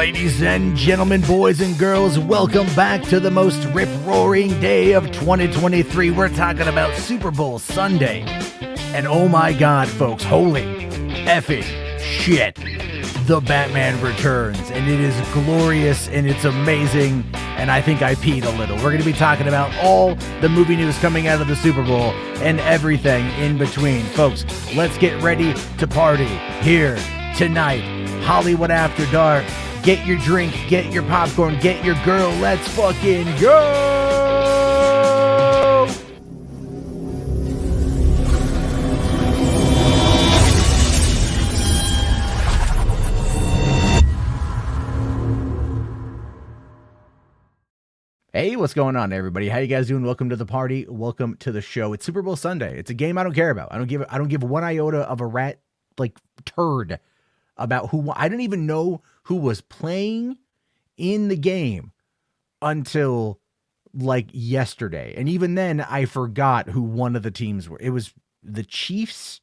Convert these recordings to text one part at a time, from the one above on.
Ladies and gentlemen, boys and girls, welcome back to the most rip-roaring day of 2023. We're talking about Super Bowl Sunday. And oh my God, folks, holy effing shit. The Batman returns, and it is glorious, and it's amazing, and I think I peed a little. We're going to be talking about all the movie news coming out of the Super Bowl and everything in between. Folks, let's get ready to party here tonight. Hollywood After Dark. Get your drink, get your popcorn, get your girl. Let's fucking go! Hey, what's going on, everybody? How you guys doing? Welcome to the party. Welcome to the show. It's Super Bowl Sunday. It's a game I don't care about. I don't give one iota of a rat turd about who. I didn't even know who was playing in the game until yesterday. And even then I forgot who one of the teams were. It was the Chiefs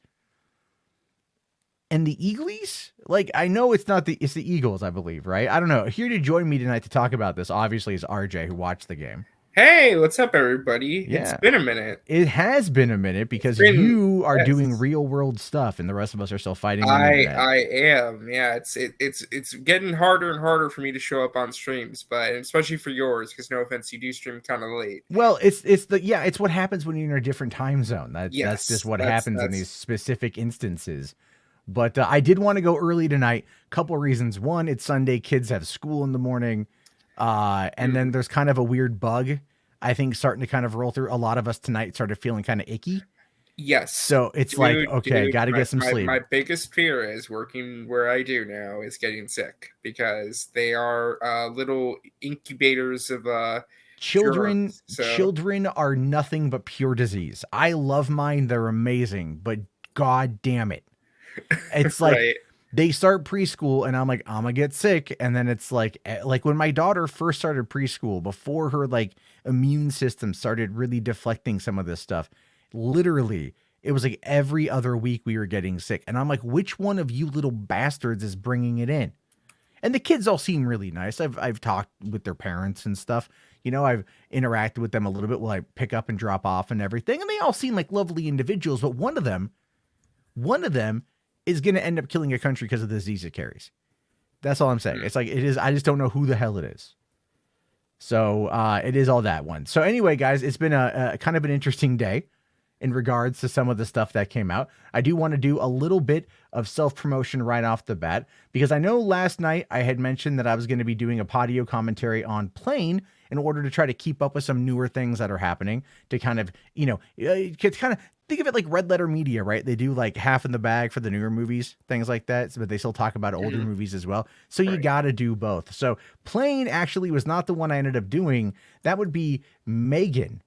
and the Eagles. I know it's the Eagles, I believe, right? I don't know. Here to join me tonight to talk about this, obviously, is RJ, who watched the game. Hey, what's up, everybody? Yeah. It's been a minute. It has been a minute because you are doing real world stuff, and the rest of us are still fighting. I am. Yeah, it's getting harder and harder for me to show up on streams, but especially for yours, because no offense, you do stream kind of late. Well, it's what happens when you're in a different time zone. That's just what happens in these specific instances. But I did want to go early tonight. Couple reasons. One, it's Sunday. Kids have school in the morning. And then there's kind of a weird bug, I think, starting to kind of roll through. A lot of us tonight started feeling kind of icky. Yes. So it's gotta get some sleep. My biggest fear is working where I do now is getting sick, because they are little incubators of children. Germs, so. Children are nothing but pure disease. I love mine. They're amazing, but God damn it. It's right. They start preschool and I'm like, I'm gonna get sick. And then it's like when my daughter first started preschool, before her immune system started really deflecting some of this stuff, literally it was every other week we were getting sick. And I'm like, which one of you little bastards is bringing it in? And the kids all seem really nice. I've talked with their parents and stuff. You know, I've interacted with them a little bit while I pick up and drop off and everything. And they all seem like lovely individuals, but one of them is going to end up killing a country because of the disease it carries. That's all I'm saying. It's it is. I just don't know who the hell it is. So it is all that one. So anyway, guys, it's been a kind of an interesting day in regards to some of the stuff that came out. I do want to do a little bit of self-promotion right off the bat, because I know last night I had mentioned that I was going to be doing a Podio commentary on Plane in order to try to keep up with some newer things that are happening, to kind of, think of it like Red Letter Media, right? They do half in the bag for the newer movies, things like that, but they still talk about older movies as well. So you got to do both. So Plane actually was not the one I ended up doing. That would be Megan.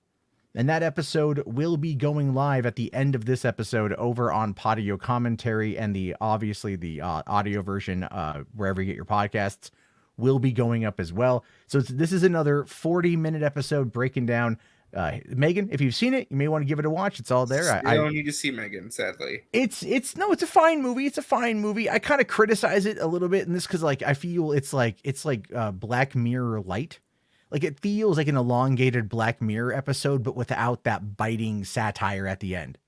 And that episode will be going live at the end of this episode over on Podio Commentary, and obviously the audio version, wherever you get your podcasts, will be going up as well. So this is another 40-minute episode breaking down Megan. If you've seen it, you may want to give it a watch. It's all there. I don't need to see Megan, sadly. It's a fine movie. It's a fine movie. I kind of criticize it a little bit in this because I feel it's like Black Mirror light. It feels like an elongated Black Mirror episode, but without that biting satire at the end,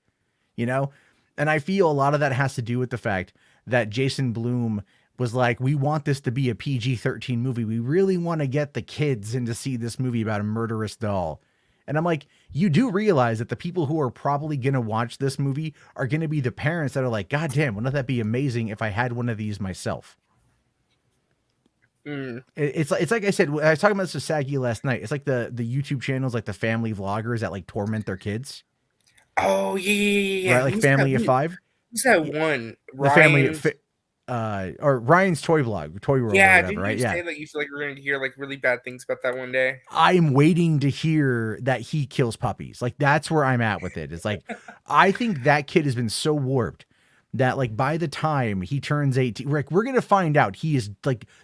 you know? And I feel a lot of that has to do with the fact that Jason Blum was like, we want this to be a PG-13 movie. We really want to get the kids in to see this movie about a murderous doll. And I'm like, you do realize that the people who are probably going to watch this movie are going to be the parents that are like, God damn, wouldn't that be amazing if I had one of these myself? It's like I said, I was talking about this with Saggy last night. It's like the YouTube channels, like the family vloggers that torment their kids. Oh yeah. Right, Family of Five. Who's that one? The family, or Ryan's Toy Blog, Toy World. Yeah, or whatever, right? Say that you feel like we're going to hear really bad things about that one day? I'm waiting to hear that he kills puppies. That's where I'm at with it. It's I think that kid has been so warped that by the time he turns 18, we're going to find out he is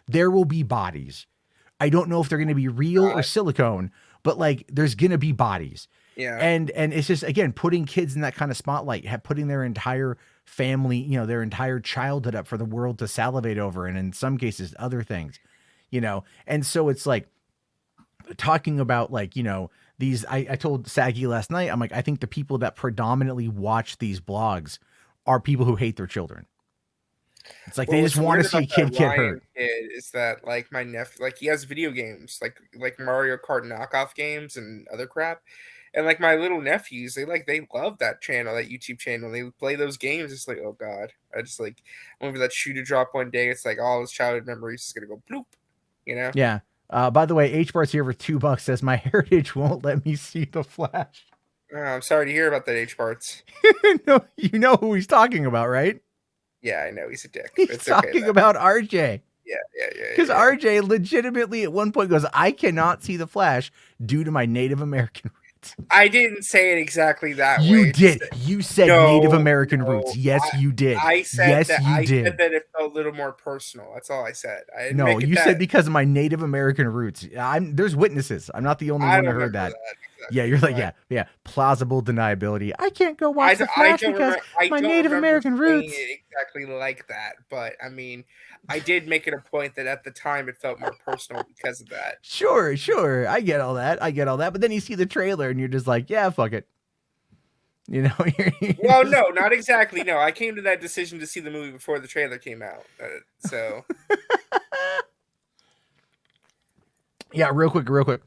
there will be bodies. I don't know if they're going to be real or silicone, but there's going to be bodies. Yeah. And it's just, again, putting kids in that kind of spotlight, putting their entire family, their entire childhood up for the world to salivate over. And in some cases, other things. And so it's like talking about like, these, I told Saggy last night, I'm like, I think the people that predominantly watch these blogs are people who hate their children. It's like Well, they just what's want to weird see about a that kid get Ryan hurt. kid is that like my nephew, like he has video games, like Mario Kart knockoff games and other crap, and like my little nephews, they love that channel, that YouTube channel. They play those games. It's like, oh god, I just like whenever that shoe to drop one day, it's like all his childhood memories is gonna go bloop, you know. Yeah. By the way, H Bar's here for $2 says my heritage won't let me see the Flash. I'm sorry to hear about that, H parts. No, you know who he's talking about, right? Yeah, I know he's a dick. He's It's okay talking though. about RJ. Yeah, yeah, yeah, Because yeah. RJ legitimately at one point goes, I cannot see the Flash due to my Native American roots. I didn't say it exactly that You way. did. You said Native American roots. No. Yes, you did. I said Yes, that. you I did. said that it felt a little more personal. That's all I said. I didn't No, make it you that. said because of my Native American roots. There's witnesses. I'm not the only I one who don't heard remember that. exactly, Yeah, you're like, but yeah. Plausible deniability. I can't go watch the I Flash don't because remember. I my don't Native remember American saying roots. it exactly like that. But I mean, I did make it a point that at the time it felt more personal because of that. Sure. I get all that. But then you see the trailer and you're just like, yeah, fuck it. You know. Well, no, not exactly. No, I came to that decision to see the movie before the trailer came out. So Yeah, real quick.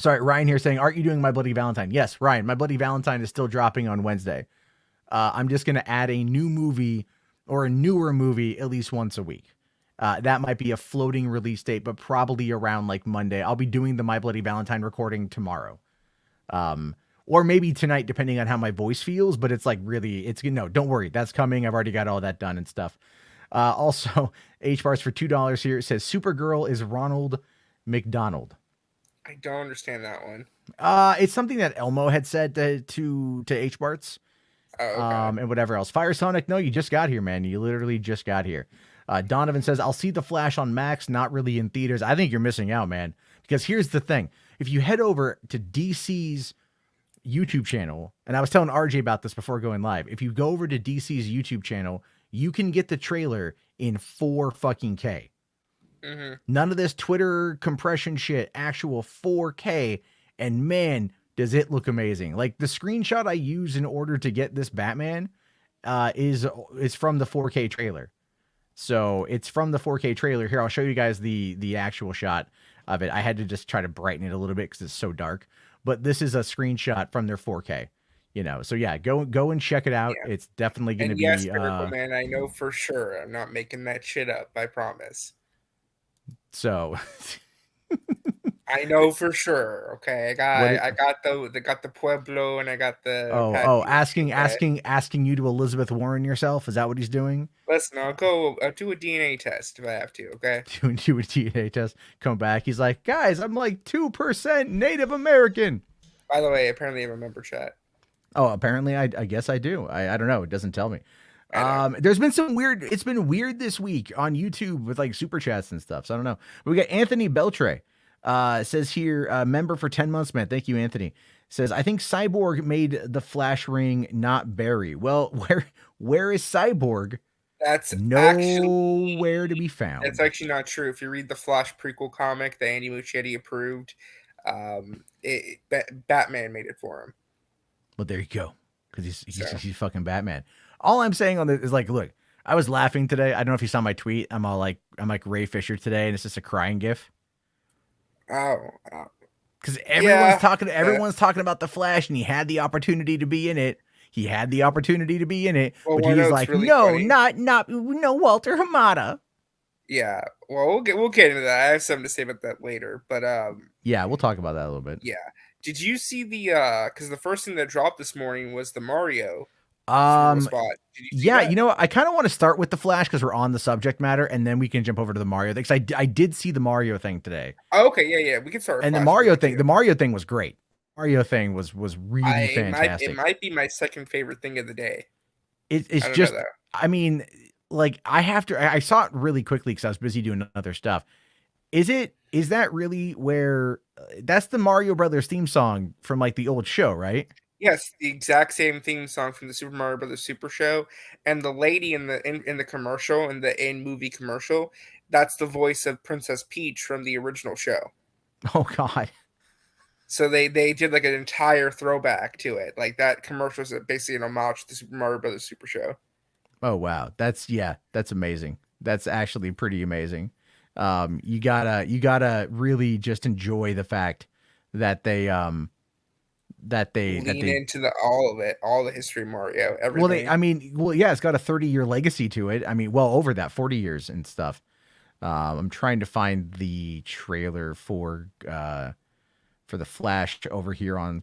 Sorry, Ryan here saying, aren't you doing My Bloody Valentine? Yes, Ryan, My Bloody Valentine is still dropping on Wednesday. I'm just going to add a new movie or a newer movie at least once a week. That might be a floating release date, but probably around like Monday. I'll be doing the My Bloody Valentine recording tomorrow. Or maybe tonight, depending on how my voice feels, but it's like really, no, don't worry. That's coming. I've already got all that done and stuff. Also, H bars for $2 here. It says Supergirl is Ronald McDonald. I don't understand that one. It's something that Elmo had said to H Barts. Oh, okay. And whatever else. Fire Sonic, no, you just got here, man. You literally just got here. Donovan says, I'll see The Flash on Max, not really in theaters. I think you're missing out, man. Because here's the thing. If you head over to DC's YouTube channel, and I was telling RJ about this before going live, if you go over to DC's YouTube channel, you can get the trailer in 4 fucking K. Mm-hmm. None of this Twitter compression shit, actual 4K. And man, does it look amazing. Like the screenshot I used in order to get this Batman is from the 4K trailer. So it's from the 4K trailer. Here, I'll show you guys the actual shot of it. I had to just try to brighten it a little bit because it's so dark. But this is a screenshot from their 4K. So yeah, go and check it out. Yeah. It's definitely going to be. Yes, Miracle Man, I know for sure. I'm not making that shit up. I promise. So I know for sure. Okay, I got the Pueblo and I got the asking you to Elizabeth Warren yourself. Is that what he's doing? Listen, I'll do a DNA test if I have to. Okay, do a DNA test. Come back. He's like, guys, I'm like 2% Native American. By the way, apparently I have a member chat. Oh, apparently I guess I do. I don't know. It doesn't tell me. There's been some weird. It's been weird this week on YouTube with like super chats and stuff. So I don't know. We got Anthony Beltre. Says here, member for 10 months, man. Thank you, Anthony. Says, I think Cyborg made the Flash ring, not Barry. Well, where is Cyborg? That's nowhere to be found. That's actually not true. If you read the Flash prequel comic that Andy Muschietti approved, Batman made it for him. Well, there you go. Because he's fucking Batman. All I'm saying on this is like, look, I was laughing today. I don't know if you saw my tweet. I'm like Ray Fisher today, and it's just a crying gif. Because everyone's talking about the Flash, and he had the opportunity to be in it. Well, but he's like, really no, funny. not Walter Hamada. Yeah, well, we'll get into that. I have something to say about that later, but yeah, we'll talk about that a little bit. Yeah, did you see the because the first thing that dropped this morning was the Mario. Spot. Yeah, that? I kind of want to start with the Flash because we're on the subject matter, and then we can jump over to the Mario thing. Because I did see the Mario thing today. Oh, okay, yeah, we can start. And the Mario thing was great. Mario thing was really fantastic. It might be my second favorite thing of the day. It's just, I mean, like I saw it really quickly because I was busy doing other stuff. Is that really where that's the Mario Brothers theme song from like the old show, right? Yes, the exact same theme song from the Super Mario Brothers Super Show, and the lady in the commercial, in movie commercial, that's the voice of Princess Peach from the original show. Oh God. So they did like an entire throwback to it. Like that commercial is basically an homage to the Super Mario Brothers Super Show. Oh wow. That's amazing. That's actually pretty amazing. You gotta really just enjoy the fact that they lean into all of it, all the history of Mario, everything. Yeah, it's got a 30-year legacy to it. I mean, well over that, 40 years and stuff. I'm trying to find the trailer for the Flash over here on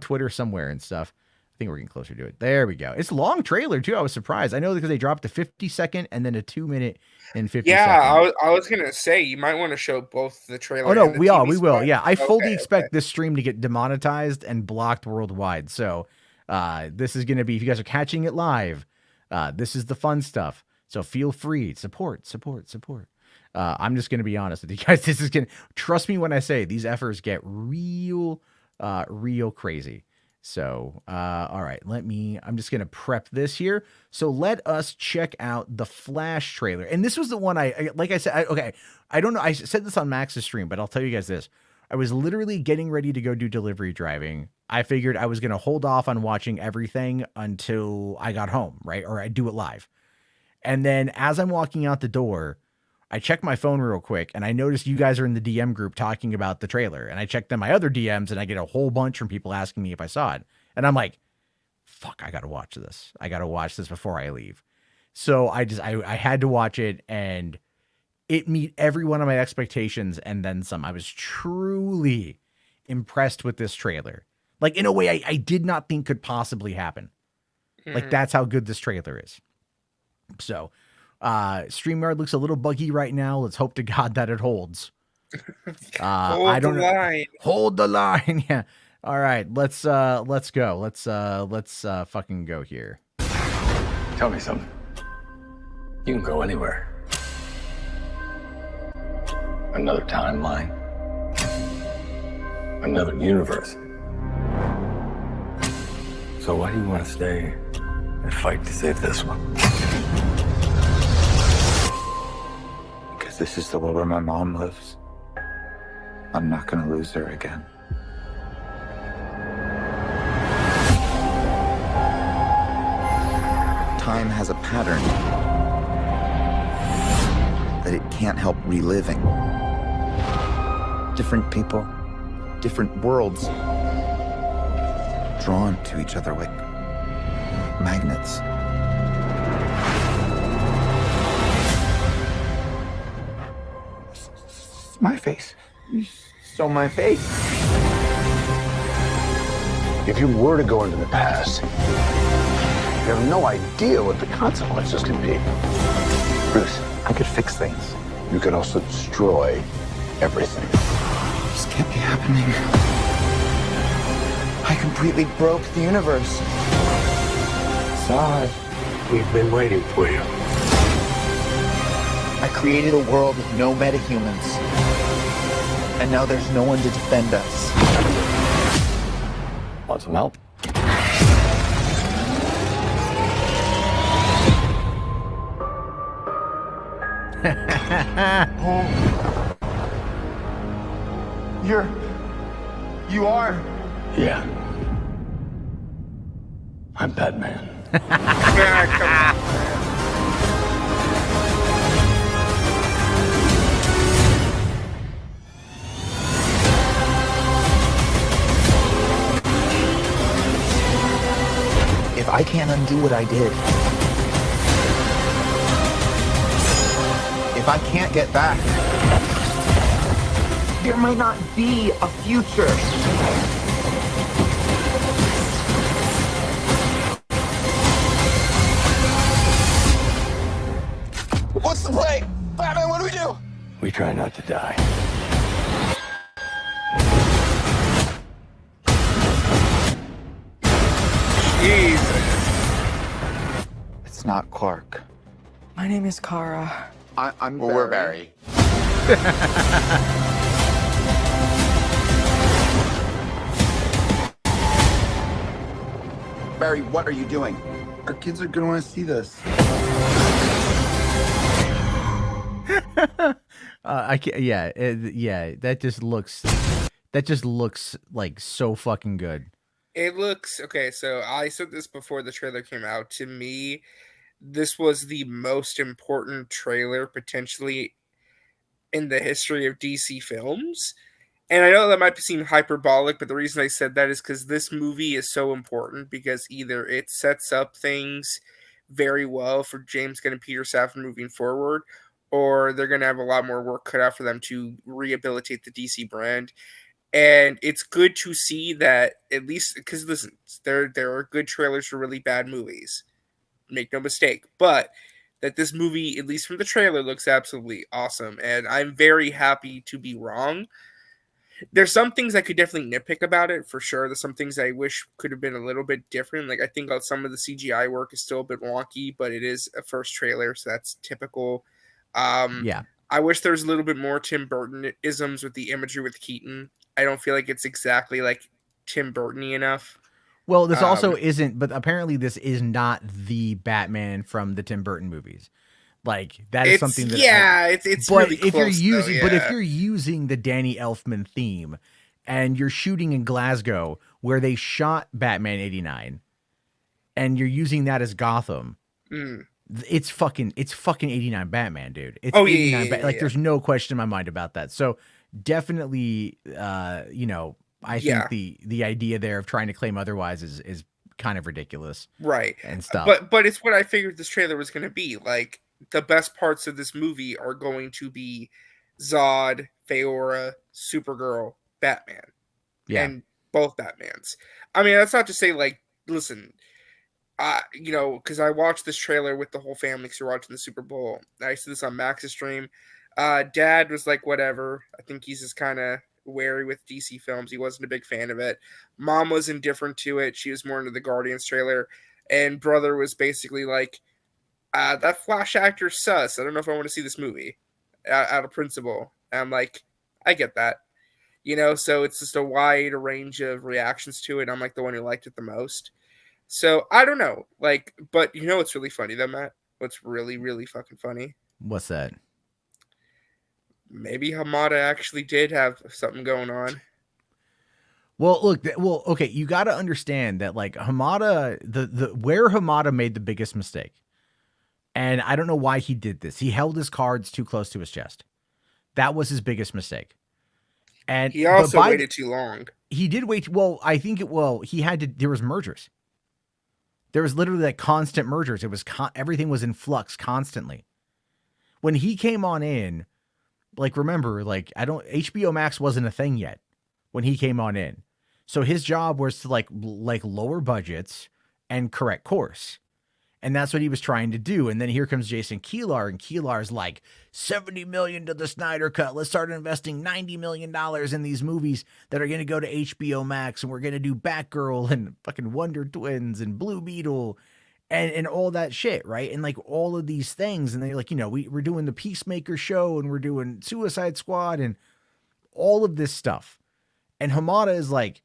Twitter somewhere and stuff. I think we're getting closer to it. There we go. It's a long trailer too. I was surprised. I know because they dropped a 50-second and then a 2-minute and 50 second. Yeah, I was gonna say you might want to show both the trailer. Oh no, and the we TV will. spot. Yeah, I fully expect this stream to get demonetized and blocked worldwide. So this is gonna be, if you guys are catching it live, this is the fun stuff. So feel free, support. I'm just gonna be honest with you guys. This is gonna, trust me when I say these efforts get real crazy. So, all right, I'm just going to prep this here. So let us check out the Flash trailer. And this was the one like I said, I don't know. I said this on Max's stream, but I'll tell you guys this. I was literally getting ready to go do delivery driving. I figured I was going to hold off on watching everything until I got home, right? Or I'd do it live. And then as I'm walking out the door, I checked my phone real quick and I noticed you guys are in the DM group talking about the trailer. And I checked then my other DMs and I get a whole bunch from people asking me if I saw it. And I'm like, fuck, I got to watch this. I got to watch this before I leave. So I had to watch it, and it meet every one of my expectations and then some. I was truly impressed with this trailer. Like in a way I did not think could possibly happen. Like that's how good this trailer is. So StreamYard looks a little buggy right now. Let's hope to God that it holds. I don't know. Hold the line. Yeah. All right. Let's go. Let's fucking go here. Tell me something. You can go anywhere. Another timeline. Another universe. So why do you want to stay and fight to save this one? This is the world where my mom lives. I'm not gonna lose her again. Time has a pattern that it can't help reliving. Different people, different worlds, drawn to each other like magnets. My face. You stole my face. If you were to go into the past, you have no idea what the consequences can be. Bruce, I could fix things. You could also destroy everything. This can't be happening. I completely broke the universe. Zod, we've been waiting for you. I created a world with no metahumans. And now there's no one to defend us. Want some help? You are? Yeah. I'm Batman. If I can't undo what I did, if I can't get back, there might not be a future. What's the play? Batman, what do we do? We try not to die. It's not Clark. My name is Kara. I'm Barry. We're Barry. Barry, what are you doing? Our kids are gonna want to see this. I can't, yeah, yeah. That just looks like so fucking good. It looks okay. So I said this before the trailer came out. To me, this was the most important trailer potentially in the history of DC films. And I know that might seem hyperbolic, but the reason I said that is because this movie is so important because either it sets up things very well for James Gunn and Peter Safran moving forward, or they're going to have a lot more work cut out for them to rehabilitate the DC brand. And it's good to see that at least because listen, there are good trailers for really bad movies. Make no mistake, but that this movie, at least from the trailer, looks absolutely awesome, and I'm very happy to be wrong. There's some things I could definitely nitpick about it for sure. There's some things I wish could have been a little bit different. Like I think some of the CGI work is still a bit wonky, but it is a first trailer, so that's typical. Yeah. I wish there was a little bit more Tim Burton isms with the imagery with Keaton. I don't feel like it's exactly like Tim Burton-y enough. Well, this also isn't, but apparently this is not the Batman from the Tim Burton movies. Like that is something that it's but really if you're close, using though, but if yeah. you're using the Danny Elfman theme and you're shooting in Glasgow where they shot Batman 89 and you're using that as Gotham, it's fucking 89 Batman, dude. It's 89 like there's no question in my mind about that. So definitely I think the idea there of trying to claim otherwise is kind of ridiculous. Right. And stuff. But it's what I figured this trailer was going to be. Like the best parts of this movie are going to be Zod, Feora, Supergirl, Batman. Yeah. And both Batmans. I mean, that's not to say like, listen, because I watched this trailer with the whole family because we're watching the Super Bowl. I said this on Max's stream. Dad was like, whatever. I think he's just kind of wary with DC films. He wasn't a big fan of it. Mom was indifferent to it. She was more into the Guardians trailer. And brother was basically like, that Flash actor sus. I don't know if I want to see this movie out of principle. And I'm like, I get that. So it's just a wide range of reactions to it. I'm like the one who liked it the most. So I don't know. Like, but what's really funny though, Matt? What's really, really fucking funny? What's that? Maybe Hamada actually did have something going on. Well, look, okay, you got to understand that like Hamada, where Hamada made the biggest mistake, and I don't know why he did this. He held his cards too close to his chest. That was his biggest mistake. And he also waited too long. He did wait. Well, I think he had to. There was mergers. There was literally like constant mergers. It was everything was in flux constantly. When he came on in. Like, remember, like, HBO Max wasn't a thing yet when he came on in. So his job was to like lower budgets and correct course. And that's what he was trying to do. And then here comes Jason Kilar, and Kilar's like, $70 million to the Snyder Cut. Let's start investing $90 million in these movies that are going to go to HBO Max. And we're going to do Batgirl and fucking Wonder Twins and Blue Beetle and all that shit, right? And like all of these things. And they're like, we're doing the Peacemaker show and we're doing Suicide Squad and all of this stuff. And Hamada is like,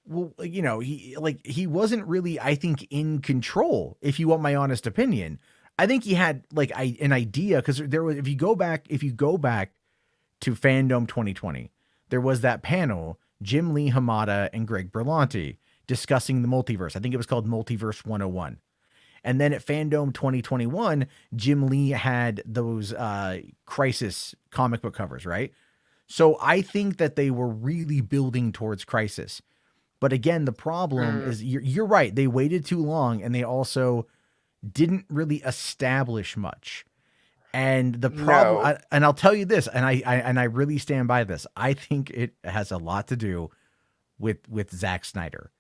well, he wasn't really, I think, in control, if you want my honest opinion. I think he had like an idea, because there was, if you go back to Fandom 2020, there was that panel, Jim Lee, Hamada, and Greg Berlanti discussing the multiverse. I think it was called Multiverse 101. And then at Fandom 2021, Jim Lee had those Crisis comic book covers, right? So I think that they were really building towards Crisis. But again, the problem is you're right. They waited too long, and they also didn't really establish much. And the problem, and I'll tell you this, and I really stand by this. I think it has a lot to do with Zack Snyder.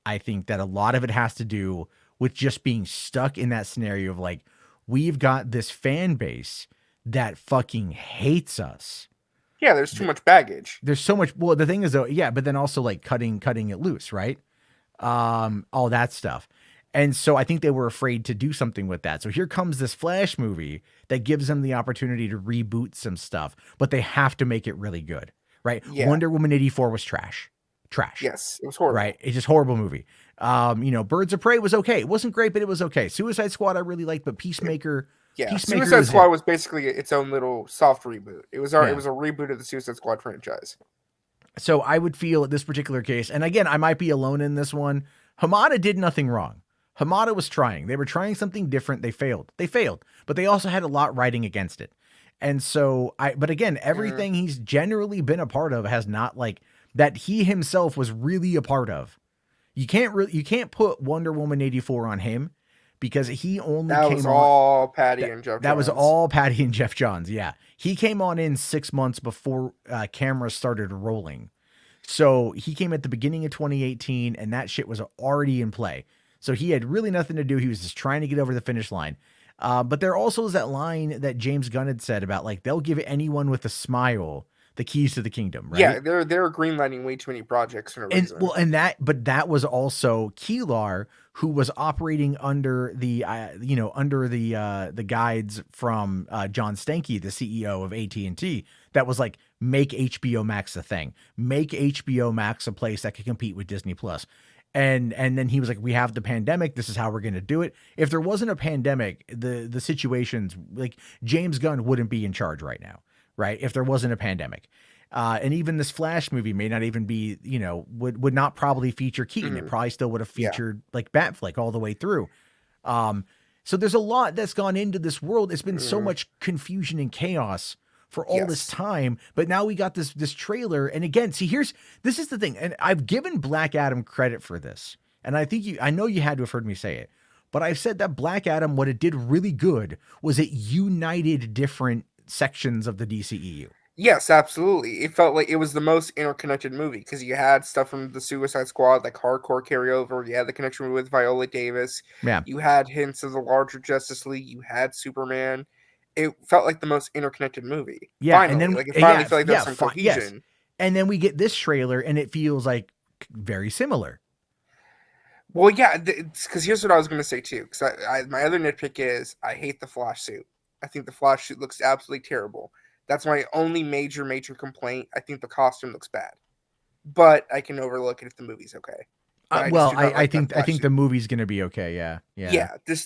I think that a lot of it has to do with just being stuck in that scenario of like, we've got this fan base that fucking hates us. Yeah, there's too much baggage. There's so much. Well, the thing is though, yeah, but then also like cutting it loose, right? All that stuff. And so I think they were afraid to do something with that. So here comes this Flash movie that gives them the opportunity to reboot some stuff, but they have to make it really good, right? Yeah. Wonder Woman 84 was trash. Yes, it was horrible. Right? It's just horrible movie. Birds of Prey was okay. It wasn't great, but it was okay. Suicide Squad I really liked, but Peacemaker Yeah, Peacemaker Suicide was Squad it. was basically its own little soft reboot. It was Yeah. it was a reboot of the Suicide Squad franchise. So I would feel at this particular case, and again, I might be alone in this one. Hamada did nothing wrong. Hamada was trying. They were trying something different. They failed. But they also had a lot riding against it. And so but again, everything he's generally been a part of has not like that he himself was really a part of. You can't put Wonder Woman 84 on him because he only That came was on. all Patty and Jeff That was Johns. all Patty and Jeff Johns. Yeah. He came on in 6 months before cameras started rolling. So he came at the beginning of 2018 and that shit was already in play. So he had really nothing to do. He was just trying to get over the finish line. But there also is that line that James Gunn had said about like, they'll give anyone with a smile the keys to the kingdom, right? Yeah, they're greenlighting way too many projects for no And reason. well, but that was also Keelar, who was operating under the the guides from John Stankey, the CEO of AT&T, that was like, make HBO Max a thing, make HBO Max a place that could compete with Disney Plus. And then he was like, we have the pandemic. This is how we're going to do it. If there wasn't a pandemic, the situations like James Gunn wouldn't be in charge right now, right? If there wasn't a pandemic. And even this Flash movie may not even be, would not probably feature Keaton. It probably still would have featured like Batfleck all the way through. So there's a lot that's gone into this world. It's been so much confusion and chaos for all this time, but now we got this trailer. And again, see, this is the thing. And I've given Black Adam credit for this. And I know you had to have heard me say it, but I've said that Black Adam, what it did really good was it united different sections of the DCEU. Yes, absolutely. It felt like it was the most interconnected movie because you had stuff from the Suicide Squad, like hardcore carryover. You had the connection with Viola Davis. Yeah. You had hints of the larger Justice League. You had Superman. It felt like the most interconnected movie. Yeah, Finally. and then Like it finally felt like there was some cohesion. Yes. And then we get this trailer, and it feels like very similar. Well, yeah, because here's what I was going to say too. Because my other nitpick is I hate the Flash suit. I think the Flash suit looks absolutely terrible. That's my only major complaint. I think the costume looks bad, but I can overlook it if the movie's okay. I think the movie's gonna be okay. Yeah.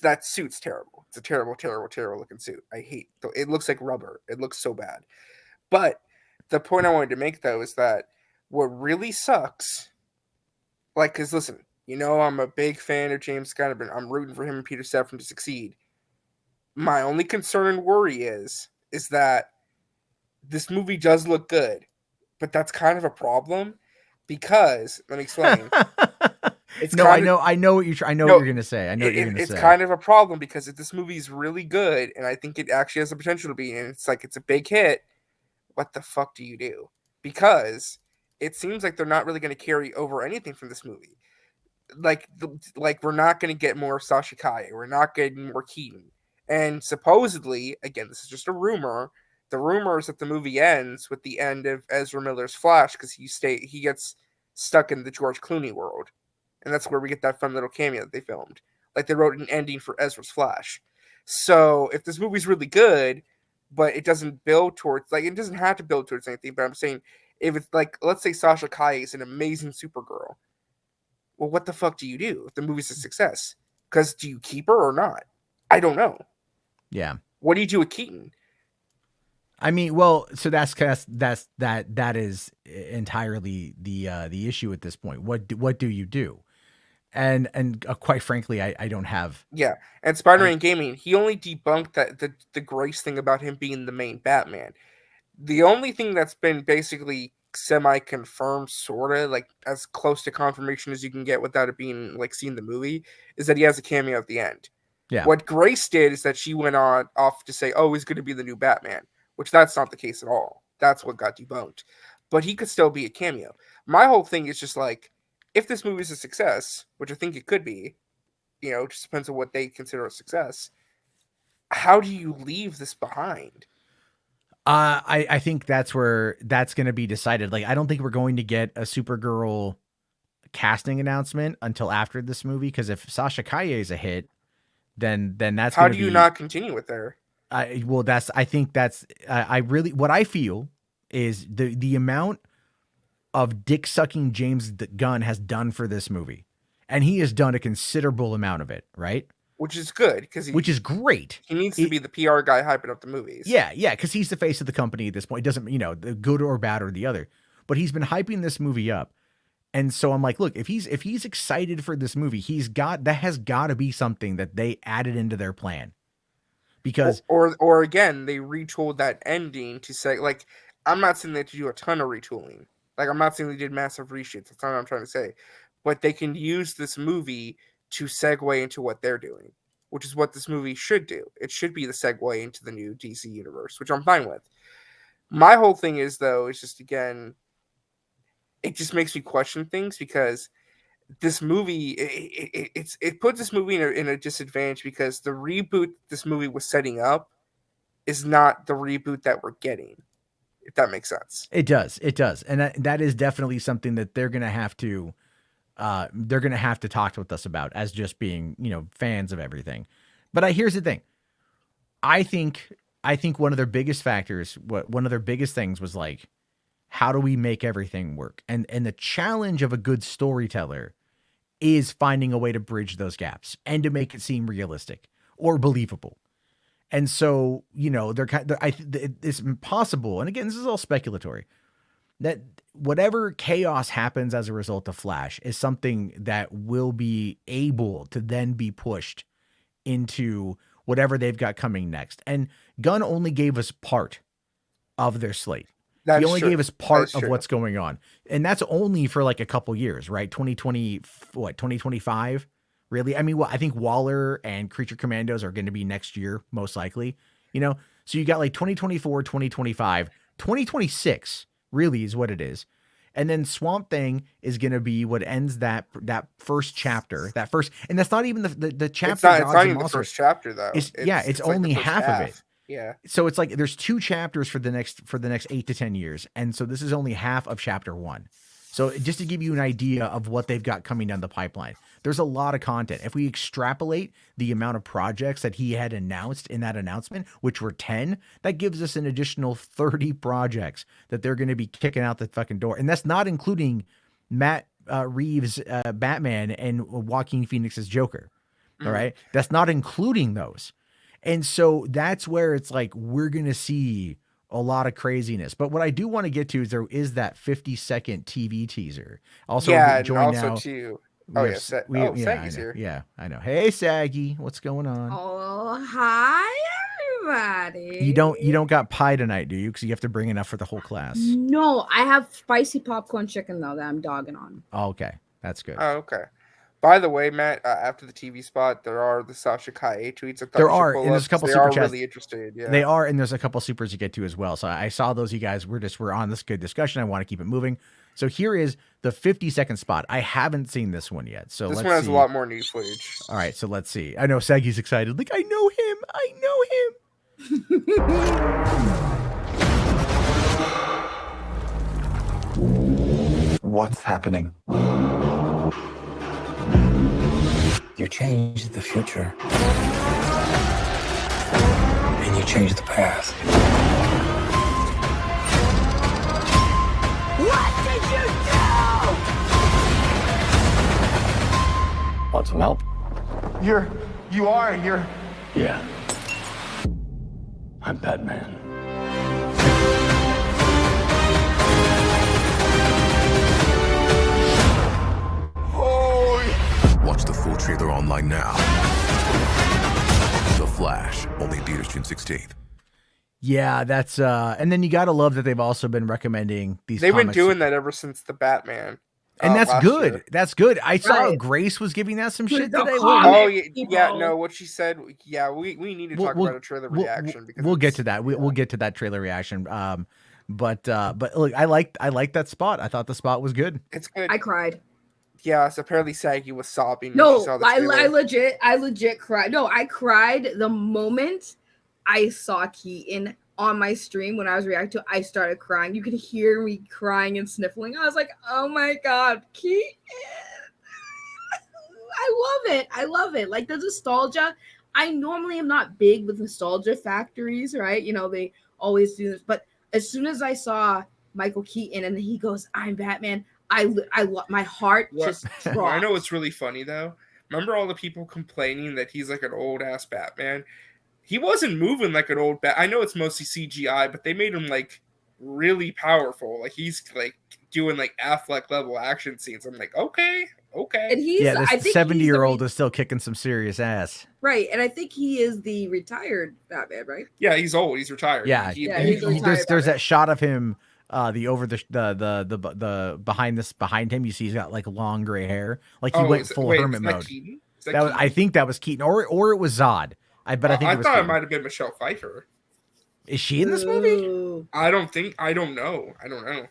That suit's terrible. It's a terrible looking suit. I hate it. Looks like rubber. It looks so bad. But the point I wanted to make though is that what really sucks, like, because listen, I'm a big fan of James Gunn. I'm rooting for him and Peter Safran to succeed. My only concern and worry is that this movie does look good, but that's kind of a problem because let me explain. I know what you're going to say. It's kind of a problem because if this movie is really good, and I think it actually has the potential to be, and it's a big hit, what the fuck do you do? Because it seems like they're not really going to carry over anything from this movie. Like we're not going to get more Sasha Calle. We're not getting more Keaton. And supposedly, again, this is just a rumor. The rumor is that the movie ends with the end of Ezra Miller's Flash because he gets stuck in the George Clooney world. And that's where we get that fun little cameo that they filmed. Like they wrote an ending for Ezra's Flash. So if this movie's really good, but it doesn't build towards, it doesn't have to build towards anything, but I'm saying if it's let's say Sasha Calle is an amazing Supergirl. Well, what the fuck do you do if the movie's a success? Because do you keep her or not? I don't know. Yeah. What do you do with Keaton? I mean, well, so that is entirely the issue at this point. What do you do? And quite frankly, I don't have. Yeah, and Spider-Man Gaming, he only debunked that the Grace thing about him being the main Batman. The only thing that's been basically semi-confirmed, sorta, as close to confirmation as you can get without it being seeing the movie, is that he has a cameo at the end. Yeah. What Grace did is that she went off to say, "Oh, he's going to be the new Batman," which that's not the case at all. That's what got debunked. But he could still be a cameo. My whole thing is just if this movie is a success, which I think it could be, it just depends on what they consider a success. How do you leave this behind? I think that's where that's going to be decided. I don't think we're going to get a Supergirl casting announcement until after this movie. Because if Sasha Calle is a hit, then that's how do you not continue with her? What I feel is the amount of dick sucking James Gunn has done for this movie, and he has done a considerable amount of it, right? which is good because which is great. he needs to be the PR guy hyping up the movies. Yeah, because he's the face of the company at this point. It doesn't, the good or bad or the other. But he's been hyping this movie up. And so I'm like, look, if he's excited for this movie, that has got to be something that they added into their plan. Because or again, they retooled that ending to say, like, I'm not saying they have to do a ton of retooling. Like, I'm not saying they did massive reshoots. That's not what I'm trying to say. But they can use this movie to segue into what they're doing, which is what this movie should do. It should be the segue into the new DC universe, which I'm fine with. My whole thing is, though, it's just, again, it just makes me question things because this movie, it puts this movie in a disadvantage because the reboot this movie was setting up is not the reboot that we're getting, if that makes sense. It does. And that is definitely something that they're going to have to talk with us about as just being, fans of everything. But here's the thing. I think one of their biggest factors, one of their biggest things was like, how do we make everything work? And the challenge of a good storyteller is finding a way to bridge those gaps and to make it seem realistic or believable. And so, it's impossible. And again, this is all speculatory, that whatever chaos happens as a result of Flash is something that will be able to then be pushed into whatever they've got coming next. And Gunn only gave us part of their slate. He only gave us part of what's going on. And that's only for like a couple years, right? 2025, really? I mean, I think Waller and Creature Commandos are going to be next year, most likely, So you got like 2024, 2025, 2026 really is what it is. And then Swamp Thing is going to be what ends that first chapter, and that's not even the chapter. It's not even the first chapter though. It's only like half of it. Yeah. So it's like there's 2 chapters for the next 8 to 10 years. And so this is only half of chapter 1. So just to give you an idea of what they've got coming down the pipeline, there's a lot of content. If we extrapolate the amount of projects that he had announced in that announcement, which were 10, that gives us an additional 30 projects that they're going to be kicking out the fucking door. And that's not including Matt Reeves' Batman and Joaquin Phoenix's Joker. All right. That's not including those. And so that's where it's like, we're going to see a lot of craziness. But what I do want to get to is there is that 50-second TV teaser. Also, join now. Too. Saggy's here. Yeah, I know. Hey, Saggy, what's going on? Oh, hi, everybody. You don't got pie tonight, do you? Because you have to bring enough for the whole class. No, I have spicy popcorn chicken, though, that I'm dogging on. Oh, okay. That's good. Oh, okay. By the way, Matt, after the TV spot, there are the Sasha Kaye tweets. And there's a couple super chats. Really interested. Yeah, they are, and there's a couple supers to get to as well. So I saw those. You guys, we're on this good discussion. I want to keep it moving. So here is the 50-second spot. I haven't seen this one yet. So this let's one has see. a lot more new footage. All right, so let's see. I know Saggy's excited. Like, I know him. What's happening? You changed the future. And you changed the past. What did you do? Want some help? You're. Yeah. I'm Batman. Watch the full trailer online now. The Flash, only theaters June 16th. Yeah, that's and then you gotta love that they've also been recommending these. They've been doing that ever since the Batman. And that's good. Year. That's good. I saw Grace was giving that some shit today. Oh yeah, no, what she said. Yeah, we need to talk about a trailer reaction because we'll get to that. We'll get to that trailer reaction. But look, I like that spot. I thought the spot was good. It's good. I cried. Yeah, so apparently Saggy was sobbing. No, when she saw the trailer. I legit cried. No, I cried the moment I saw Keaton on my stream when I was reacting to it. I started crying. You could hear me crying and sniffling. I was like, oh my God, Keaton. I love it. Like the nostalgia. I normally am not big with nostalgia factories, right? They always do this. But as soon as I saw Michael Keaton and he goes, I'm Batman, my heart just dropped. I know what's really funny though. remember all the people complaining that he's like an old ass Batman? He wasn't moving like an old I know it's mostly CGI, but they made him like really powerful. Like he's like doing like Affleck level action scenes. I'm like, okay. And he's, Yeah, I this think 70-year-old is still kicking some serious ass. right, and I think he is the retired Batman, right? Yeah, he's old. He's retired. Yeah, he's retired there's Batman. that shot of him, the behind him. You see, he's got like long gray hair, like he went full hermit mode. I think that was Keaton, or it was Zod. I think it was thought Keaton. it might have been Michelle Pfeiffer. Is she in this movie? I don't know.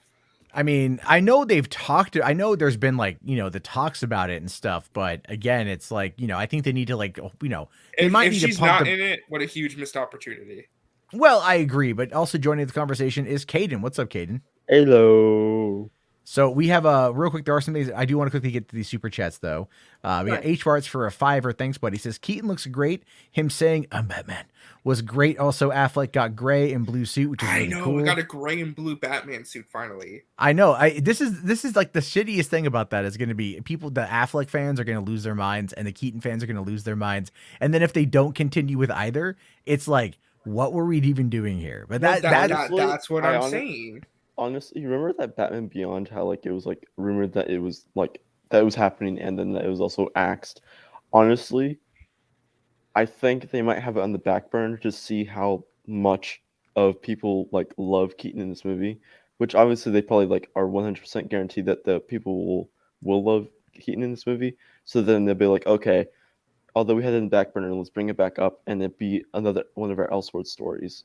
I mean, I know they've talked to, I know there's been like, the talks about it and stuff, but again, it's like, I think they need to like, they might if need she's to pump not in it, what a huge missed opportunity. Well, I agree, but also joining the conversation is Caden. What's up, Caden? Hello. So we have real quick. There are some things I do want to quickly get to these super chats though. We got H Barts for a $5. Thanks, buddy. He says Keaton looks great. Him saying "I'm Batman" was great. Also, Affleck got gray and blue suit, which is really cool. We got a gray and blue Batman suit finally. I know. This is like the shittiest thing about that is going to be people. The Affleck fans are going to lose their minds, and the Keaton fans are going to lose their minds. And then if they don't continue with either, it's like, what were we even doing here? But that's what I'm saying. Honestly, you remember that Batman Beyond, how like it was like rumored that it was like that it was happening, and then that it was also axed. Honestly, I think they might have it on the back burner to see how much of people like love Keaton in this movie, which obviously they probably like are 100% guaranteed that the people will love Keaton in this movie. So then they'll be like, okay, although we had it in the back burner, let's bring it back up and it be another one of our Elseworlds stories.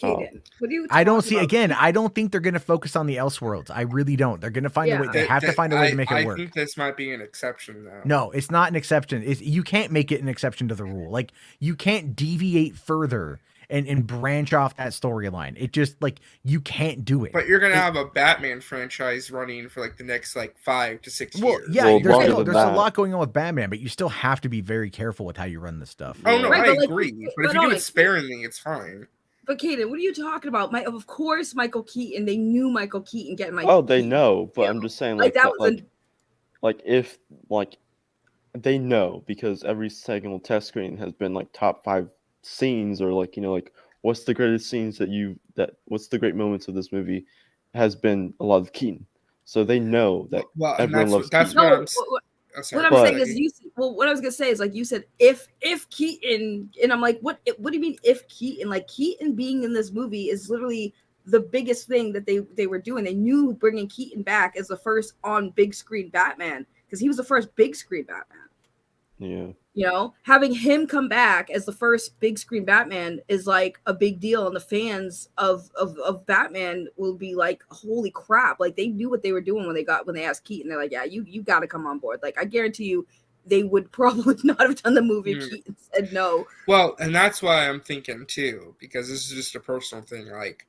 Caden, what do you? I don't see again. I don't think they're going to focus on the Elseworlds. I really don't. They're going to find a way. They have to find a way to make it work. I think this might be an exception, though. No, it's not an exception. You can't make it an exception to the rule. Like you can't deviate further and branch off that storyline. It just like you can't do it. But you're going to have a Batman franchise running for like the next like 5 to 6 years. Yeah, there's a lot going on with Batman, but you still have to be very careful with how you run this stuff. Oh no, I agree. But if you do it sparingly, it's fine. But Caden, what are you talking about? Of course, Michael Keaton. They knew Michael Keaton getting my. Oh, they know, but I'm just saying, like that was if they know because every second test screen has been like top 5 scenes or like like what's the greatest scenes what's the great moments of this movie has been a lot of Keaton, so they know that everyone loves Keaton. What I'm saying is what I was gonna say is like you said if Keaton, and I'm like what do you mean if Keaton? Like Keaton being in this movie is literally the biggest thing that they were doing. They knew bringing Keaton back as the first on big screen Batman because he was the first big screen Batman. Yeah. Having him come back as the first big screen Batman is like a big deal, and the fans of Batman will be like, "Holy crap!" Like they knew what they were doing when they asked Keaton. They're like, "Yeah, you got to come on board." Like I guarantee you, they would probably not have done the movie if Keaton said no. Well, and that's why I'm thinking too, because this is just a personal thing. Like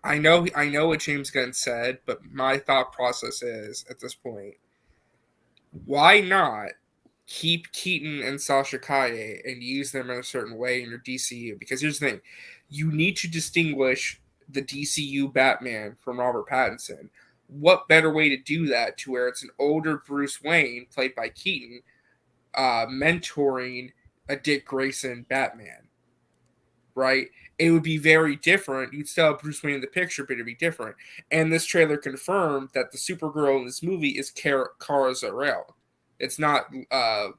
I know what James Gunn said, but my thought process is at this point, why not keep Keaton and Sasha Calle and use them in a certain way in your DCU? Because here's the thing. You need to distinguish the DCU Batman from Robert Pattinson. What better way to do that to where it's an older Bruce Wayne, played by Keaton, mentoring a Dick Grayson Batman, right? It would be very different. You'd still have Bruce Wayne in the picture, but it'd be different. And this trailer confirmed that the Supergirl in this movie is Kara Zor-El. It's not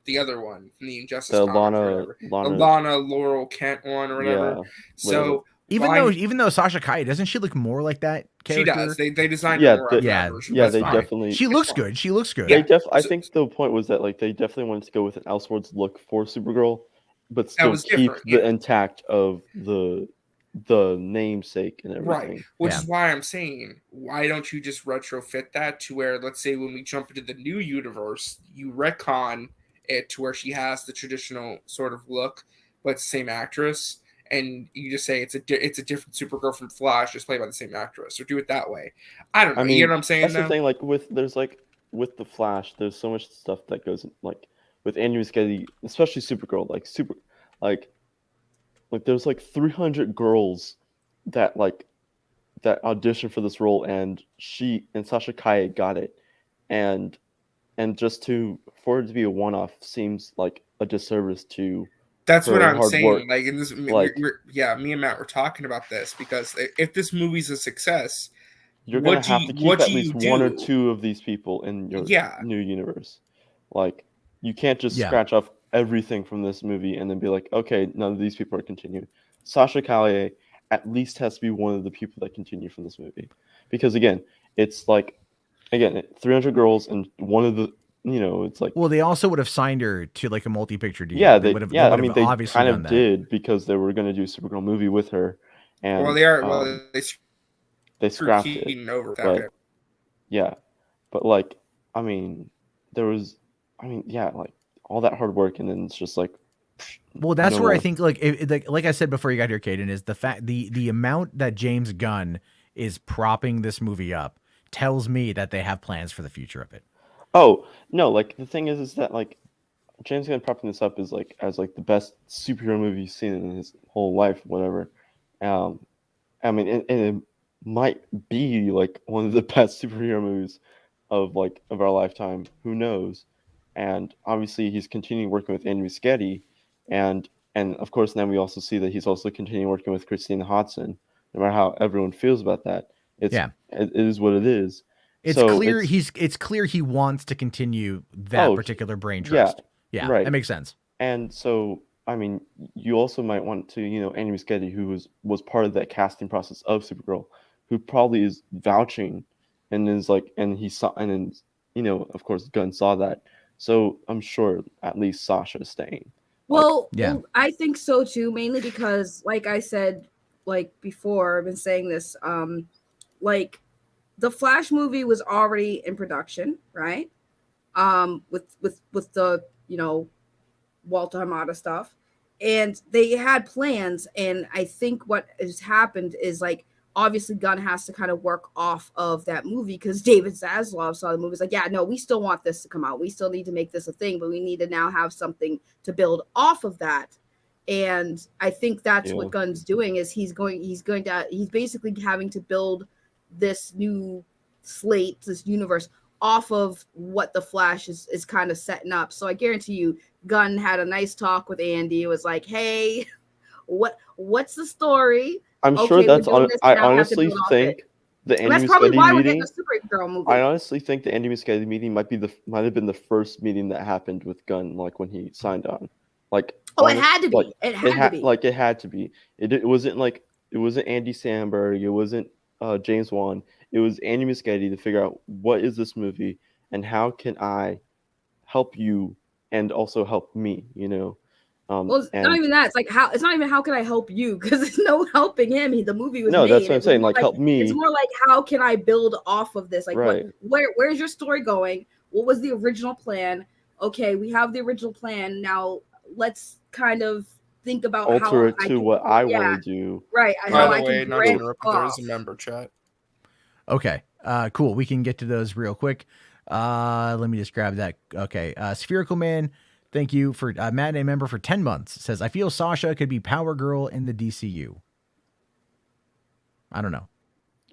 the other one from the Injustice comics, the Lana Laurel Kent one or whatever. Yeah, so even though Sasha Calle, doesn't she look more like that character? She does. They designed her more they definitely. She looks good. She looks good. I think the point was that like they definitely wanted to go with an Elseworlds look for Supergirl, but still keep the intact of the namesake and everything. Right. Which is why I'm saying, why don't you just retrofit that to where, let's say when we jump into the new universe, you retcon it to where she has the traditional sort of look, but it's the same actress, and you just say it's a different Supergirl from Flash, just played by the same actress, or do it that way. I don't know. You know what I'm saying? That's the thing. Like with the Flash, there's so much stuff that goes like with Andrew Muschietti, especially Supergirl, like there's like 300 girls that auditioned for this role, and Sasha Calle got it, and and just for it to be a one-off seems like a disservice to That's what her I'm hard saying. work. Like in this, Like, me and Matt were talking about this because if this movie's a success, you're gonna have to keep at least one or do? two of these people in your Yeah. new universe. Like, you can't just Yeah. scratch off everything from this movie and then be like, okay, none of these people are continuing. Sasha Callier at least has to be one of the people that continue from this movie, because again, it's like, 300 girls and one of the, it's like, Well, they also would have signed her to like a multi-picture deal. yeah, they would have. I mean, they obviously kind done of that. did, because they were going to do a Supergirl movie with her, and Well, they are. they scrapped Keaton it. over that. But yeah, but like, I mean, like all that hard work, and then it's just like. Well, that's no where I more. think, like I said before you got here, Caden, is the fact the amount that James Gunn is propping this movie up tells me that they have plans for the future of it. Oh no! Like, the thing is that like James Gunn propping this up is like as like the best superhero movie he's seen in his whole life, whatever. I mean, and it might be like one of the best superhero movies of our lifetime. Who knows? And obviously, he's continuing working with Andy Muschietti, and of course, now we also see that he's also continuing working with Christina Hodson. No matter how everyone feels about that, it is what it is. It's clear it's clear he wants to continue that particular brain trust. Yeah, right. That makes sense. And so, I mean, you also might want to, Andy Muschietti, who was part of that casting process of Supergirl, who probably is vouching, and is like, and he saw, and then, of course, Gunn saw that. So I'm sure at least Sasha is staying. Well, I think so too, mainly because, like I said, like before, I've been saying this, like the Flash movie was already in production, right? With the Walter Hamada stuff, and they had plans. And I think what has happened is, like, obviously Gunn has to kind of work off of that movie, because David Zaslav saw the movie. It's like, yeah, no, we still want this to come out. We still need to make this a thing, but we need to now have something to build off of that. And I think that's what Gunn's doing, is he's basically having to build this new slate, this universe, off of what the Flash is kind of setting up. So I guarantee you, Gunn had a nice talk with Andy. It was like, hey, what's the story? I'm sure that's on. I honestly think the Andy Muschietti meeting. I honestly think the Andy Muschietti meeting might have been the first meeting that happened with Gunn, like when he signed on. Like, it had to be. Like, it had to be. Like, it had to be. It wasn't Andy Samberg. It wasn't James Wan. It was Andy Muschietti to figure out what is this movie and how can I help you and also help me. Well, it's not even that. It's like, it's not even how can I help you, because there's no helping him. The movie was made. That's what I'm saying. Like, help me. It's more like, how can I build off of this? Like, right. Where's your story going? What was the original plan? Okay, we have the original plan. Now let's kind of think about alter it to what I want to do. Right. By the way, not to interrupt, but there's a member chat. Okay. Cool. We can get to those real quick. Let me just grab that. Okay. Spherical Man. Thank you for matinee member for 10 months. Says, I feel Sasha could be Power Girl in the DCU. I don't know.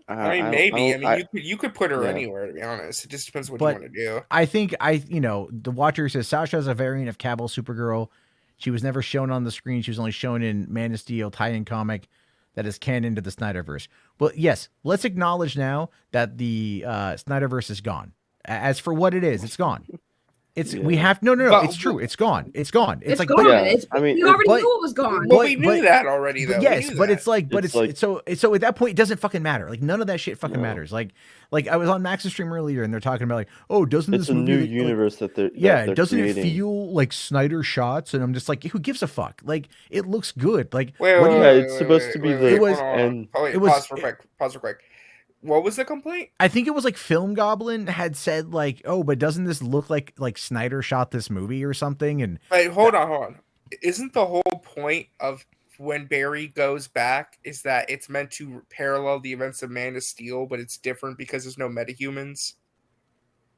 I mean, maybe. You could put her anywhere, to be honest. It just depends what you want to do. I think the Watcher says Sasha is a variant of Cavill Supergirl. She was never shown on the screen. She was only shown in Man of Steel tie-in comic that is canon to the Snyderverse. Well, yes, let's acknowledge now that the Snyderverse is gone. As for what it is, it's gone. We have no. It's true. It's gone. It's gone. It's like, gone. We already knew it was gone. Well, we knew that already, though. Yes, but it's like, so at that point, it doesn't fucking matter. Like, none of that shit fucking matters. Like I was on Max's stream earlier, and they're talking about like, oh, doesn't it's this movie, a new universe that they're doesn't creating. it feel like Snyder shots? And I'm just like, who gives a fuck? Like, it looks good. Like, it's supposed to be the and pause for quick. What was the complaint? I think it was like Film Goblin had said like, oh, but doesn't this look like Snyder shot this movie or something? And wait, hold on. Isn't the whole point of when Barry goes back is that it's meant to parallel the events of Man of Steel, but it's different because there's no metahumans?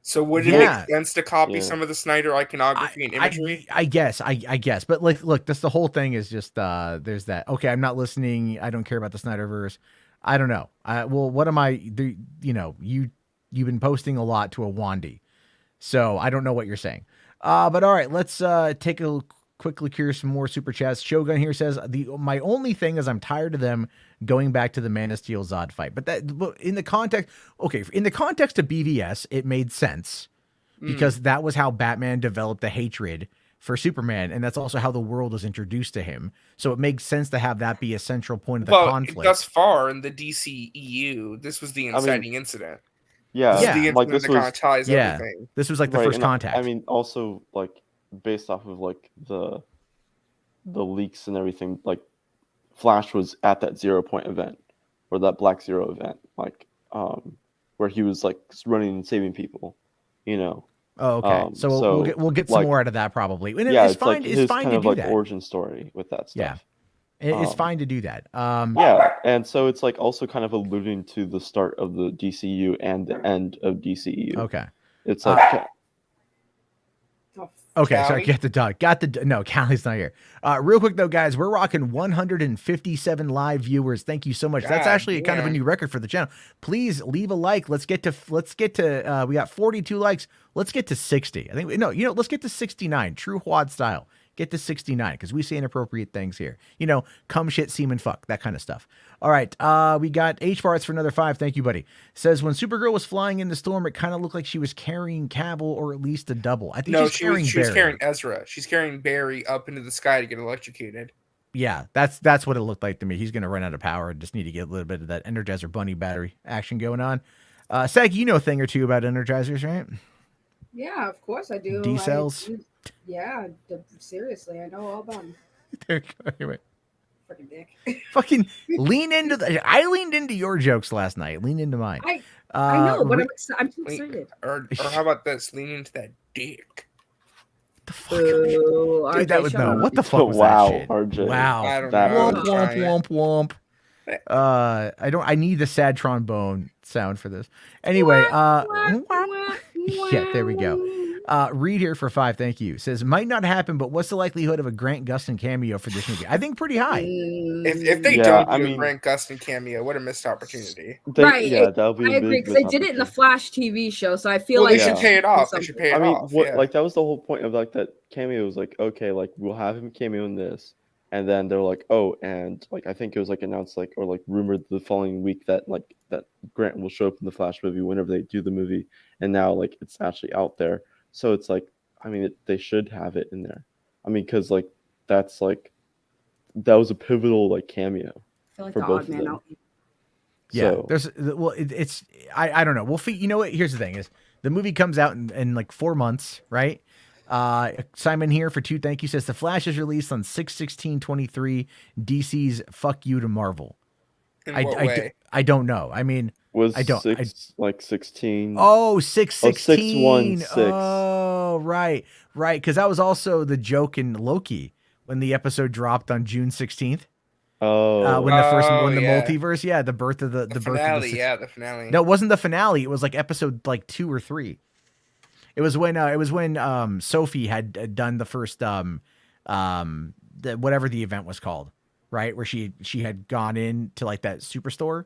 So would it make sense to copy some of the Snyder iconography and imagery? I guess. But like, look, that's the whole thing is just there's that. Okay, I'm not listening. I don't care about the Snyderverse. I don't know. Well, what am I? You've been posting a lot to a Wandy. So I don't know what you're saying. But all right, let's take a quick look here. Some more super chats. Shogun here says my only thing is I'm tired of them going back to the Man of Steel Zod fight. But that in the context of BVS, it made sense because that was how Batman developed the hatred for Superman, and that's also how the world was introduced to him. So it makes sense to have that be a central point of the conflict. Thus far in the DCEU, this was the inciting incident. Yeah, this is the like incident that kind of ties everything. This was like the first contact. I mean, also like based off of like the leaks and everything, like Flash was at that 0 point event or that Black Zero event, like where he was like running and saving people, you know. Oh, okay. So we'll get some more out of that probably. And yeah, it's fine. Like it's fine kind to of do like that. Origin story with that stuff. Yeah, it's fine to do that. Yeah, and so it's like also kind of alluding to the start of the DCU and the end of DCU. Okay. It's like. Okay, Callie? sorry, get the dog. No, Callie's not here. Real quick though, guys, we're rocking 157 live viewers. Thank you so much. That's actually kind of a new record for the channel. Please leave a like. Let's get to we got 42 likes. Let's get to 60. I think let's get to 69. True Hwad style. Get to 69 because we say inappropriate things here. Cum, shit, semen, fuck, that kind of stuff. All right, we got H Barts for another 5. Thank you, buddy. Says when Supergirl was flying in the storm, it kind of looked like she was carrying Cavill or at least a double. I think she was carrying Ezra. She's carrying Barry up into the sky to get electrocuted. Yeah, that's what it looked like to me. He's gonna run out of power and just need to get a little bit of that Energizer Bunny battery action going on. Sag, you know a thing or two about Energizers, right? Yeah, of course I do. D cells. Yeah, seriously, I know all about them. There you go. Anyway. Fucking dick. Fucking lean into I leaned into your jokes last night. Lean into mine. I know, but I'm too excited. Or how about this? Lean into that dick. The fuck? Dude, that was no. What the fuck was wow, that shit? RJ. Wow. I don't know. Womp. I need the sad trombone sound for this. Anyway, yeah, there we go. Reed here for 5, thank you. Says might not happen, but what's the likelihood of a Grant Gustin cameo for this movie? I think pretty high. If they don't do a Grant Gustin cameo, what a missed opportunity. Right? Yeah, that'll be. I agree because they did it in the Flash TV show, so I feel they should pay it off. They should pay it off. Like that was the whole point of like that cameo. Was like, okay, like we'll have him cameo in this, and then they're like, oh, and like I think it was like announced like or like rumored the following week that like that Grant will show up in the Flash movie whenever they do the movie, and now like it's actually out there. So it's like, I mean, they should have it in there. I mean, because like that's like that was a pivotal like cameo like for both of them. Out. Yeah, it's I don't know. Well, you know what? Here's the thing: is the movie comes out in like 4 months, right? Simon here for 2. Thank you. Says the Flash is released on 6/16/23. DC's fuck you to Marvel. I don't know. I mean. I don't. Like 16. Oh, 6/16. 6/16. Oh, right. Because that was also the joke in Loki when the episode dropped on June 16th. Oh, when the multiverse, the birth of the finale, birth of the finale. No, it wasn't the finale. It was like episode like 2 or 3. It was when Sophie had done the first whatever the event was called, right? Where she had gone into like that superstore.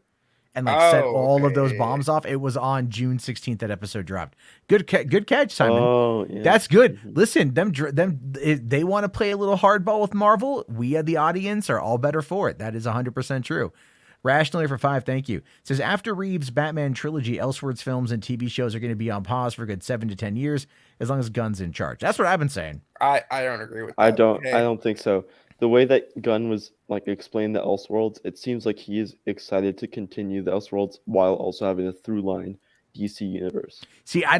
And like set all of those bombs off. It was on June 16th that episode dropped. Good catch, Simon. Oh, yeah. That's good. Listen, they want to play a little hardball with Marvel. We, the audience, are all better for it. That is 100% true. Rationally for 5, thank you. Says after Reeves' Batman trilogy, Elseworlds films and TV shows are going to be on pause for a good 7 to 10 years, as long as Gunn's in charge. That's what I've been saying. I don't agree with that. I don't think so. The way that Gunn was like explaining the Elseworlds, it seems like he is excited to continue the Elseworlds while also having a through line DC universe. See, I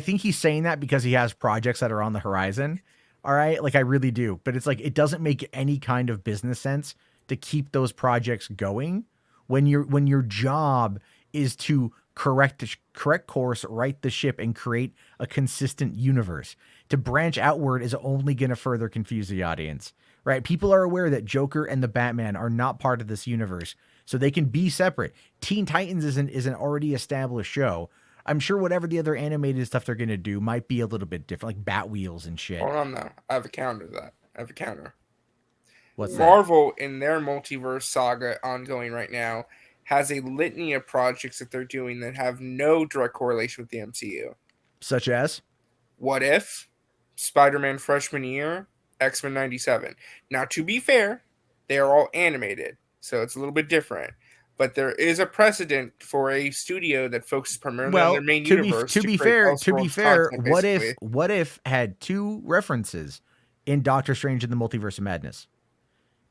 think he's saying that because he has projects that are on the horizon. All right. Like I really do. But it's like, it doesn't make any kind of business sense to keep those projects going when your job is to correct course, right the ship, and create a consistent universe. To branch outward is only going to further confuse the audience. Right? People are aware that Joker and the Batman are not part of this universe, so they can be separate. Teen Titans is an already established show. I'm sure whatever the other animated stuff they're going to do might be a little bit different, like Batwheels and shit. Hold on, though. I have a counter to that. What's Marvel, in their multiverse saga ongoing right now, has a litany of projects that they're doing that have no direct correlation with the MCU. Such as? What If, Spider-Man Freshman Year, X-Men 97. Now, to be fair, they are all animated, so it's a little bit different. But there is a precedent for a studio that focuses primarily on their main universe. To be fair, what if had 2 references in Doctor Strange and the Multiverse of Madness?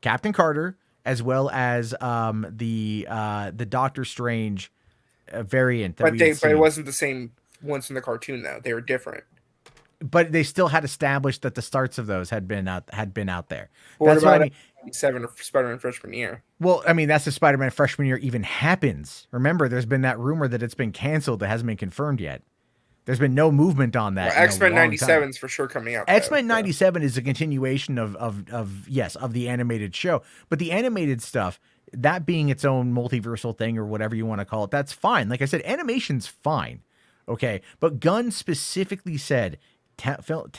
Captain Carter, as well as the Doctor Strange variant. But it wasn't the same ones from the cartoon, though. They were different. But they still had established that the starts of those had been out there. That's what I mean. 7 Spider-Man Freshman Year. Well, I mean, that's the Spider-Man Freshman Year even happens. Remember, there's been that rumor that it's been canceled that hasn't been confirmed yet. There's been no movement on that. Well, X-Men 97 is for sure coming out. X-Men 97 is a continuation of the animated show. But the animated stuff, that being its own multiversal thing or whatever you want to call it, that's fine. Like I said, animation's fine. Okay. But Gunn specifically said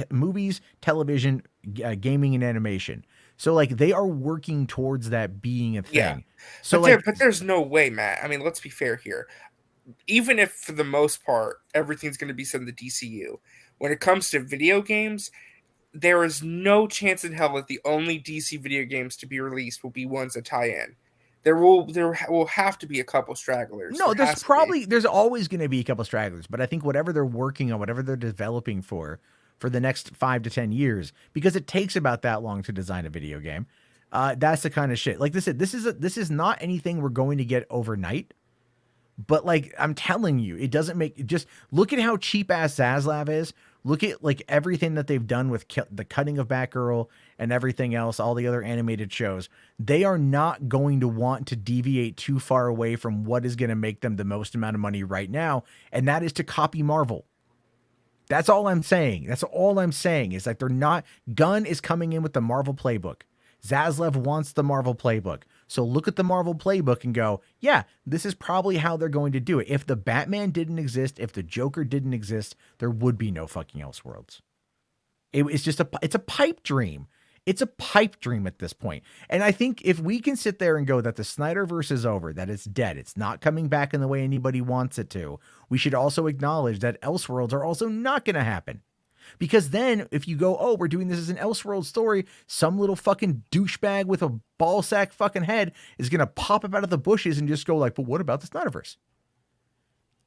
movies, television, gaming, and animation. So like they are working towards that being a thing. Yeah. So but there's no way, Matt. I mean, let's be fair here. Even if for the most part everything's going to be set in the DCU, when it comes to video games, there is no chance in hell that the only DC video games to be released will be ones that tie in. There will have to be a couple stragglers. No, there's always going to be a couple stragglers, but I think whatever they're working on, whatever they're developing for the next 5 to 10 years, because it takes about that long to design a video game. That's the kind of shit. Like I said, this is not anything we're going to get overnight. But like I'm telling you, it doesn't make. Just look at how cheap ass Zaslav is. Look at like everything that they've done with the cutting of Batgirl and everything else, all the other animated shows. They are not going to want to deviate too far away from what is going to make them the most amount of money right now, and that is to copy Marvel. That's all I'm saying. That's all I'm saying is like they're not. Gunn is coming in with the Marvel playbook. Zaslav wants the Marvel playbook. So look at the Marvel playbook and go, yeah, this is probably how they're going to do it. If the Batman didn't exist, if the Joker didn't exist, there would be no fucking Elseworlds. It's a pipe dream. It's a pipe dream at this point. And I think if we can sit there and go that the Snyderverse is over, that it's dead, it's not coming back in the way anybody wants it to, we should also acknowledge that Elseworlds are also not going to happen. Because then if you go, oh, we're doing this as an Elseworld story, some little fucking douchebag with a ballsack fucking head is going to pop up out of the bushes and just go like, but what about the Snyderverse?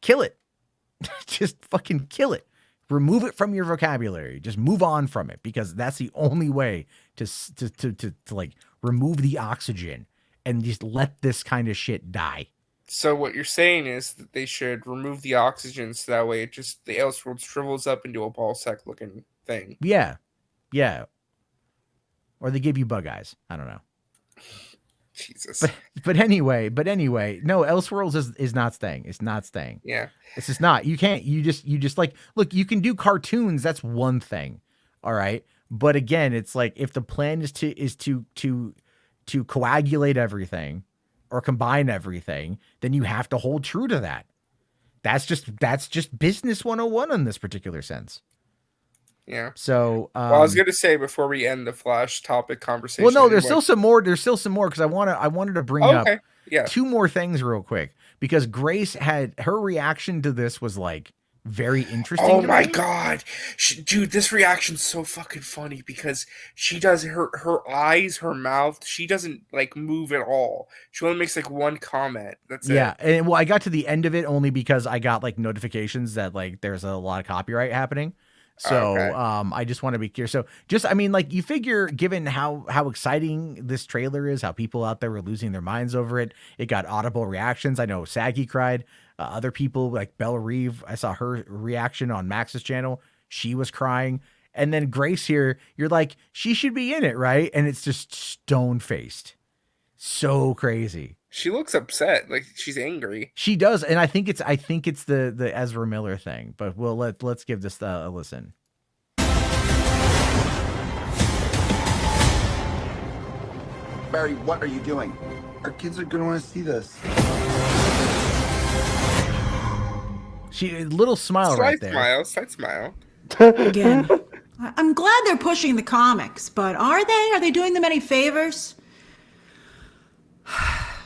Kill it. Just fucking kill it. Remove it from your vocabulary. Just move on from it, because that's the only way to like remove the oxygen and just let this kind of shit die. So what you're saying is that they should remove the oxygen so that way the Elseworld shrivels up into a ball sack looking thing. Yeah. Yeah. Or they give you bug eyes. I don't know. Jesus. But anyway, no, Elseworlds is not staying. It's not staying. Yeah. It's just not. You can't, you just like, look, you can do cartoons. That's one thing. All right. But again, it's like, if the plan is to coagulate everything or combine everything, then you have to hold true to that. That's just business 101 in this particular sense. Yeah. So, I was going to say before we end the Flash topic conversation. Well, no, there's still some more. There's still some more, because I wanted to bring up 2 more things real quick, because Grace had her reaction to this was like very interesting. Oh my God, dude, this reaction's so fucking funny, because she does her eyes, her mouth, she doesn't like move at all. She only makes like one comment. That's it. Yeah, and well, I got to the end of it only because I got like notifications that like there's a lot of copyright happening. So, I just want to be clear. So I mean, like, you figure, given how exciting this trailer is, how people out there were losing their minds over it, it got audible reactions. I know Saggy cried. Other people like Belle Reeve, I saw her reaction on Max's channel. She was crying. And then Grace here, you're like, she should be in it, right? And it's just stone faced. So crazy. She looks upset, like she's angry. She does, and I think it's the Ezra Miller thing. But let's give this a listen. Barry, what are you doing? Our kids are gonna want to see this. She little smile right there. Slight smile. Again, I'm glad they're pushing the comics, but are they? Are they doing them any favors?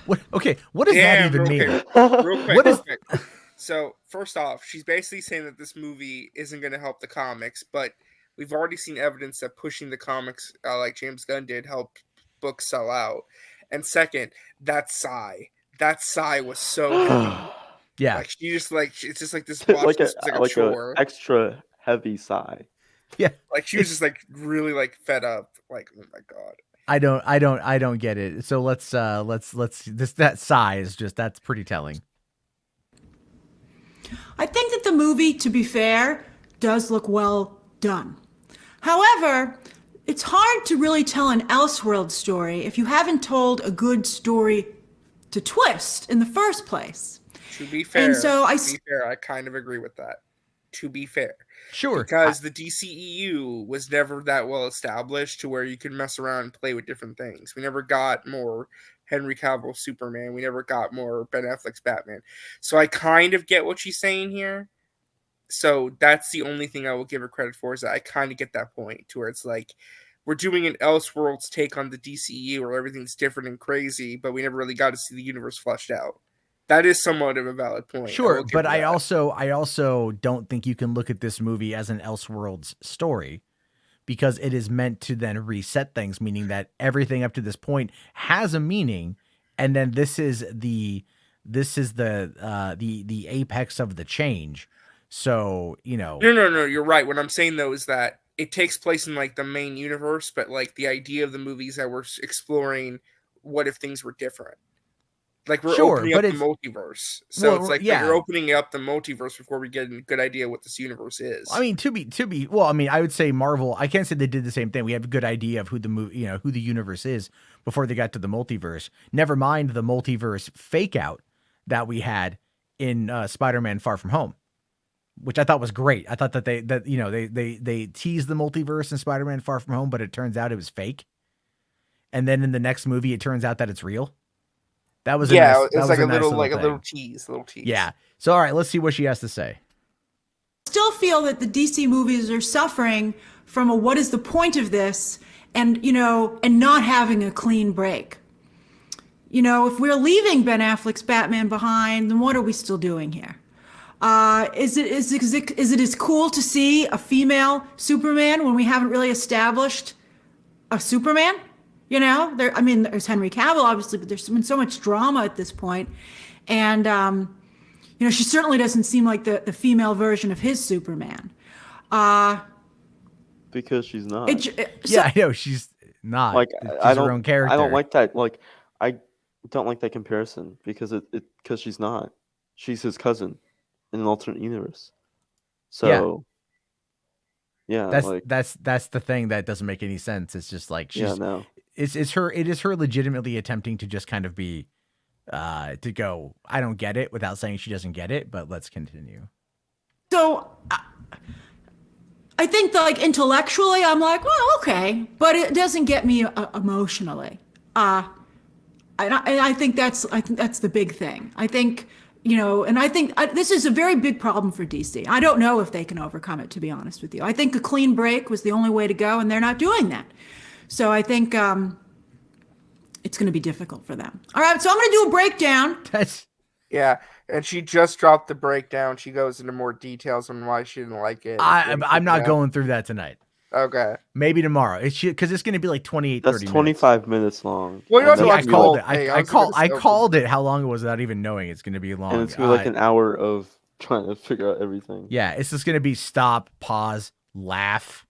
What does that even mean? Real quick. So first off, she's basically saying that this movie isn't going to help the comics, but we've already seen evidence that pushing the comics, like James Gunn did, helped books sell out. And second, that sigh was so heavy. Yeah, Like she just like it's just like this like watch. Like a chore. extra heavy sigh. yeah. Like she was just like really like fed up. Like, oh my god. I don't get it. So let's that sigh is just, that's pretty telling. I think that the movie, to be fair, does look well done. However, it's hard to really tell an Elseworld story if you haven't told a good story to twist in the first place. To be fair, and so I kind of agree with that. To be fair. Sure. Because the DCEU was never that well established to where you could mess around and play with different things. We never got more Henry Cavill Superman. We never got more Ben Affleck's Batman. So I kind of get what she's saying here. So that's the only thing I will give her credit for, is that I kind of get that point to where it's like, we're doing an Elseworlds take on the DCEU where everything's different and crazy, but we never really got to see the universe fleshed out. That is somewhat of a valid point. Sure, but I also don't think you can look at this movie as an Elseworlds story, because it is meant to then reset things, meaning that everything up to this point has a meaning, and then this is the apex of the change. So, you know. No, you're right. What I'm saying though is that it takes place in like the main universe, but like the idea of the movies that we're exploring, what if things were different? Like we're opening up the multiverse. So it's like you're opening up the multiverse before we get a good idea what this universe is. I mean, to be well, I mean, I would say Marvel, I can't say they did the same thing. We have a good idea of who the movie, who the universe is before they got to the multiverse. Never mind the multiverse fake out that we had in Spider-Man Far From Home, which I thought was great. I thought that they teased the multiverse in Spider-Man Far From Home, but it turns out it was fake. And then in the next movie, it turns out that it's real. That was it's like a little tease. Yeah. So all right, let's see what she has to say. Still feel that the DC movies are suffering from a what is the point of this, and not having a clean break. If we're leaving Ben Affleck's Batman behind, then what are we still doing here? Is it as cool to see a female Superman when we haven't really established a Superman? There's Henry Cavill, obviously, but there's been so much drama at this point. And, she certainly doesn't seem like the female version of his Superman. Because she's not. I know she's not. Like, she's her own character. I don't like that. Like, I don't like that comparison because because she's not. She's his cousin in an alternate universe. So. Yeah, that's the thing that doesn't make any sense. It's just like it is her legitimately attempting to just kind of be to go, I don't get it, without saying she doesn't get it, but let's continue. So I think that, like, intellectually I'm like, well, okay, but it doesn't get me emotionally. I think that's the big thing. I think and I think this is a very big problem for DC. I don't know if they can overcome it, to be honest with you. I think a clean break was the only way to go, and they're not doing that. So I think it's going to be difficult for them. All right, so I'm going to do a breakdown. Yeah, and she just dropped the breakdown. She goes into more details on why she didn't like it. I'm not going through that tonight. Okay. Maybe tomorrow. Because it's going to be like 28, 30 minutes. That's 25 minutes long. Well, I called it. I called it how long it was without even knowing it's going to be long. And it's going to be like an hour of trying to figure out everything. Yeah, it's just going to be stop, pause, laugh.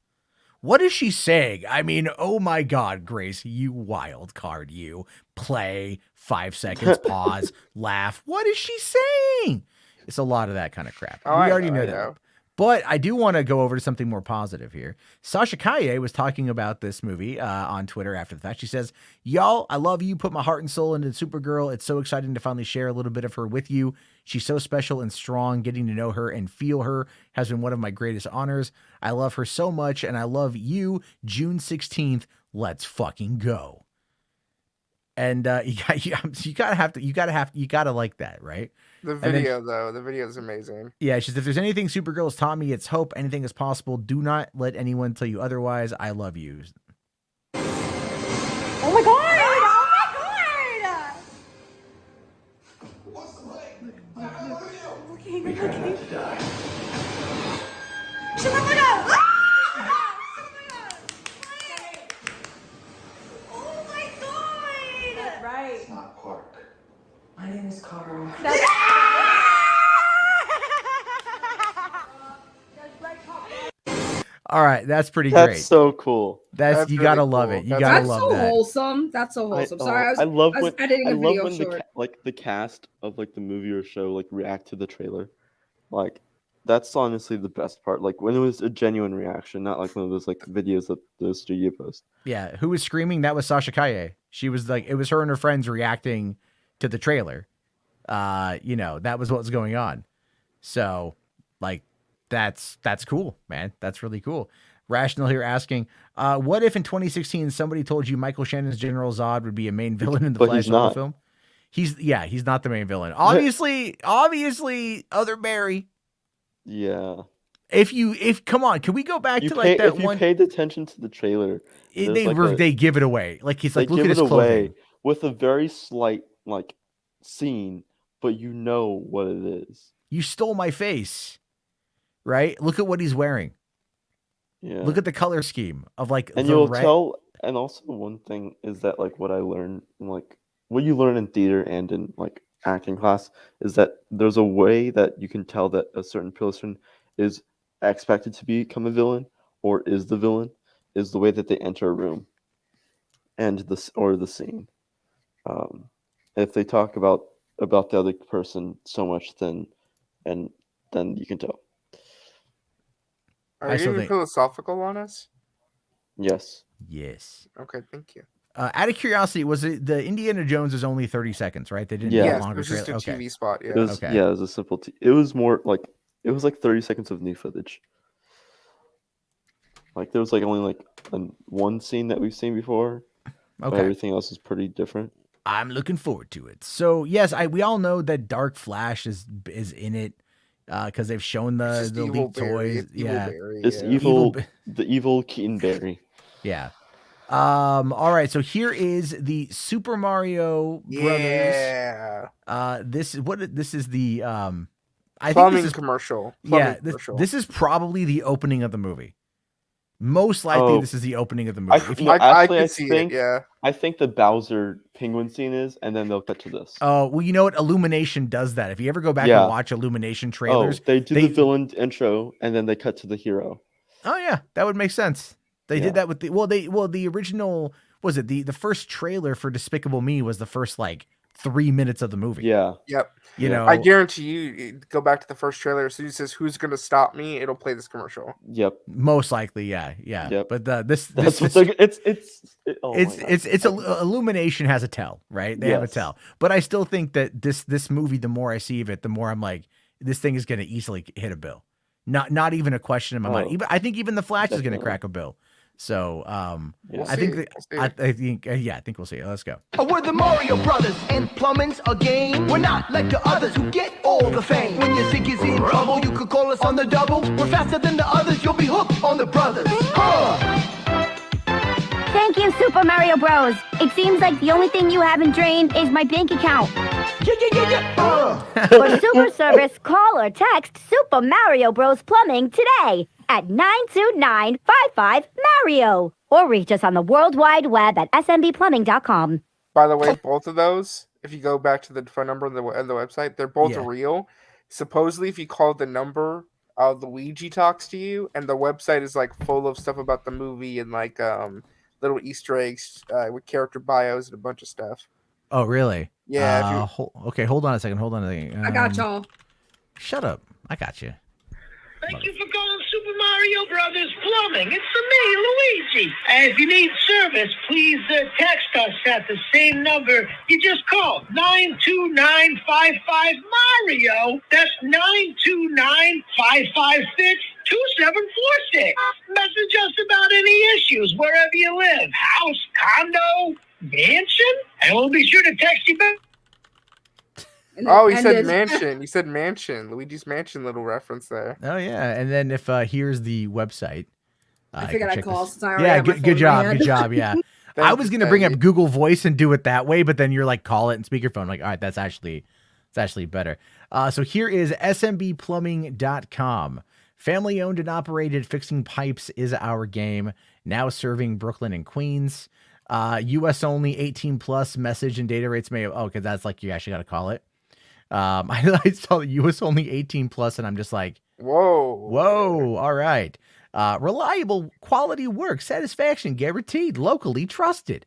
What is she saying? I mean, oh my God, Grace, you wild card, you. Play, 5 seconds, pause, laugh. What is she saying? It's a lot of that kind of crap. We already know that. But I do want to go over to something more positive here. Sasha Kaye was talking about this movie on Twitter after the fact. She says, y'all, I love you. Put my heart and soul into Supergirl. It's so exciting to finally share a little bit of her with you. She's so special and strong. Getting to know her and feel her has been one of my greatest honors. I love her so much, and I love you. June 16th, let's fucking go. And you gotta like that, right? The video is amazing. Yeah, she says, if there's anything Supergirl has taught me, it's hope. Anything is possible. Do not let anyone tell you otherwise. I love you. Oh my God! right? It's not Park. My name is Kara. All right, that's pretty That's great. so cool. That's you gotta really love cool. it. You gotta That's love so that. wholesome. That's so wholesome. Sorry, I love was when editing a video short. the cast of like the movie or show like react to the trailer. Like that's honestly the best part. Like when it was a genuine reaction, not like one of those like videos that the studio post. Yeah, who was screaming? That was Sasha Kaye. She was like, it was her and her friends reacting to the trailer. You know, that was what was going on. So, like, that's cool, man. That's really cool. Rational here asking, what if in 2016 somebody told you Michael Shannon's General Zod would be a main villain in the But Flash he's not. film? He's not the main villain. Obviously, other Barry. Yeah. Come on, can we go back to If like that you one? paid attention to the trailer, They give it away. Like he's like, they look give at his it clothing. away with a very slight like scene, but you know what it is. You stole my face, right? Look at what he's wearing. Yeah. Look at the color scheme of like And the you'll red. tell. And also one thing is that like what I learned, like what you learn in theater and in like acting class, is that there's a way that you can tell that a certain person is expected to become a villain or is the villain, is the way that they enter a room and the scene. If they talk about the other person so much, then you can tell. Are you getting philosophical on us? Yes. Yes. Okay, thank you. Out of curiosity, was it the Indiana Jones is only 30 seconds, right? They didn't do Yeah. a longer It was just a trailer. TV spot. Yeah. It was, Okay. yeah, it was a simple. It was more like it was like 30 seconds of new footage. Like there was like only like one scene that we've seen before. But Okay. everything else is pretty different. I'm looking forward to it. So yes, we all know that Dark Flash is in it because they've shown the leaked toys. Yeah, It's evil. The evil Keaton Barry. Yeah. All right. So here is the Super Mario Brothers. Yeah. This is the I think Plumbing this is commercial. This is probably the opening of the movie. Most likely, this is the opening of the movie. I can see it. Yeah. I think the Bowser penguin scene is, and then they'll cut to this. Oh, well, you know what? Illumination does that. If you ever go back and watch Illumination trailers, they do the villain intro, and then they cut to the hero. Oh yeah, that would make sense. They did that with the original, was it the first trailer for Despicable Me was the first like 3 minutes of the movie. Yeah. Yep. You know, I guarantee you, go back to the first trailer. As soon as it says "Who's gonna stop me," it'll play this commercial. Yep. Most likely, yeah. Yep. But Illumination has a tell, right? They have a tell. But I still think that this movie, the more I see of it, the more I'm like, this thing is gonna easily hit a bill. Not even a question in my mind. I think even the Flash is gonna crack a bill. So I think we'll see. Let's go. We're the Mario Brothers, and plumbing's a game. We're not like the others who get all the fame. When your sink is in trouble, you could call us on the double. We're faster than the others, you'll be hooked on the brothers. Thank you, Super Mario Bros. It seems like the only thing you haven't drained is my bank account. For super service, call or text Super Mario Bros. Plumbing today at 929-55-MARIO. Or reach us on the World Wide Web at smbplumbing.com. By the way, both of those, if you go back to the phone number on the website, they're both real. Supposedly, if you call the number, Luigi talks to you, and the website is like full of stuff about the movie and like little Easter eggs with character bios and a bunch of stuff. Oh, really? Yeah. Okay, hold on a second. I got y'all. Shut up. I got you. Thank you for calling Super Mario Brothers Plumbing. It's me, Luigi. And if you need service, please text us at the same number you just called, 929-55-MARIO. That's 929-556-2746. Message us about any issues wherever you live, house, condo, mansion, and we'll be sure to text you back. He said mansion. You said mansion. Luigi's Mansion, little reference there. Oh yeah, and then if here's the website. I figured I'd call since I already have my good phone job. Yeah, I was gonna bring up Google Voice and do it that way, but then you're like, call it and speakerphone. Like, all right, that's actually better. So here is smbplumbing.com. Family owned and operated, fixing pipes is our game. Now serving Brooklyn and Queens. US only 18 plus message and data rates may. Oh, because that's like you actually got to call it. I saw the US only 18 plus, and I'm just like, whoa, all right. Reliable quality work, satisfaction guaranteed, locally trusted.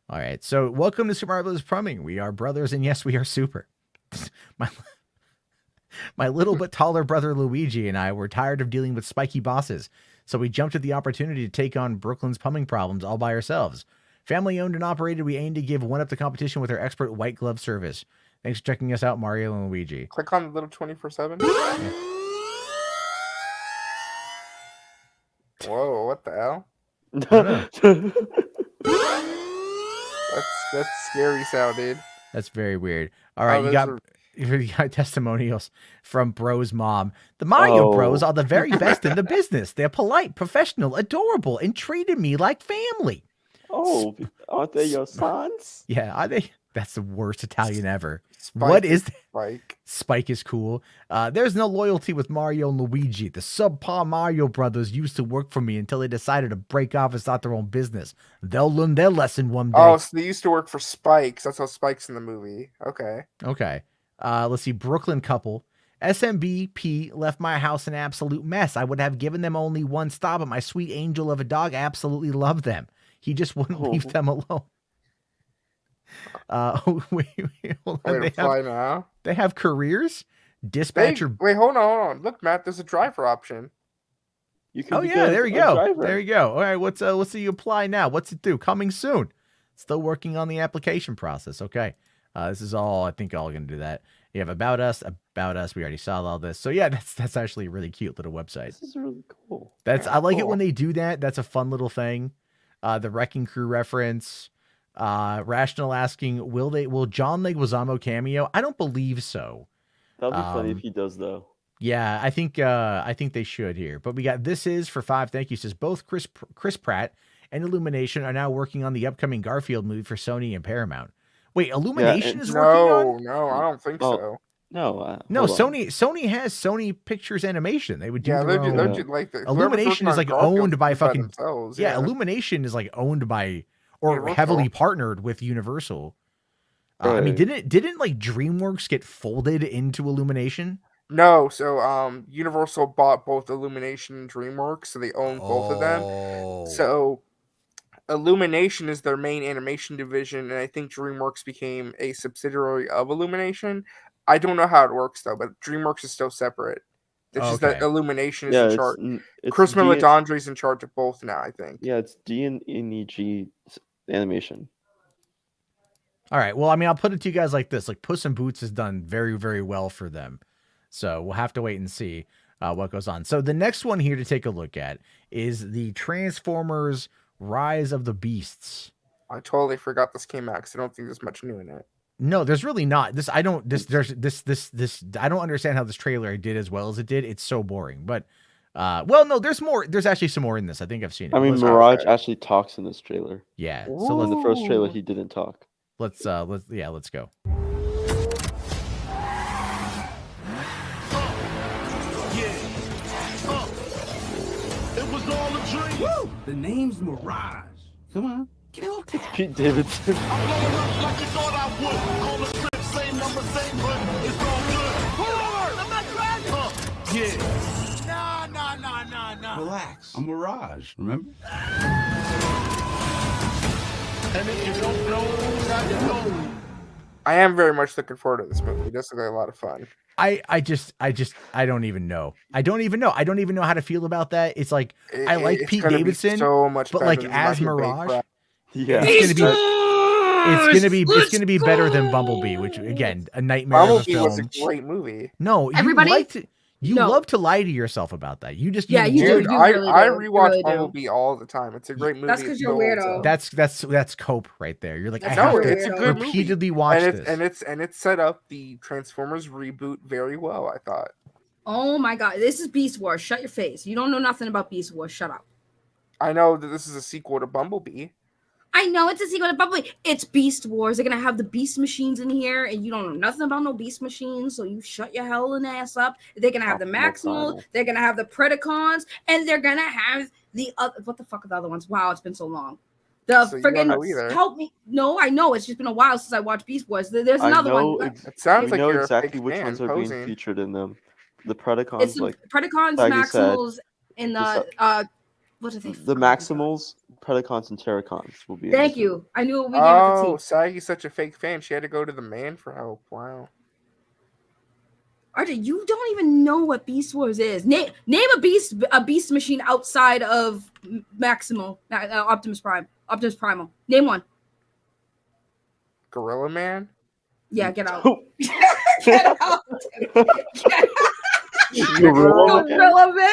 All right, so welcome to Super Mario Bros. Plumbing. We are brothers, and yes, we are super. My little but taller brother Luigi and I were tired of dealing with spiky bosses, so we jumped at the opportunity to take on Brooklyn's plumbing problems all by ourselves. Family owned and operated, we aim to give one up the competition with our expert white glove service. Thanks for checking us out, Mario and Luigi. Click on the little 24/7. Whoa, what the hell? That's scary sounded. That's very weird. All right, you got testimonials from Bro's mom. The Mario Bros are the very best in the business. They're polite, professional, adorable, and treated me like family. Oh, aren't they your sons? Yeah, are they? That's the worst Italian ever. Spike What is that? Spike? Spike is cool. There's no loyalty with Mario and Luigi. The subpar Mario brothers used to work for me until they decided to break off and start their own business. They'll learn their lesson one day. Oh, so they used to work for Spikes. That's how Spike's in the movie. Okay. Okay. Let's see. Brooklyn couple. SMBP left my house an absolute mess. I would have given them only one star, but my sweet angel of a dog absolutely loved them. He just wouldn't leave them alone. Wait, hold on. They have careers. Dispatcher. Wait, hold on. Look, Matt, there's a driver option. There we go. There you go. All right, let's see you apply now. What's it do? Coming soon. Still working on the application process. Okay. This is all, I think, all going to do that. You have about us. We already saw all this. So yeah, that's actually a really cute little website. This is really cool. I like it when they do that. That's a fun little thing. The Wrecking Crew reference. Rational asking, will John Leguizamo cameo? I don't believe so. That'd be funny if he does, though. Yeah, I think they should here. But we got This Is for 5. Thank you. Says both Chris Pratt and Illumination are now working on the upcoming Garfield movie for Sony and Paramount. Wait, Illumination is working on? No, I don't think so. No, Sony has Sony Pictures Animation. They would do their own. Like Illumination is like owned by fucking yeah. Illumination is like owned by or heavily partnered with Universal. Right. I mean, didn't like DreamWorks get folded into Illumination? No, so Universal bought both Illumination and DreamWorks, so they own both of them. So Illumination is their main animation division, and I think DreamWorks became a subsidiary of Illumination. I don't know how it works though, but DreamWorks is still separate. It's just that Illumination is in charge. Chris Meledandri is in charge of both now, I think. Yeah, it's D&EG Animation. All right. Well, I mean, I'll put it to you guys like this: like Puss in Boots has done very, very well for them. So we'll have to wait and see what goes on. So the next one here to take a look at is the Transformers: Rise of the Beasts. I totally forgot this came out because I don't think there's much new in it. No, there's really not. I don't understand how this trailer did as well as it did. It's so boring. But no, there's more. There's actually some more in this. I think I've seen it. I mean, Mirage actually talks in this trailer. Yeah. Ooh. So in the first trailer, he didn't talk. Let's go. Yeah. It was all a dream. Woo! The name's Mirage. Come on. It's Pete Davidson. I'm blowing up like you thought I would. Call the strip, same number, same hood. It's all good. Pull over! I'm not driving! Nah. Relax. I'm Mirage, remember? And if you don't know, now you know. I am very much looking forward to this movie. It does look like a lot of fun. I don't even know. I don't even know how to feel about that. It's like I like Pete Davidson so much, but like as Mirage, yeah, it's gonna be better than Bumblebee, which again, a nightmare of a film. Bumblebee was a great movie. No, you love to lie to yourself about that. You just do. I rewatch Bumblebee all the time. It's a great movie. That's because you're weirdo. That's cope right there. You're like, it's a good repeatedly watch this, and it set up the Transformers reboot very well. I thought. Oh my god, this is Beast Wars. Shut your face. You don't know nothing about Beast Wars. Shut up. I know that this is a sequel to Bumblebee. I know it's a sequel to Bumblebee. It's Beast Wars. They're gonna have the Beast machines in here, and you don't know nothing about no Beast machines, so you shut your hell and ass up. They're gonna have the Maximals, they're gonna have the Predacons, and they're gonna have the other. What the fuck are the other ones? Wow, it's been so long. The So you don't know friggin' either. help me. No, I know. It's just been a while since I watched Beast Boys. There's I another know one. It sounds like know you're a exactly fake which fan ones are posing. being featured in them. The Predacons, It's like Predacons, Saggy said, Maximals, and what are they? the Maximals, Predacons, and Terracons will be. Thank in you. I knew it began with Oh, a T. Saggy's such a fake fan. She had to go to the man for help. Wow. RJ, you don't even know what Beast Wars is. Name a beast machine outside of Maximal, Optimus Prime, Optimus Primal. Name one. Gorilla Man? Yeah, get out. Get out. Gorilla Man,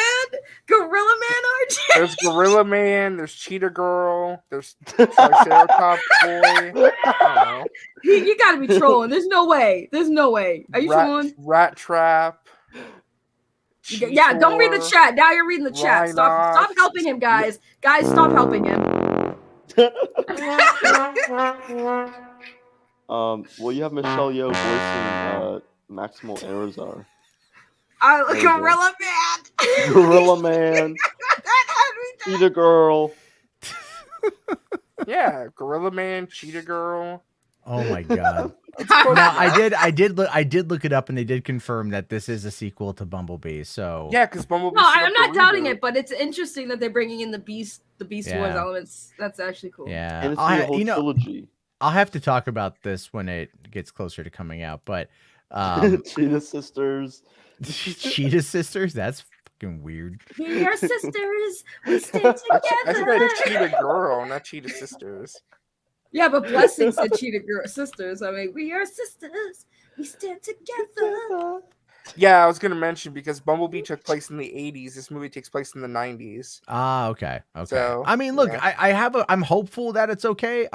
RJ. There's Gorilla Man. There's Cheetah Girl. There's Triceratops Boy. I don't know. You gotta be trolling. There's no way. Are you trolling? Rat Trap. Yeah, don't read the chat. Now you're reading the chat. Stop helping him, guys. Guys, stop helping him. Well, you have Michelle Yeoh voicing Maximal Arizar. Gorilla Man. Gorilla Man. Cheetah Girl. Yeah, Gorilla Man, Cheetah Girl. Oh my god. Now I did look it up, and they did confirm that this is a sequel to Bumblebee. So yeah, because Bumblebee. No, I'm not doubting it, but it's interesting that they're bringing in the Beast Wars elements. That's actually cool. Yeah, And it's the whole trilogy. I'll have to talk about this when it gets closer to coming out, but Cheetah Sisters. Cheetah Sisters? That's fucking weird. We are sisters. We stay together. I said Cheetah Girl, not Cheetah Sisters. Yeah, but Blessing said Cheetah Girl Sisters. I mean, we are sisters. We stand together. Yeah, I was gonna mention because Bumblebee took place in the 80s. This movie takes place in the 90s. Ah, okay. So, I mean, look, yeah. I'm hopeful that it's okay.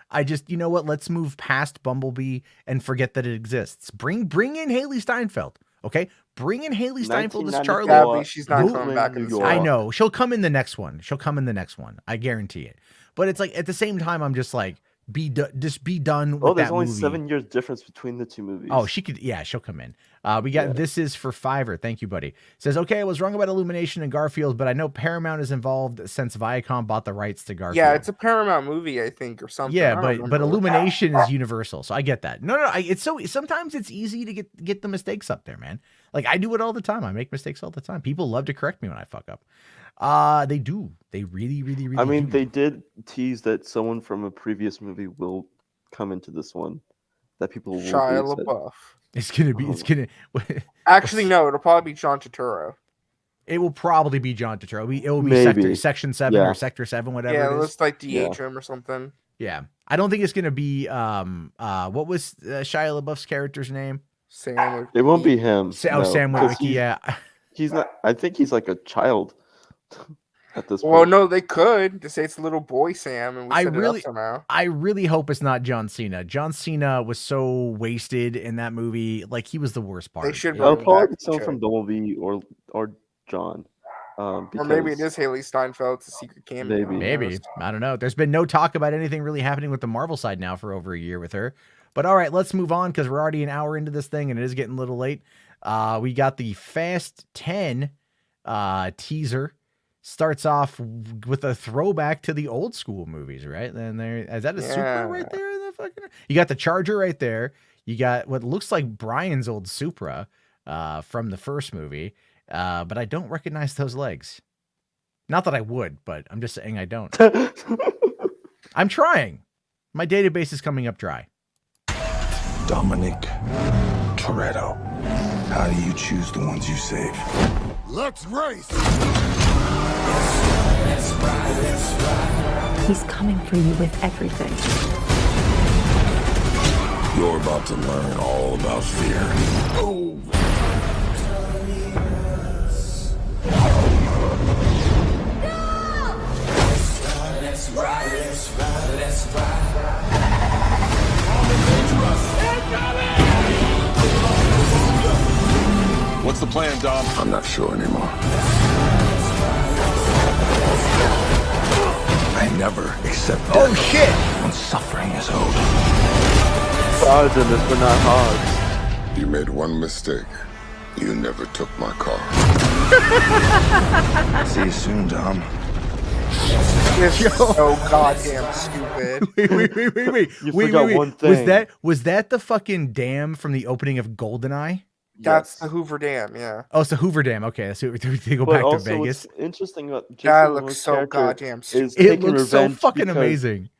I just, you know what? Let's move past Bumblebee and forget that it exists. Bring in Haley Steinfeld. Okay, bring in Haley Steinfeld as Charlie. Yeah, she's not coming back in this I know she'll come in the next one. I guarantee it. But it's like at the same time, I'm just like, be done with there's that only movie. 7 years difference between the two movies. Oh, she'll come in. We got This is for Fiverr. Thank you, buddy. Says, okay, I was wrong about Illumination and Garfield, but I know Paramount is involved since Viacom bought the rights to Garfield. Yeah, it's a Paramount movie, I think, or something. Yeah, but Illumination is Universal, so I get that. No, it's sometimes it's easy to get the mistakes up there, man. Like I do it all the time. I make mistakes all the time. People love to correct me when I fuck up. They do. They really, really, really. I mean, do. they did tease that someone from a previous movie will come into this one. That people will Shia be excited. LaBeouf. It's gonna. Actually, no. It'll probably be John Turturro. It will probably be John Turturro. It will be Maybe. Section 7 or Sector 7, whatever. Yeah, it is. let's like DH him or something. Yeah, I don't think it's gonna be what was Shia LaBeouf's character's name? Sam. It won't be him. Sam Witwicky. Yeah, he's not. I think he's like a child at this point. Well, no, they could just say it's little boy Sam, and we set it up somehow. I really hope it's not John Cena. John Cena was so wasted in that movie. Like he was the worst part. They should. It'll probably be someone from Bumblebee or John. Or maybe it is Haley Steinfeld. It's a secret cameo. Maybe. I don't know. There's been no talk about anything really happening with the Marvel side now for over a year with her. But all right, let's move on because we're already an hour into this thing and it is getting a little late. We got the Fast 10 teaser. Starts off with a throwback to the old school movies, right? Then is that a Supra right there? You got the Charger right there. You got what looks like Brian's old Supra from the first movie. But I don't recognize those legs. Not that I would, but I'm just saying I don't. I'm trying. My database is coming up dry. Dominic Toretto. How do you choose the ones you save? Let's race! He's coming for you with everything. You're about to learn all about fear. Oh. Let's ride, let's ride, let's ride. What's the plan, Dom? I'm not sure anymore. I never accept death. Oh shit! When suffering is owed. Stars in this, but not hogs. You made one mistake. You never took my car. See you soon, Dom. This is so goddamn stupid. Wait. You forgot one thing. Was that the fucking dam from the opening of GoldenEye? That's the Hoover Dam, yeah. Oh, it's the Hoover Dam. Okay, so we go But back to also, Vegas. what's interesting about That Jason looks Momoa's so character goddamn is stupid. It taking looks so revenge fucking because amazing.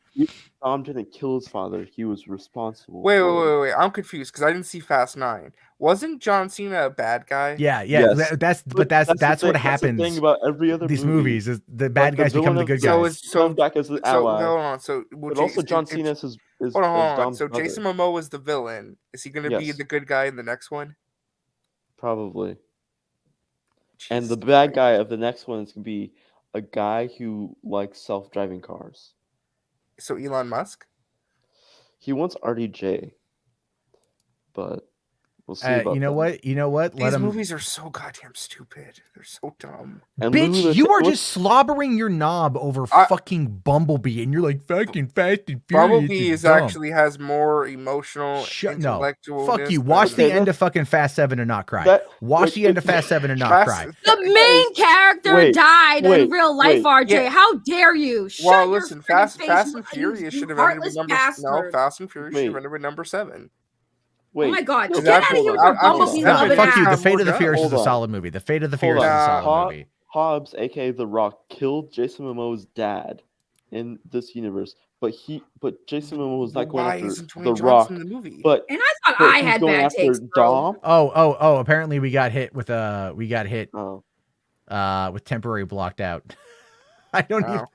Dom didn't kill his father. He was responsible. Wait, for it. I'm confused because I didn't see Fast 9. Wasn't John Cena a bad guy? Yeah. Yes. That's the what thing- happens. That's the thing about every other These movie. movies is the bad Like, the guys become villain the of good the- guys. Come back as an ally. Hold on. So, But also, John Cena is hold on. Dom's So, brother. Jason Momoa is the villain. Is he going to be Yes. the good guy in the next one? Probably. And Jesus the bad Christ. guy of the next one is going to be a guy who likes self-driving cars. So, Elon Musk? He wants RDJ, but we'll see about You know that. what? Let These him. movies are so goddamn stupid. They're so dumb. And Bitch, you are just slobbering your knob over fucking Bumblebee, and you're like fucking Fast and Furious. Bumblebee is dumb. actually has more emotional, No, intellectual. fuck you. Watch the end of fucking Fast 7 and not cry. Watch the end of Fast 7 and not cry. The main character died in real life, RJ. Yeah. How dare you? Shut Well, your listen, friggin' Fast face, and you Furious should have ended heartless with number bastard. Fast and Furious should have ended with number 7. Oh my god, No, get out of hold here on. with your I'm Bumblebee just- loving Fuck you. The ass. Fate of the Furious is Hold a on. solid movie. The Fate of the Hold Furious is a on. solid movie. Hobbs, aka The Rock, killed Jason Momoa's dad in this universe, but Jason Momoa was not going Why after isn't Dwayne The Johnson Rock. in the movie? But And I thought but I he's had going bad after takes, bro. Dom. Oh, apparently we got hit with Oh. with temporary blocked out. I don't Wow. even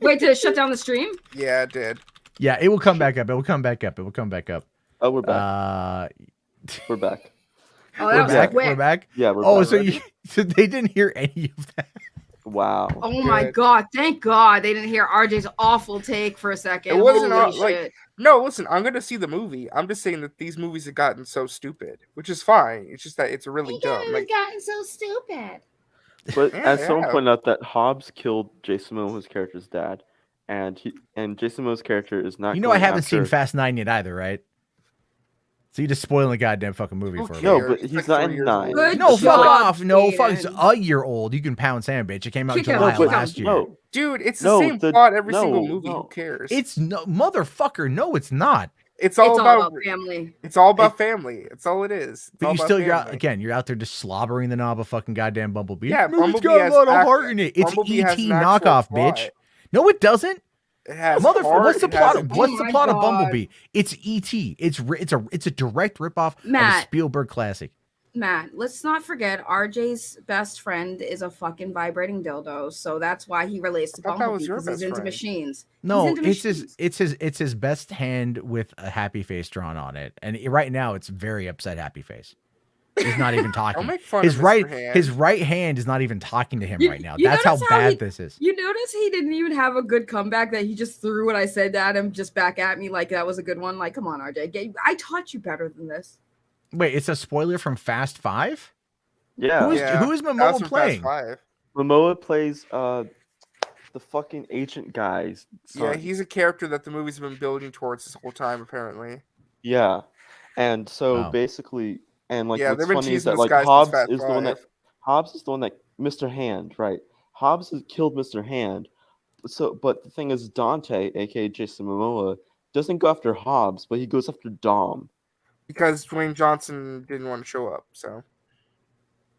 Wait, did it shut down the stream? Yeah, it did. Yeah, it will come back up. It will come back up. It will come back up. Oh, we're back. We're back. Oh, that We're was back. quick. We're back. Yeah, we're Oh, back. so they didn't hear any of that. Wow. Oh my god, thank God they didn't hear RJ's awful take for a second. It wasn't Holy all, like shit. no. Listen, I'm gonna see the movie. I'm just saying that these movies have gotten so stupid, which is fine. It's just that it's really dumb. Like, gotten so stupid. But Yeah, as they someone have. pointed out, that Hobbs killed Jason Momoa's character's dad, and Jason Momoa's character is not. You know I going haven't seen after- Fast 9 yet either, right? So you're just spoiling the goddamn fucking movie for me. No, but he's not in 9. Good No, fuck job, off. No, fuck. It's Jaden. a year old. You can pound sand, bitch. It came out in Kick him, July kick him. last year. No, dude, it's the No, same the- plot every no, single movie. no. Who cares? It's no motherfucker. No, it's not. It's all about family. It's all about family. It's all it is. It's But all you about still, you're out, family. again, you're out there just slobbering the knob of fucking goddamn Bumblebee. Yeah, It's Bumblebee got a has lot of act- heart in it. It's Bumblebee has E.T. an actual knockoff, plot. bitch. No, it doesn't. It has What's the heart, it plot? has a- What's Oh the my plot of God. Bumblebee? It's E.T. It's a direct ripoff of a Matt. Spielberg classic. Matt, let's not forget RJ's best friend is a fucking vibrating dildo, so that's why he relates to I thought that was Bumblebee your because he's best into friend. machines. No, He's into it's machines. it's his best hand with a happy face drawn on it, and right now it's very upset happy face. He's not even talking. make fun his of right Mr. Hand. his right hand is not even talking to him You- right now. you That's how notice how bad he- this is. You notice he didn't even have a good comeback, that he just threw what I said at him just back at me like that was a good one. Like, come on, RJ. I taught you better than this. Wait, it's a spoiler from Fast 5? Yeah. Who is that was Momoa from Fast playing? 5. Momoa plays the fucking agent guy's son. Yeah, he's a character that the movie's been building towards this whole time, apparently. Yeah, and so Wow. basically, and like Yeah, what's they've been funny is teasing that this like guy since Hobbs Fast is the one that 5. Hobbs is the one that Mr. Hand, right? Hobbs has killed Mr. Hand. So, but the thing is, Dante, aka Jason Momoa, doesn't go after Hobbs, but he goes after Dom. Because Dwayne Johnson didn't want to show up, so.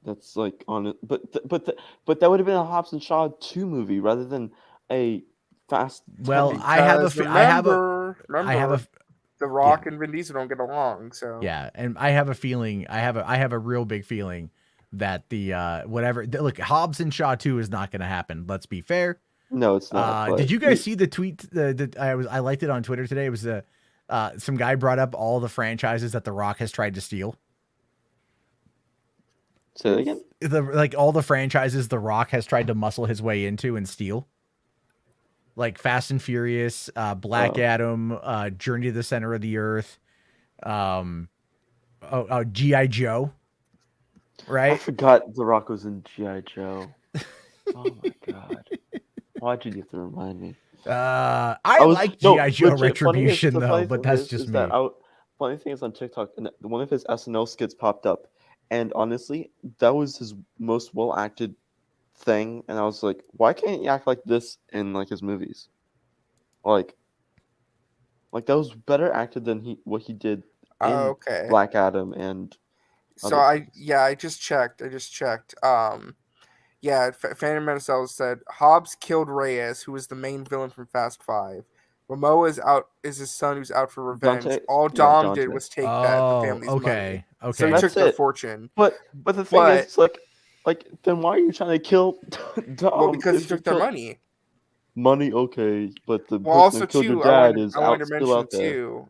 That's like on it, but that would have been a Hobbs and Shaw 2 movie rather than a Fast. Well, 10. I have a Because I have a remember, The Rock and Vin Diesel don't get along, so. yeah, and I have a feeling I have a real big feeling that look, Hobbs and Shaw 2 is not going to happen. Let's be fair. No, it's not. but Did you guys see the tweet that I liked it on Twitter today? It was some guy brought up all the franchises that The Rock has tried to steal. Say that again. All the franchises The Rock has tried to muscle his way into and steal. Like Fast and Furious, Black Adam, Journey to the Center of the Earth, G.I. Joe. I Right? forgot The Rock was in G.I. Joe. Oh my god. Why'd you have to remind me? I like G.I. Joe legit, Retribution, the though, funny but thing that's is just me. that funny thing is on TikTok, and one of his SNL skits popped up, and honestly, that was his most well acted thing, and I was like, why can't he act like this in like his movies? Like that was better acted than what he did in Okay. Black Adam and. So I just checked. Phantom Menace said Hobbs killed Reyes, who was the main villain from Fast 5. Momoa is his son who's out for revenge. All Dom did was take the family's money. Okay. So he took their fortune. But the thing is, like then why are you trying to kill Dom? Well, because he took their money. Money, okay, but the Well, person also who killed too, your dad is I wanted to still mention out there. too.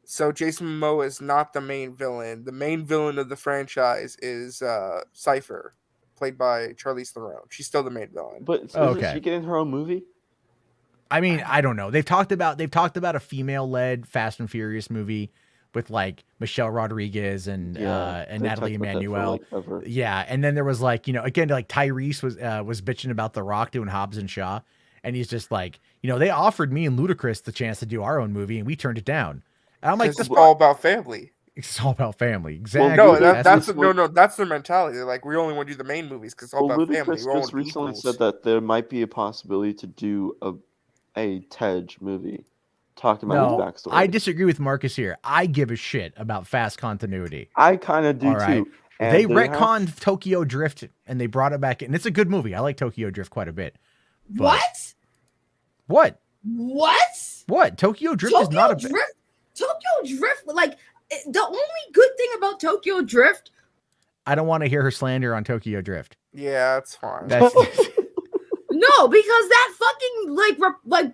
So Jason Momoa is not the main villain. The main villain of the franchise is Cypher, played by Charlize Theron. She's still the main villain. But isn't she getting her own movie? I mean, I don't know. They've talked about a female-led Fast and Furious movie with like Michelle Rodriguez and Natalie Emmanuel. Yeah, and then there was like, again, like Tyrese was bitching about The Rock doing Hobbs and Shaw, and he's just like, they offered me and Ludacris the chance to do our own movie, and we turned it down. And I'm like, it's all about family. It's all about family, exactly. Well, that's their mentality. They're like, we only want to do the main movies because it's all about family. Ludacris just recently said that there might be a possibility to do a Tej movie. Talked about his backstory. I disagree with Marcus here. I give a shit about fast continuity. I kind of do too. And they retconned Tokyo Drift and they brought it back in. It's a good movie. I like Tokyo Drift quite a bit. What? What? Tokyo Drift is not a Drift. Tokyo Drift, like the only good thing about Tokyo Drift. I don't want to hear her slander on Tokyo Drift. Yeah, that's fine. No, because that fucking like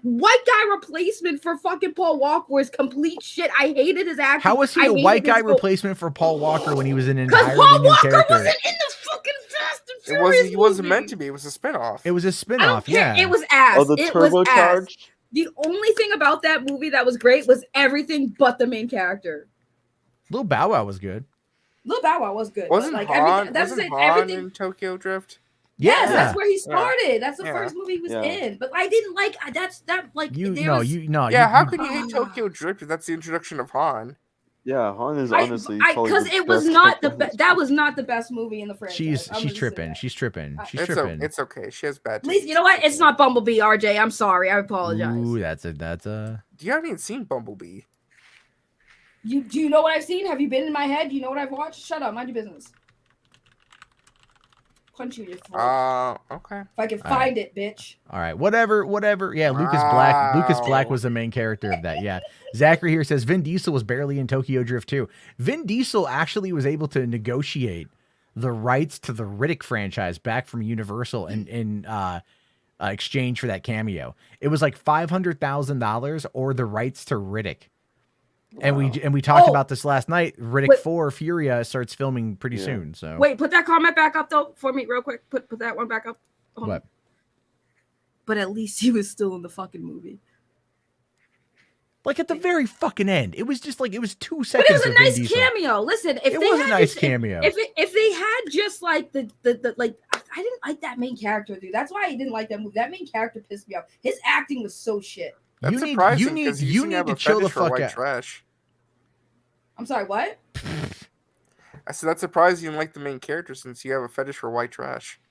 white guy replacement for fucking Paul Walker was complete shit. I hated his acting. How was he a white guy replacement for Paul Walker when he was an entirely Paul new Walker character? wasn't in the fucking Fast and Furious He wasn't meant to be. It was a spinoff. It was a spinoff. Yeah, it was ass. Oh, the turbocharged. The only thing about that movie that was great was everything but the main character. Lil Bow Wow was good. Lil Bow Wow was good. Wasn't like Han, everything, everything in Tokyo Drift? Yes, that's where he started. That's the Yeah. first movie he was in. But I didn't like Yeah, how could you hate Tokyo Drift if that's the introduction of Han? Yeah, Han is honestly because it was not that was not the best movie in the franchise. She's tripping. She's tripping. It's okay. She has bad At least you know what? It's not Bumblebee, RJ. I'm sorry. I apologize. Ooh, that's a. You haven't even seen Bumblebee. Do you know what I've seen? Have you been in my head? Do you know what I've watched? Shut up. Mind your business. Punch you in your throat. Okay. If I can find it, bitch. All right, whatever. Yeah, Lucas Black was the main character of that. Yeah, Zachary here says Vin Diesel was barely in Tokyo Drift too. Vin Diesel actually was able to negotiate the rights to the Riddick franchise back from Universal in exchange for that cameo. It was like $500,000 or the rights to Riddick. Wow. And we talked about this last night. Riddick 4 Furia starts filming pretty soon. So wait, put that comment back up though for me real quick. Put that one back up. Hold on. But at least he was still in the fucking movie. Like at the very fucking end, it was just like it was 2 seconds. But it was a nice cameo. Listen, if it they was had a nice just, cameo. If they had just like the like, I didn't like that main character, dude. That's why I didn't like that movie. That main character pissed me off. His acting was so shit. That's surprising because you need to chill the fuck out. Trash. I'm sorry, what? I said that's surprising you didn't like the main character since you have a fetish for white trash.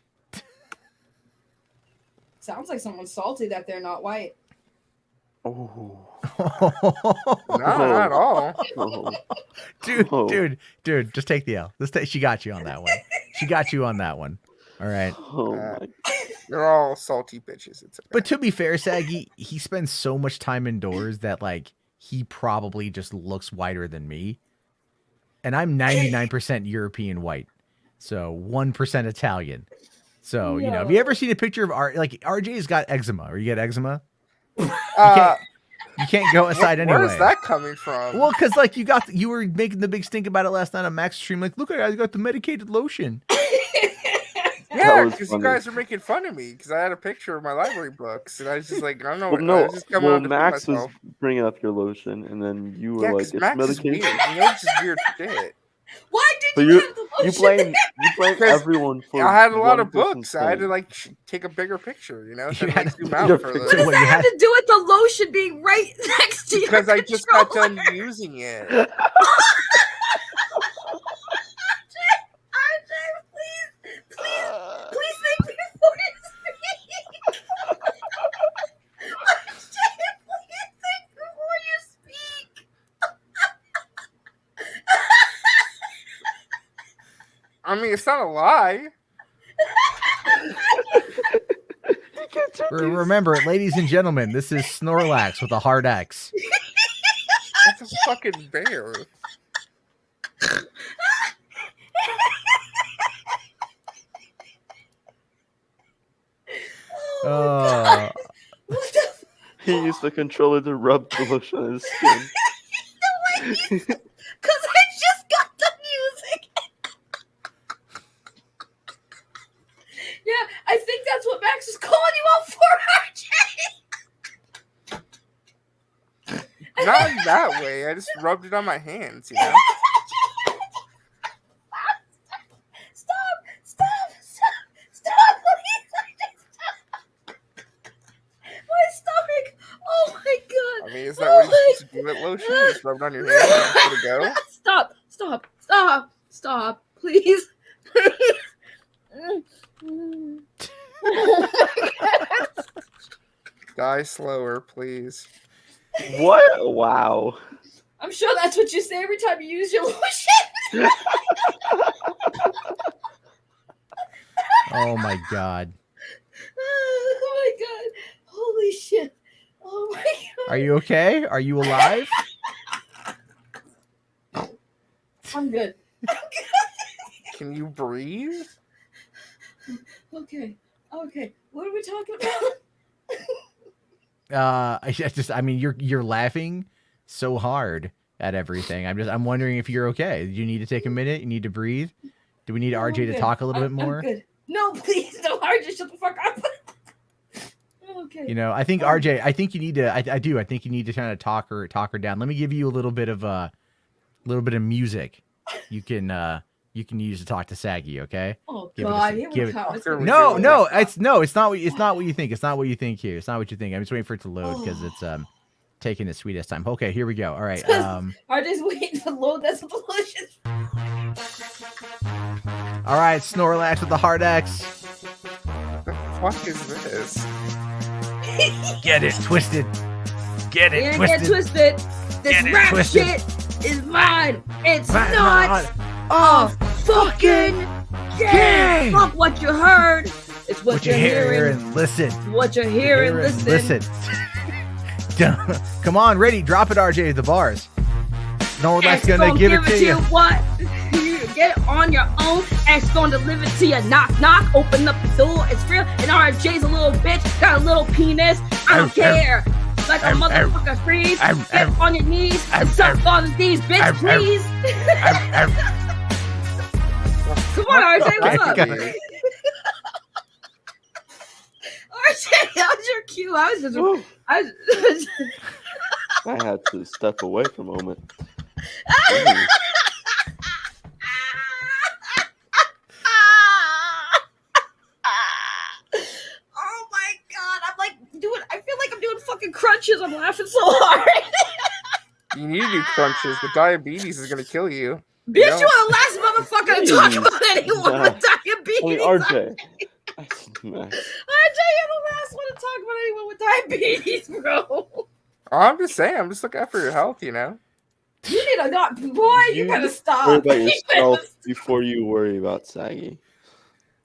Sounds like someone's salty that they're not white. Oh. Not at all. Dude, just take the L. She got you on that one. She got you on that one. All right. They're all salty bitches. It's okay. But to be fair, Saggy, he spends so much time indoors that like he probably just looks whiter than me. And I'm 99% European white. So 1% Italian. So, you know, have you ever seen a picture of RJ's got eczema or you get eczema? You can't go outside anyway. Where is that coming from? Well, because like you were making the big stink about it last night on Max's stream. Like, look, I got the medicated lotion. Yeah, because you guys are making fun of me because I had a picture of my library books and I was just like, I don't know. Max was bringing up your lotion and then you were like, it's Max medication. is weird. You know, it's just weird shit. Why did you have the lotion? You blame everyone for. I had a lot of books. I had to like take a bigger picture, you know. So you had to zoom out for what does that have to do with the lotion being right next to you? Because I just got done using it. RJ, please I mean, it's not a lie. Remember, ladies and gentlemen, this is Snorlax with a hard X. That's a fucking bear. Oh. He used the controller to rub the lotion on his skin. Because I just got the music. Yeah, I think that's what Max is calling you out for, RJ. Not in that way. I just rubbed it on my hands, you know? Stop, please. My stomach. Oh my god. I mean, is that what you're supposed to do with lotion? Just rub it on your hands and let it go? Stop, please. Die slower, please. What? Wow. I'm sure that's what you say every time you use your lotion. Oh my god. Oh my god. Holy shit. Oh my god. Are you okay? Are you alive? I'm good. Can you breathe? Okay. What are we talking about? I mean, you're laughing so hard at everything. I'm wondering if you're okay. Do you need to take a minute? You need to breathe? Do we need RJ to talk a little bit more? I'm good. No, please, no, RJ, shut the fuck up. Okay. You know, I think RJ, I think you need to. I do. I think you need to kind of talk her down. Let me give you a little bit of music. You can use to talk to Saggy. Okay. Oh give God! No, it's not what you think. It's not what you think here. It's not what you think. I'm just waiting for it to load because it's taking its sweetest time. Okay, here we go. All right. RJ's waiting to load. That's what the lotion. All right, Snorlax with the hard X. What the fuck is this? Get it twisted. Get it twisted. Get twisted. This rap shit is mine. It's not a fucking game. Fuck what you heard. It's what you're hearing. Listen. What you're hearing. Listen. Come on, ready. Drop it, RJ. The bars. Snorlax gonna give it to you. What? You get it on your own. X gonna deliver it to you. Knock, knock. Open up the door. It's real. And RJ's a little bitch. Got a little penis. I don't care. Like a motherfucker freeze. Get on your knees. And suck on these bitch, please. Come on, RJ. What's up? RJ, that was your cue. I had to step away for a moment. Oh my god, I feel like I'm doing fucking crunches. I'm laughing so hard. You need to do crunches. The diabetes is gonna kill you. Bitch, you are the last motherfucker to talk about anyone with diabetes. I mean, RJ. RJ, you're the last one to talk about anyone with diabetes, bro. I'm just saying, I'm just looking out for your health, you know? You need to not, boy, you better stop. Worry about yourself before you worry about Saggy.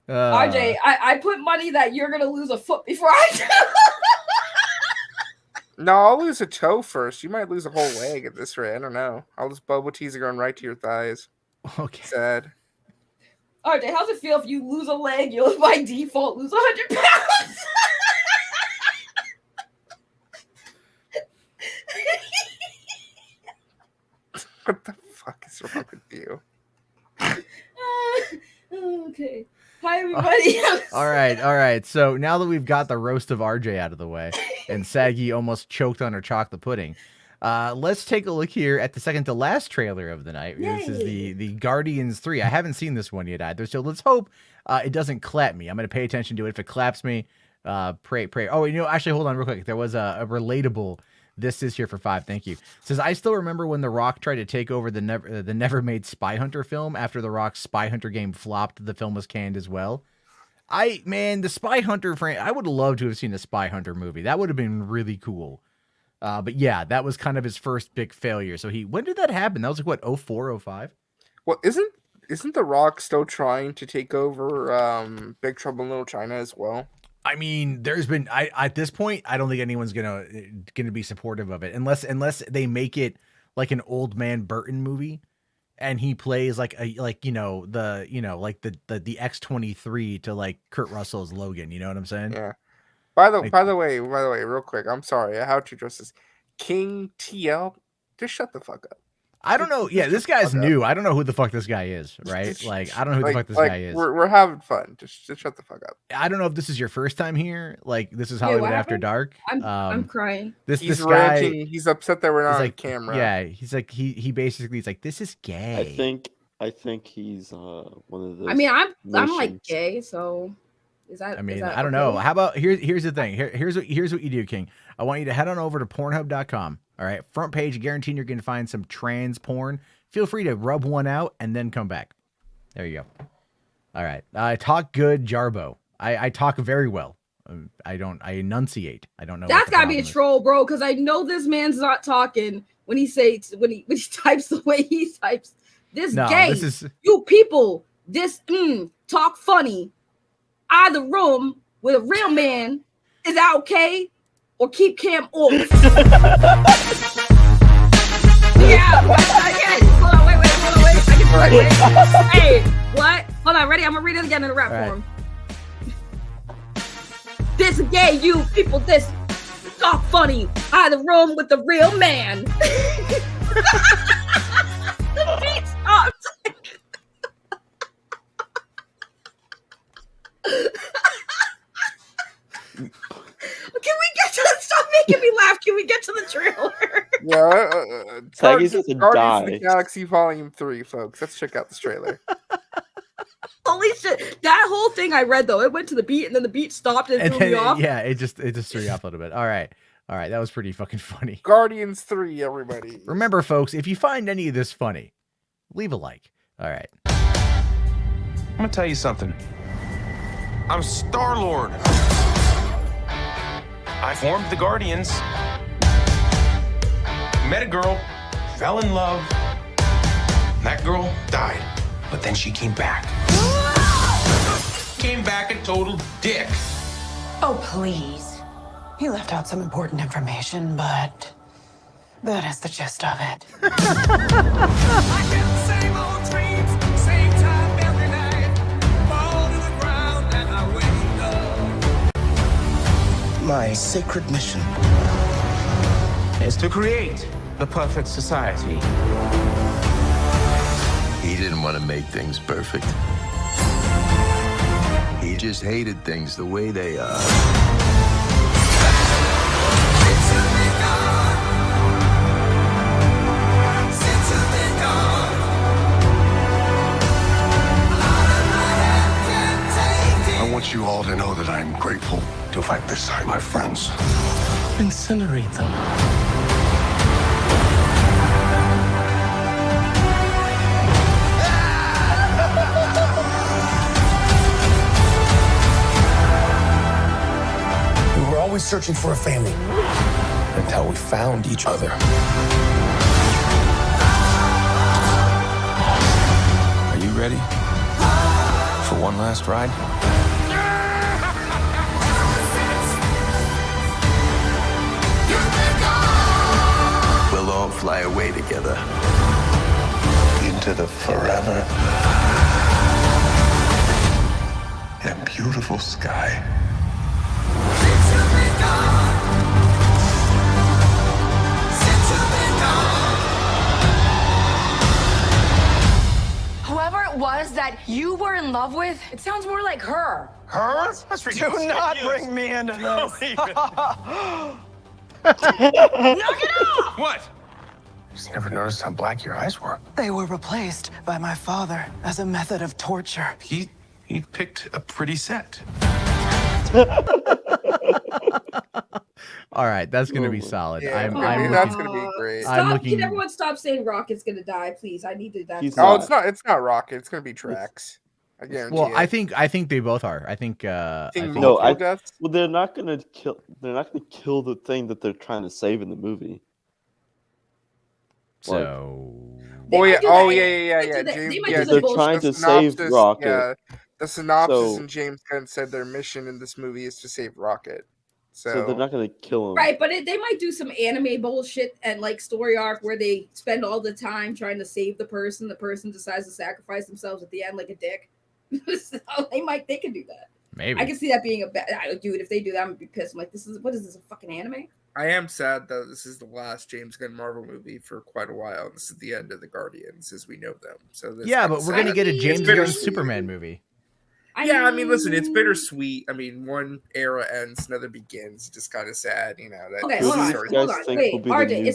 RJ, I put money that you're going to lose a foot before I do. No, I'll lose a toe first. You might lose a whole leg at this rate. I don't know. All this bubble teas are going right to your thighs. Okay. Sad. RJ, how's it feel if you lose a leg, you'll by default lose 100 pounds? What the fuck is wrong with you? Okay. Hi, everybody. All right. So now that we've got the roast of RJ out of the way and Saggy almost choked on her chocolate pudding, let's take a look here at the second to last trailer of the night. Yay. This is the Guardians 3. I haven't seen this one yet either, so let's hope it doesn't clap me. I'm going to pay attention to it. If it claps me, pray. Oh, actually, hold on real quick. There was a relatable... This is here for 5. Thank you. Says, I still remember when The Rock tried to take over the never-made Spy Hunter film after The Rock's Spy Hunter game flopped. The film was canned as well. The Spy Hunter I would love to have seen a Spy Hunter movie. That would have been really cool. But yeah, that was kind of his first big failure. So when did that happen? That was like, what, 04, 05? Well, isn't Isn't The Rock still trying to take over Big Trouble in Little China as well? I mean, there's been at this point, I don't think anyone's gonna be supportive of it unless they make it like an old man Burton movie, and he plays like the X-23 to like Kurt Russell's Logan. You know what I'm saying? Yeah. By the way, real quick, I'm sorry. How to address this? King TL, just shut the fuck up. I don't know. Yeah, this guy's new. I don't know who the fuck this guy is, right? Like, I don't know who the fuck this guy is. We're having fun. Just shut the fuck up. I don't know if this is your first time here. Like, this is Hollywood After Dark. I'm crying. He's guy, ranting. He's upset that we're not on camera. Yeah, he's like he basically is like, this is gay. I think he's one of those. I mean, I'm like gay, so is that? I mean, is that I don't know. How about here's the thing. Here's what you do, King. I want you to head on over to Pornhub.com. All right, front page, guaranteeing you're going to find some trans porn. Feel free to rub one out and then come back. There you go. All right. I talk good, Jarbo. I talk very well. I enunciate. I don't know. That's gotta be a troll, bro. Because I know this man's not talking when he types the way he types. This you people. This talk funny. Out of the room with a real man. Is that okay? Or keep Cam off? Yeah. Hold on, wait. I can Hey, what? Hold on, ready? I'm gonna read it again in the rap form. This gay, you people, this talk funny. Out of the room with the real man. The beat stopped. Can we get to stop making me laugh? Can we get to the trailer? Yeah, Guardians of the Galaxy Volume 3, folks. Let's check out this trailer. Holy shit! That whole thing I read though, it went to the beat and then the beat stopped and threw me off. Yeah, it just threw you off a little bit. All right, that was pretty fucking funny. Guardians 3, everybody. Remember, folks, if you find any of this funny, leave a like. All right. I'm gonna tell you something. I'm Star-Lord. I formed the Guardians, met a girl, fell in love. That girl died, but then she came back. Came back a total dick. Oh, please. He left out some important information, but that is the gist of it. I get the same old dreams, same time every night. Fall to the ground and I wake up. My sacred mission is to create the perfect society. He didn't want to make things perfect. He just hated things the way they are. I want you all to know that I'm grateful to fight beside my friends. incinerate them. We were always searching for a family until we found each other. Are you ready for one last ride? We'll all fly away together. Into the forever and beautiful sky. Whoever it was that you were in love with, it sounds more like her. Her? That's ridiculous. Do not bring me into this. Knock it off! What? Just never noticed how black your eyes were. They were replaced by my father as a method of torture. He picked a pretty set. All right, that's gonna be solid. Yeah, that's gonna be great. Can everyone stop saying Rocket's gonna die, please? I need to. It's not Rocket. It's gonna be Drax. I guarantee. Well, it. I think they both are. I think. Well, they're not gonna kill. They're not gonna kill the thing that they're trying to save in the movie. So. Oh might yeah, do oh that. yeah. They might do that. James, They might yeah, do the They're bullshit. trying to save synopsis, Rocket. yeah, the synopsis So- and James Gunn said their mission in this movie is to save Rocket. So they're not gonna kill him. Right, but they might do some anime bullshit and like story arc where they spend all the time trying to save the person. The person decides to sacrifice themselves at the end like a dick. So they can do that. Maybe I can see that being a bad. Dude, if they do that, I'm gonna be pissed. I'm like, what is this? A fucking anime? I am sad that this is the last James Gunn Marvel movie for quite a while. This is the end of the Guardians as we know them. So this Yeah, but we're gonna get a James Gunn bittersweet. Superman movie. I mean, listen, it's bittersweet. I mean, one era ends, another begins. Just kind of sad, you know. That Okay, this hold on, story- hold on. Wait, RJ,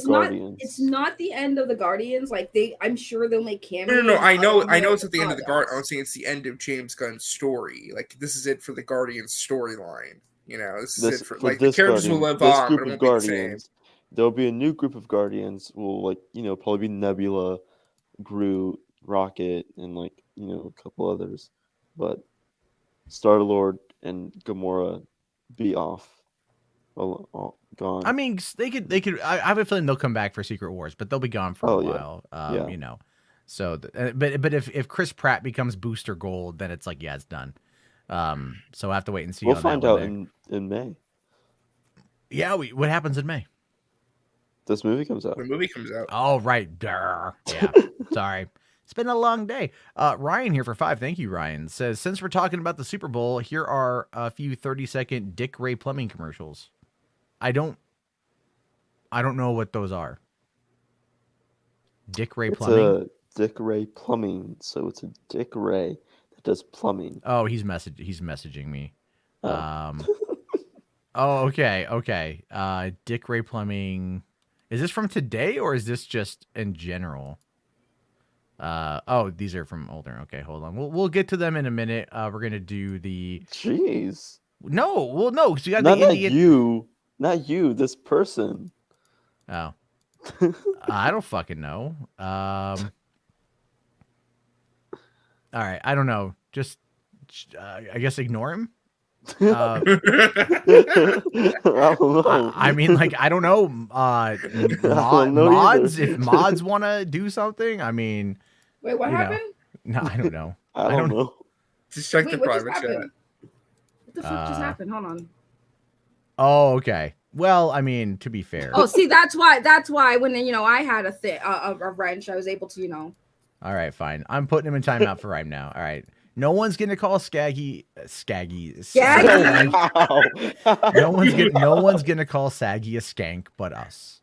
it's not the end of the Guardians. Like I'm sure they'll make cameos. No. I know of it's at the end of the Guardians. products. I'm saying it's the end of James Gunn's story. Like this is it for the Guardians storyline. You know, this is it for like the characters will live this on, group but it of won't be the same. Guardians. There'll be a new group of Guardians. Will probably be Nebula, Groot, Rocket, and a couple others, but Star-Lord and Gamora be off, all gone. I mean, they could. I have a feeling they'll come back for Secret Wars, but they'll be gone for a while. Yeah. You know, so but if Chris Pratt becomes Booster Gold, then it's like it's done. So I have to wait and see. We'll on find that out one in May. Yeah, what happens in May? This movie comes out. The movie comes out. Oh, right. Durr. Yeah. Sorry. It's been a long day. Ryan here for 5. Thank you, Ryan. Says, since we're talking about the Super Bowl, here are a few 30-second Dick Ray Plumbing commercials. I don't know what those are. Dick Ray Plumbing? It's a Dick Ray Plumbing. So it's a Dick Ray that does plumbing. Oh, he's messaging me. Oh. Oh, okay. Dick Ray Plumbing. Is this from today or is this just in general? Oh, these are from older. Okay, hold on. We'll get to them in a minute. We're gonna do the. Jeez. No, well, no, because you got Not the Indian. not you. This person. Oh, I don't fucking know. All right, I don't know. Just, I guess ignore him. I don't know. I mean, I don't know. Mods, if mods want to do something, I mean. Wait, what happened? No, I don't know. I don't know. Just check the Wait, what just private chat. happened? What the fuck just happened? Hold on. Oh, okay. Well, I mean, to be fair. Oh, see, that's why when I had a wrench, I was able to All right, fine. I'm putting him in timeout for right now. All right. No one's gonna call Skaggy. No one's gonna call Saggy a skank, but us.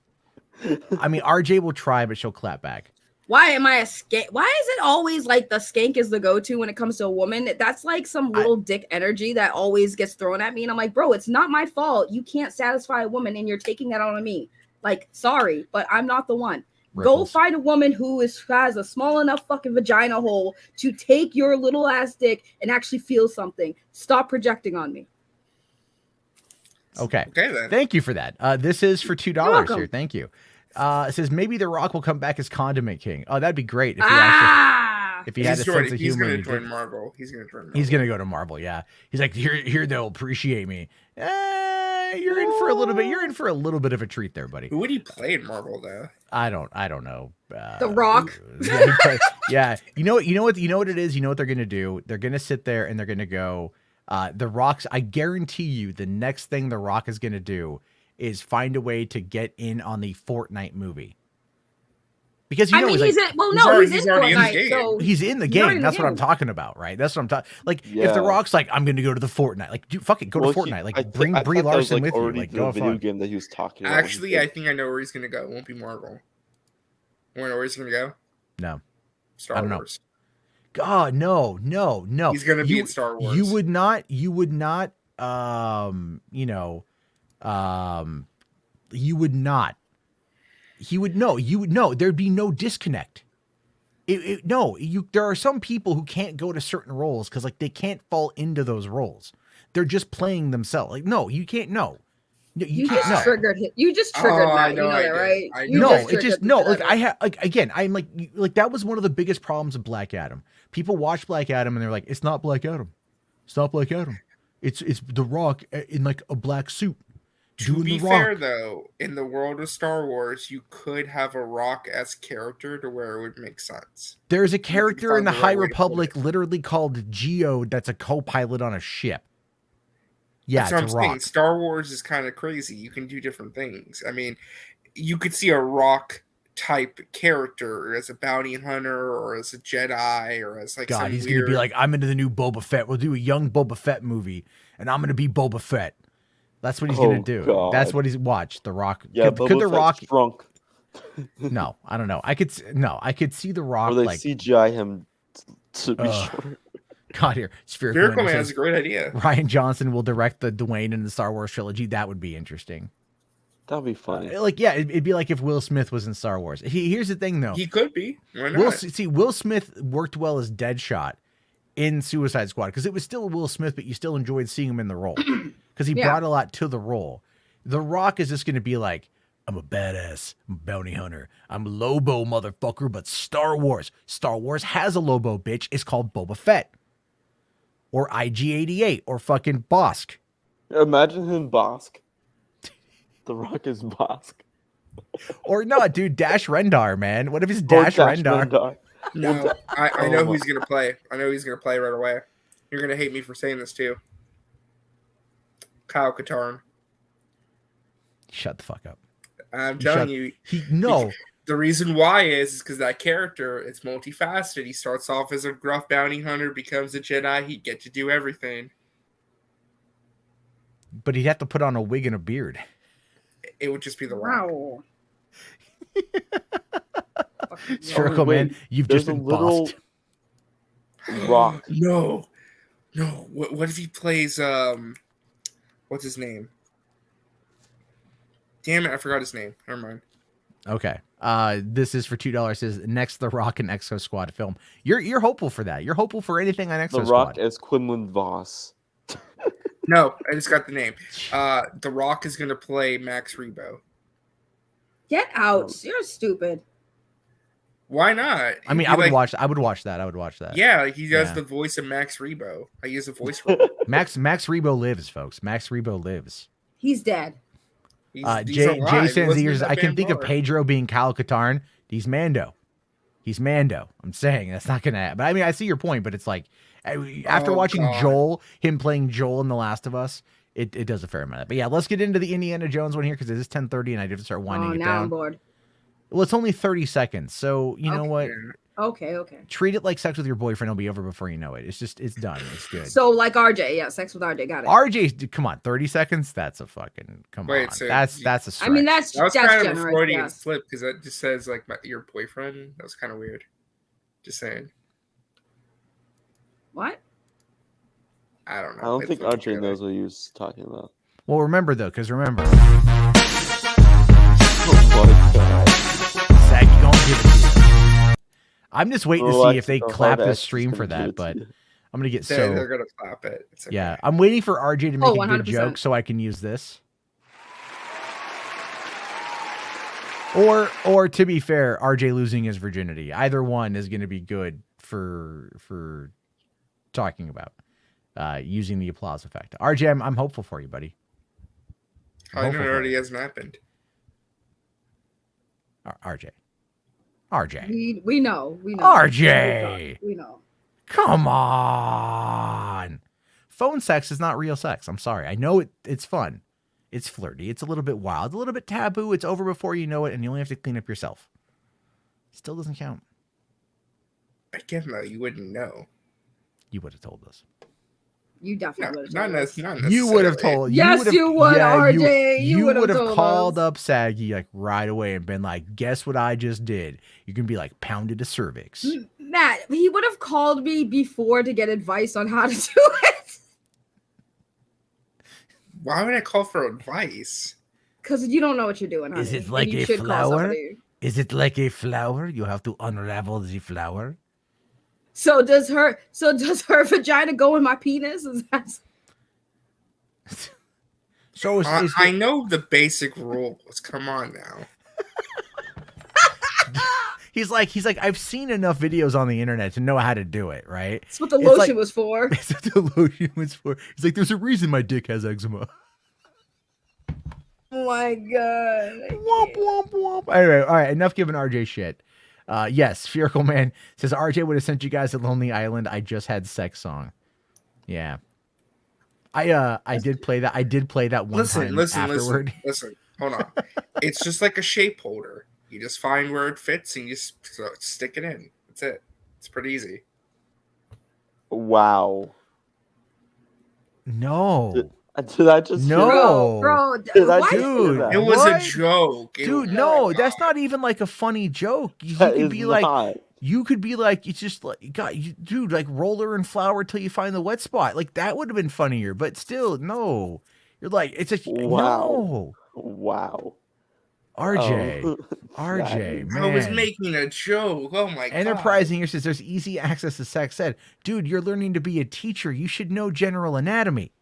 I mean, RJ will try, but she'll clap back. Why am I a skank? Why is it always like the skank is the go-to when it comes to a woman? That's like some little dick energy that always gets thrown at me. And I'm like, bro, it's not my fault. You can't satisfy a woman and you're taking that on me. Like, sorry, but I'm not the one. Go find a woman who has a small enough fucking vagina hole to take your little ass dick and actually feel something. Stop projecting on me. Okay. Okay then. Thank you for that. This is for $2 welcome. here. Thank you. It says maybe The Rock will come back as Condiment King. Oh, that'd be great if he actually, if he had a sense of humor. He's and gonna he join did- Marvel. He's gonna join Marvel. He's gonna go to Marvel. Yeah. He's like, here they'll appreciate me. You're in for a little bit. You're in for a little bit of a treat there, buddy. Who would he play in Marvel though? I don't know. The Rock. Yeah. You know what it is? You know what they're gonna do? They're gonna sit there and they're gonna go, The Rock's, I guarantee you the next thing The Rock is gonna do is find a way to get in on the Fortnite movie. Because he's in Fortnite. So he's in the he's already game. in That's the what I'm game. talking about, right? That's what I'm talking. Like, if Yeah. The Rock's like, I'm gonna go to the Fortnite, like, dude, fuck it, go to Fortnite. Like, bring Brie Larson with you. Like, go have video fun. game that he was talking about. Actually, I think I know where he's gonna go. It won't be Marvel. You wanna know where he's gonna go? No, Star I don't know. Wars. God, no. He's gonna be in Star Wars. You would not. You would not. He would know. You would know. There'd be no disconnect. There are some people who can't go to certain roles because like they can't fall into those roles. They're just playing themselves. Like, no, you can't. No, you can't. just triggered him. You just triggered that. You know that, right? I'm like that was one of the biggest problems of Black Adam. People watch Black Adam and they're like, it's not Black Adam. It's not Black Adam. It's The Rock in like a black suit. To doing be the fair, Rock. though, in the world of Star Wars, you could have a Rock-esque character to where it would make sense. There's a You could character in find the the High right way to put Republic literally called Geo that's a co-pilot on a ship. Yeah, That's it's what a I'm Rock. saying. Star Wars is kind of crazy. You can do different things. I mean, you could see a Rock type character as a bounty hunter or as a Jedi or as like God, some he's weird... gonna be like, I'm into the new Boba Fett. We'll do a young Boba Fett movie, and I'm gonna be Boba Fett. That's what he's gonna do. God. That's what he's watched. The Rock. Yeah, could the Boba Rock Fett's drunk. No, I don't know. I could see the Rock Or they like CGI him to be Ugh. short. God here. Miracle Man says, is a great idea. Ryan Johnson will direct the Dwayne in the Star Wars trilogy. That would be interesting. That'd be funny. It'd be like if Will Smith was in Star Wars. Here's the thing, though. He could be. Why not? Will Smith worked well as Deadshot in Suicide Squad because it was still Will Smith, but you still enjoyed seeing him in the role because he brought a lot to the role. The Rock is just going to be like, I'm a badass bounty hunter. I'm Lobo, motherfucker, but Star Wars. Star Wars has a Lobo, bitch. It's called Boba Fett. Or IG-88 or fucking Bosk. Imagine him Bosk. The Rock is Bosk. Or no, dude, Dash Rendar, man. What if it's Dash Rendar? No, I know who he's going to play. I know he's going to play right away. You're going to hate me for saying this too. Kyle Katarn. Shut the fuck up. I'm telling you. No. The reason why is because that character, it's multifaceted. He starts off as a gruff bounty hunter, becomes a Jedi. He'd get to do everything. But he'd have to put on a wig and a beard. It would just be the Rock. Wow. Spherical Man, you've just been bossed. Rock. No. What if he plays what's his name? Damn it, I forgot his name. Never mind. Okay. This is for $2. Says next The Rock and Exo Squad film. You're hopeful for that. You're hopeful for anything on Exo The Squad. Rock as Quinlan Voss. No, I just got the name. The Rock is gonna play Max Rebo. Get out. You're stupid. Why not? I mean, I would watch that. Yeah, he does the voice of Max Rebo. I use a voice for Max Rebo lives, folks. Max Rebo lives. He's dead. He's Jay alive. Sands He ears. wasn't in I that can think of band Pedro being Kyle Katarn. He's Mando. I'm saying that's not gonna happen. I mean, I see your point, but it's like after watching God. him playing Joel in The Last of Us, it does a fair amount. But yeah, let's get into the Indiana Jones one here because it is 10:30 and I have to start winding it now down. I'm bored. Well, it's only 30 seconds, so you know what? Okay. Treat it like sex with your boyfriend. It'll be over before you know it. It's done. It's good. So like RJ, yeah, sex with RJ, got it. RJ, come on, 30 seconds? That's a fucking on. So That's a stretch. I mean, that's That was kind of a generous. Freudian Yes. slip because that just says like your boyfriend. That was kind of weird. Just saying. What? I don't know. I don't They think put it RJ together. knows what he was talking about. Well, remember though, because remember, Saggy don't give it to you. I'm just waiting to see if they clap the stream for that, but I'm gonna get They're gonna clap it. It's okay. Yeah, I'm waiting for RJ to make a good 100%. joke so I can use this. Or to be fair, RJ losing his virginity. Either one is going to be good for talking about using the applause effect. RJ, I'm hopeful for you, buddy. I know it already hasn't happened. RJ. We know. RJ. We know. Come on. Phone sex is not real sex. I'm sorry. I know it's fun. It's flirty. It's a little bit wild, a little bit taboo. It's over before you know it, and you only have to clean up yourself. Still doesn't count. Again, though, you wouldn't know. You would have told us. You definitely would Not have. necessarily. You would have told. Yes, you would, RJ. You would would have have called up Saggy like right away and been like, "Guess what I just did?" You can be like, "Pounded a cervix." Matt, he would have called me before to get advice on how to do it. Why would I call for advice? Because you don't know what you're doing. Honey, Is it and like you a should call flower? somebody. Is it like a flower? You have to unravel the flower. So does her vagina go in my penis? Is that? So I know the basic rules. Come on now. He's like, I've seen enough videos on the internet to know how to do it, right? That's what the lotion was for. That's what the lotion was for. He's like, there's a reason my dick has eczema. my god. Womp, womp, womp. Anyway, all right, enough giving RJ shit. Yes, Spherical Man says RJ would have sent you guys to Lonely Island. I just had sex song. Yeah. I did play that. I did play that one time afterward. Listen. Hold on. It's just like a shape holder. You just find where it fits and you just stick it in. That's it. It's pretty easy. Wow. No. Did I just Bro, Did I why- just hear that? It was a joke. Dude, no, that's not even like a funny joke. You That could is be like, not. you could be like, it's just like, God, dude, like roller and flour till you find the wet spot. Like that would have been funnier, but still, no. You're like, it's a no. Wow. RJ, Oh. RJ, man. I was making a joke. Oh my god. Enterprising here says there's easy access to sex ed. Dude, you're learning to be a teacher. You should know general anatomy.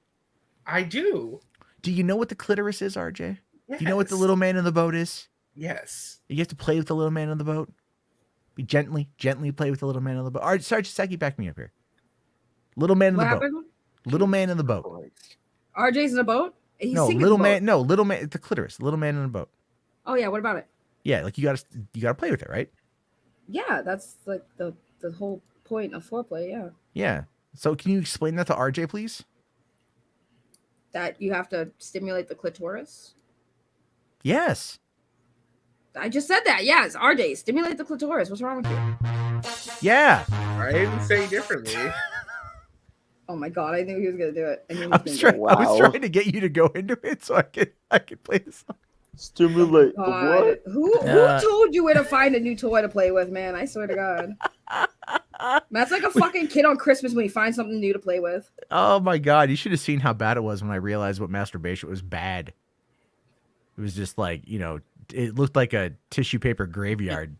I do. Do you know what the clitoris is, RJ? Yes. Do you know what the little man in the boat is? Yes. You have to play with the little man in the boat. Be gently play with the little man in the boat. All right, sorry, Chisaki, back me up here. Little man in What the boat. happened? Little man in the boat. RJ's in a boat? He's No, singing little in the boat. man. No, little man. The clitoris. Little man in a boat. Oh yeah, what about it? Yeah, like you gotta play with it, right? Yeah, that's like the whole point of foreplay, yeah. Yeah. So can you explain that to RJ, please? That you have to stimulate the clitoris. Yes. I just said that. Yes, RJ, stimulate the clitoris. What's wrong with you? Yeah. I didn't say differently. Oh my god, I knew he was gonna do it. I knew he I was was, gonna do it. I was trying to get you to go into it so I could play this song. Stimulate the God. what? Who told you where to find a new toy to play with, man? I swear to God. That's like a fucking kid on Christmas when he finds something new to play with. Oh my god, you should have seen how bad it was when I realized what masturbation was bad. It was just like, you know, it looked like a tissue paper graveyard.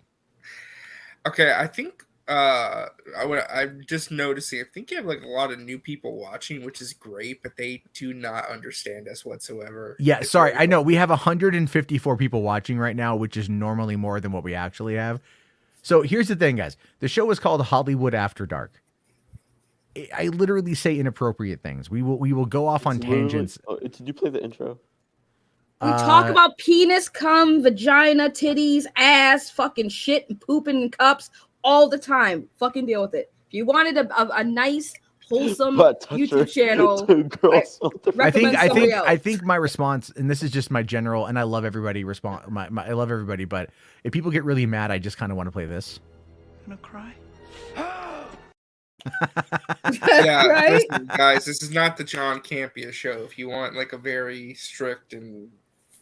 Okay, I think I'm just noticing. I think you have like a lot of new people watching, which is great, but they do not understand us whatsoever. Yeah, It's sorry. very I know we have 154 people watching right now, which is normally more than what we actually have. So here's the thing, guys. The show is called Hollywood After Dark. I literally say inappropriate things. We will go off on tangents. Oh, did you play the intro? We talk about penis, cum, vagina, titties, ass, fucking shit, and pooping in cups all the time. Fucking deal with it. If you wanted a nice, wholesome YouTube channel, I think my response, and this is just my general, and I love everybody I love everybody, but if people get really mad, I just kind of want to play this. Gonna cry? Yeah, Right? listen, guys, this is not the John Campia show. If you want like a very strict and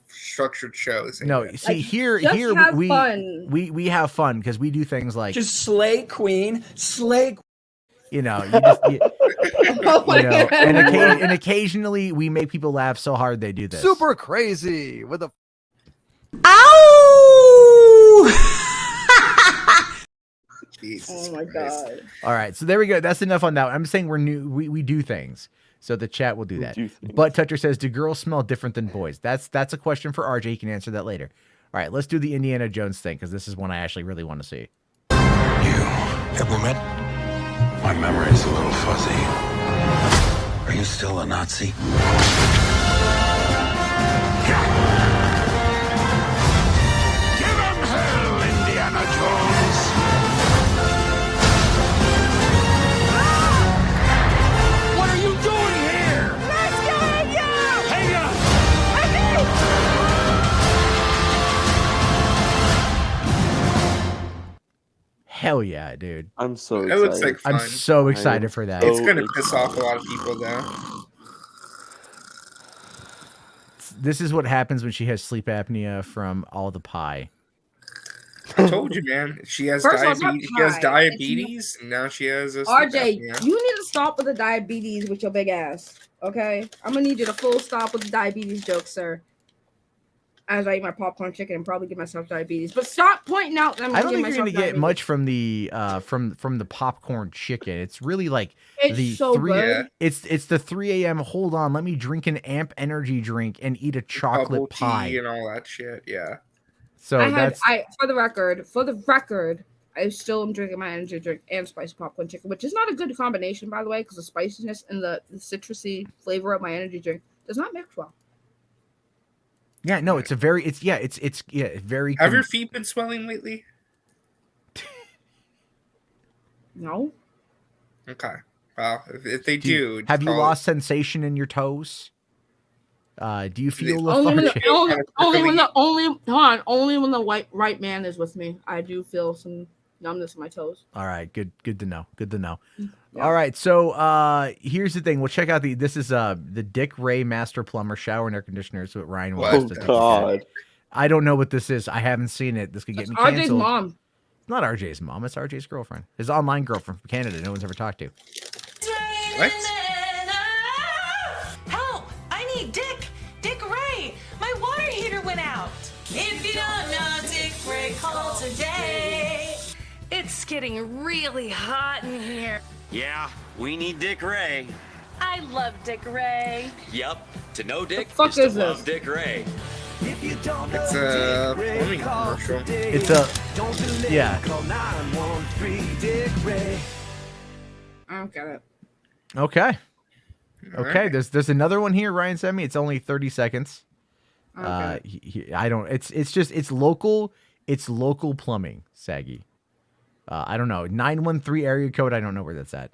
structured show, No, see Like, here just have we fun. we have fun because we do things like Just slay queen, slay. you know, you just, Oh my you know, God. and occasionally we make people laugh so hard they do this. Super crazy with a. Jesus Oh my Christ. god. All right, so there we go. That's enough on that. I'm saying we're new. We do things. So the chat will do that. Butt Toucher says, "Do girls smell different than boys?" That's a question for RJ. He can answer that later. All right, let's do the Indiana Jones thing because this is one I actually really want to see. Have we met? My memory's a little fuzzy. Are you still a Nazi? Give him hell, Indiana Jones! What are you doing here? Rescuing you! Hang on! Hell yeah, dude! I'm so It excited. looks like fun. I'm so excited for that. It's gonna piss off a lot of people though. This is what happens when she has sleep apnea from all the pie. I told you, man. She has First of all, it's not diabetes. She has pie. diabetes, and now she has a sleep RJ, apnea. you need to stop with the diabetes with your big ass. Okay? I'm gonna need you to full stop with the diabetes joke, sir. As I eat my popcorn chicken and probably give myself diabetes. But stop pointing out that I'm I gonna don't give think you're myself gonna get diabetes. much from the from the popcorn chicken. It's really like It's the so 3 good. It's the 3 a.m. Hold on, let me drink an amp energy drink and eat a chocolate Bubble pie. tea and all that shit. Yeah. So that's for the record, I still am drinking my energy drink and spicy popcorn chicken, which is not a good combination, by the way, because the spiciness and the citrusy flavor of my energy drink does not mix well. Yeah, no, it's very. Very. Have your feet been swelling lately? No. Okay. Well, if they do, have you call lost sensation in your toes? Do you feel Only when lethargic? only when the right man is with me, I do feel some numbness in my toes. All right, good to know. Good to know. Yeah. All right, so here's the thing. We'll check out this is the Dick Ray Master Plumber Shower and Air Conditioners with Ryan West. God. I don't know what this is. I haven't seen it. This could get me RJ's canceled. mom. It's not RJ's mom. It's RJ's girlfriend. His online girlfriend from Canada. No one's ever talked to. What? Help! I need Dick! Dick Ray! My water heater went out! If you don't know Dick Ray, call today! It's getting really hot in here. Yeah, we need Dick Ray. I love Dick Ray. Yup, to know Dick fuck is is to love this? Dick Ray. It's a plumbing commercial. It's a yeah. I don't get it. Okay. All Okay. right. There's another one here. Ryan sent me. It's only 30 seconds. Okay. I don't. It's local. It's local plumbing. Saggy. I don't know. 913 area code. I don't know where that's at.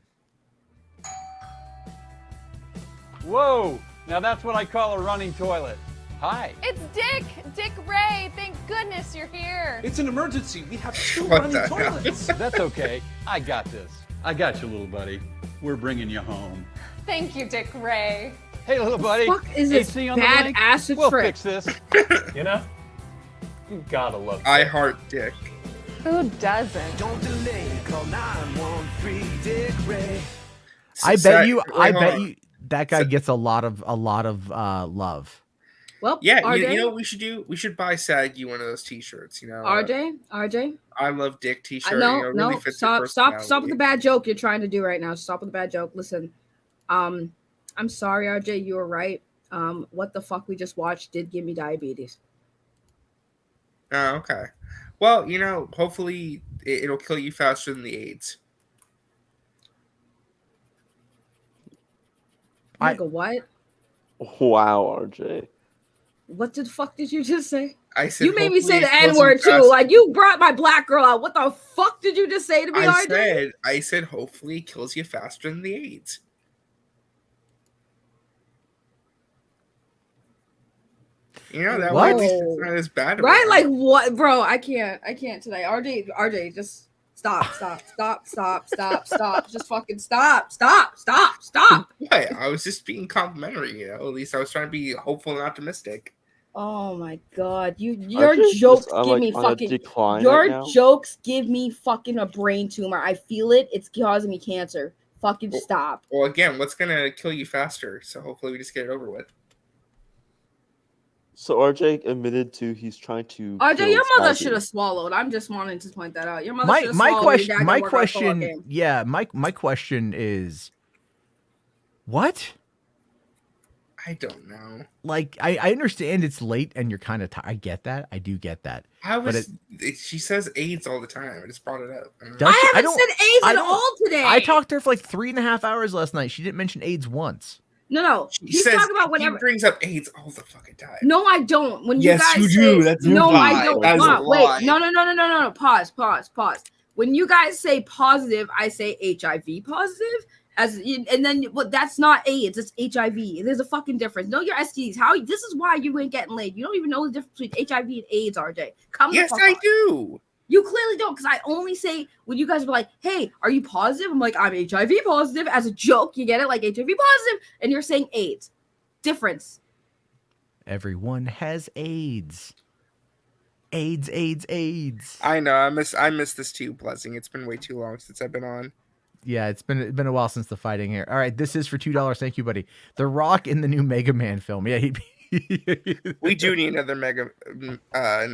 Whoa! Now that's what I call a running toilet. Hi. It's Dick! Dick Ray! Thank goodness you're here! It's an emergency. We have 2 What running the hell? toilets. That's okay. I got this. I got you, little buddy. We're bringing you home. Thank you, Dick Ray. Hey, little buddy. Fuck is this AC on the bad link? acid We'll trip? fix this. You know? You gotta love Dick. I heart Dick. Who doesn't? Don't delay, call 913 Dick Ray. I bet you. I Wait, hold bet on. you that guy gets a lot of love. Well, Yeah, RJ, you know what we should do? We should buy Saggy one of those T-shirts. You know, RJ. I love Dick T-shirt. No, you know, really fits your stop with personality. the bad joke you're trying to do right now. Stop with the bad joke. Listen, I'm sorry, RJ, you were right. What the fuck we just watched did give me diabetes. Oh, okay. Well, you know, hopefully it'll kill you faster than the AIDS. Nigga, what? Wow, RJ. What the fuck did you just say? I said You made me say hopefully the it kills N word you too. faster. Like you brought my black girl out. What the fuck did you just say to me, RJ? I said hopefully it kills you faster than the AIDS. You know, that way at least it's not as bad. of Right? a- Like what, bro? I can't today. RJ, just stop. Just fucking stop. What? I was just being complimentary, you know. At least I was trying to be hopeful and optimistic. Oh my god, your just- jokes I'm, give like, me on a fucking decline your right now. jokes give me fucking a brain tumor. I feel it. It's causing me cancer. Fucking stop. Well, again, what's gonna kill you faster? So hopefully we just get it over with. So RJ admitted to he's trying to. RJ, kill your mother Saggy. should have swallowed. I'm just wanting to point that out. Your mother My should have my swallowed. question. Your dad My gotta work out a football question. game. Yeah. My question is, what? I don't know. Like I understand it's late and you're kind of tired. I get that. I do get that. I But was. She says AIDS all the time. I just brought it up. I don't know. Does she? I haven't don't- said AIDS I at don't- all today. I talked to her for like 3.5 hours last night. She didn't mention AIDS once. No. He He's says talking about he whenever. brings up AIDS all the fucking time. No, I don't. When Yes, you guys you say, do. That's a no, lie. I don't. That is a Hold on, lie. wait, no. Pause. When you guys say positive, I say HIV positive. And then but that's not AIDS, it's HIV. There's a fucking difference. Know your STDs. This is why you ain't getting laid. You don't even know the difference between HIV and AIDS, RJ. Yes, I do. You clearly don't, because I only say when you guys are like, hey, are you positive? I'm like, I'm HIV positive as a joke. You get it? Like HIV positive, and you're saying AIDS. Difference. Everyone has AIDS. AIDS. I know. I miss this too, Blessing. It's been way too long since I've been on. Yeah, it's been a while since the fighting here. All right, this is for $2. Thank you, buddy. The Rock in the new Mega Man film. Yeah, We do need another Mega. No, I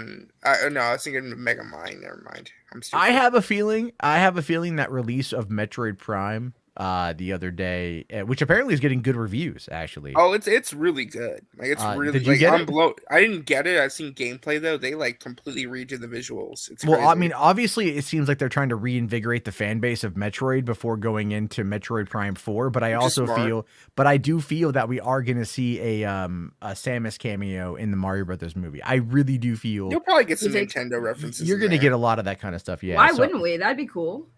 was thinking Mega Mind. Never mind. I'm stupid. I have a feeling that release of Metroid Prime the other day, which apparently is getting good reviews. Actually, Oh, it's really good. Like it's really did you like get I'm it? blown. I didn't get it. I've seen gameplay though. They like completely redid the visuals. It's Well, crazy. I mean, obviously, it seems like they're trying to reinvigorate the fan base of Metroid before going into Metroid Prime 4. But I Which is also smart. I do feel that we are going to see a Samus cameo in the Mario Brothers movie. I really do feel You'll probably get some You think- Nintendo references. you're in going to there. get a lot of that kind of stuff. Yeah. Why so- wouldn't we? That'd be cool.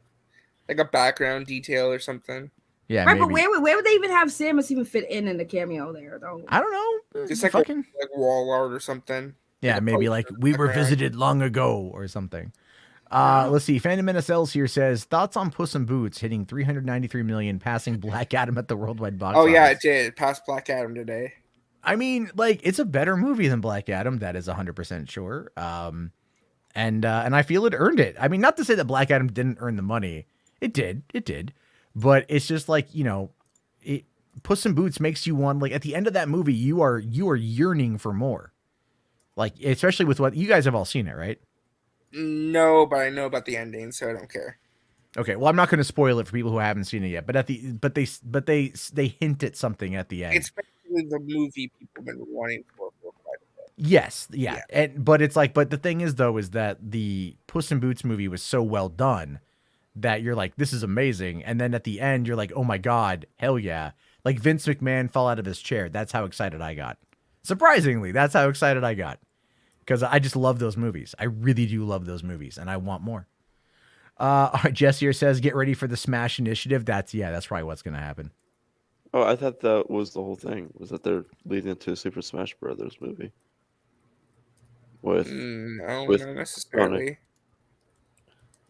like a background detail or something. Yeah, Right, maybe. but where would they even have Samus even fit in the cameo there though? I don't know. Just like fucking. like wall art or something. Yeah, Like a maybe poster like in the we were background. visited long ago or something. Let's see. Phantom NSLs here says thoughts on Puss in Boots hitting 393 million, passing Black Adam at the worldwide box Oh yeah, office. it did. Past Black Adam today. I mean, like it's a better movie than Black Adam. That is 100% sure. And I feel it earned it. I mean, not to say that Black Adam didn't earn the money. It did. But it's just like, Puss in Boots makes you want, like at the end of that movie, you are yearning for more. Like, especially with what you guys have all seen it, right? No, but I know about the ending, so I don't care. Okay, well, I'm not going to spoil it for people who haven't seen it yet. But they hint at something at the end. It's basically the movie people have been wanting for quite a bit. Yes, yeah. But it's like, but the thing is though, is that the Puss in Boots movie was so well done that you're like, this is amazing. And then at the end, you're like, oh my God, hell yeah. Like Vince McMahon fell out of his chair. That's how excited I got. Surprisingly, that's how excited I got. Because I just love those movies. I really do love those movies, and I want more. Jess here says, get ready for the Smash Initiative. That's probably what's going to happen. Oh, I thought that was the whole thing. Was that they're leading into a Super Smash Brothers movie? With No, with not necessarily.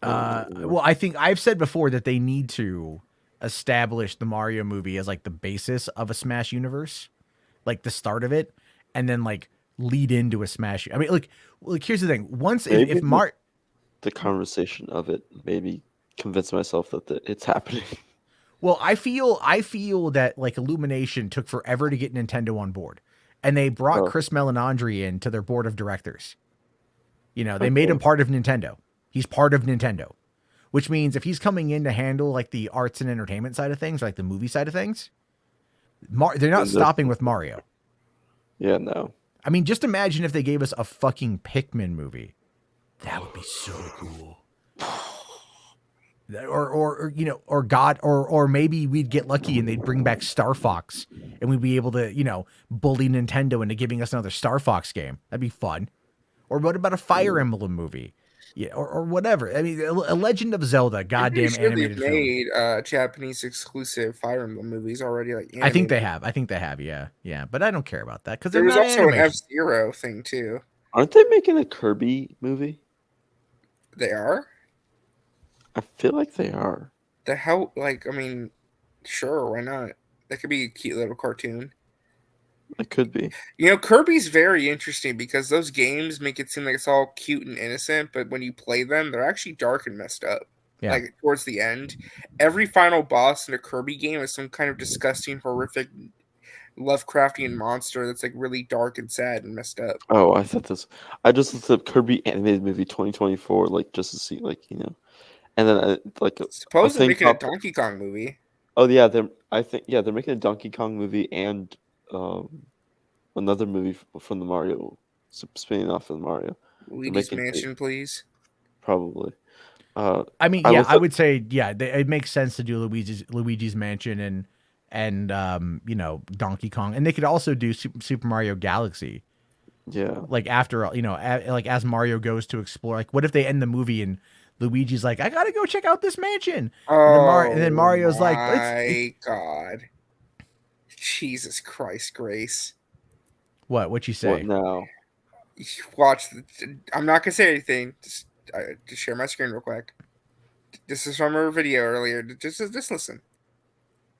Well, I think I've said before that they need to establish the Mario movie as like the basis of a Smash universe, like the start of it, and then like lead into a Smash. I mean, like here's the thing: once Maybe if Mar, the conversation of it maybe convince myself that it's happening. well, I feel that like Illumination took forever to get Nintendo on board, and they brought Chris Melanandri in to their board of directors. They made him part of Nintendo. He's part of Nintendo, which means if he's coming in to handle like the arts and entertainment side of things, like the movie side of things, they're not stopping with Mario. Yeah, no. I mean, just imagine if they gave us a fucking Pikmin movie. That would be so cool. Or maybe we'd get lucky and they'd bring back Star Fox and we'd be able to, bully Nintendo into giving us another Star Fox game. That'd be fun. Or what about a Fire Emblem movie? Yeah, or whatever. I mean, a Legend of Zelda, goddamn I'm pretty sure animated they've made Japanese exclusive Fire Emblem movies already. Like film. I think animated. they have. Yeah. But I don't care about that because There they're was not also animation. an F-Zero thing too. Aren't they making a Kirby movie? They are? I feel like they are. The hell? Like, I mean, sure, why not? That could be a cute little cartoon. It could be. Kirby's very interesting because those games make it seem like it's all cute and innocent, but when you play them, they're actually dark and messed up. Yeah. Like towards the end, every final boss in a Kirby game is some kind of disgusting, horrific, Lovecraftian monster that's like really dark and sad and messed up. Oh, I thought this. I just looked up Kirby animated movie 2024, like just to see, like and then Suppose they're making a Donkey Kong movie. Oh yeah, they're making a Donkey Kong movie and another movie from the Mario, spinning off of the Mario. Luigi's Mansion, please. Probably. I mean, yeah, I would say, yeah, it makes sense to do Luigi's Mansion and Donkey Kong, and they could also do Super Mario Galaxy. Yeah. Like after like as Mario goes to explore, like what if they end the movie and Luigi's like, I gotta go check out this mansion. And then Mario's like, my God. Jesus Christ, Grace. What'd you say? What now? Watch. I'm not gonna say anything. Just share my screen real quick. This is from our video earlier. Just listen.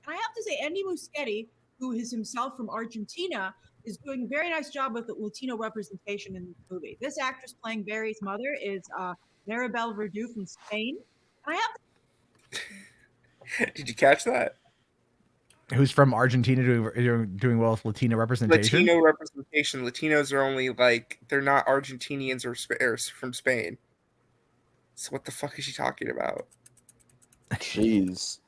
I have to say, Andy Muschietti, who is himself from Argentina, is doing a very nice job with the Latino representation in the movie. This actress playing Barry's mother is Maribel Verdú from Spain. I have. Did you catch that? Who's from Argentina doing well with Latino representation? Latino representation. Latinos are only they're not Argentinians or from Spain. So what the fuck is she talking about? Jeez.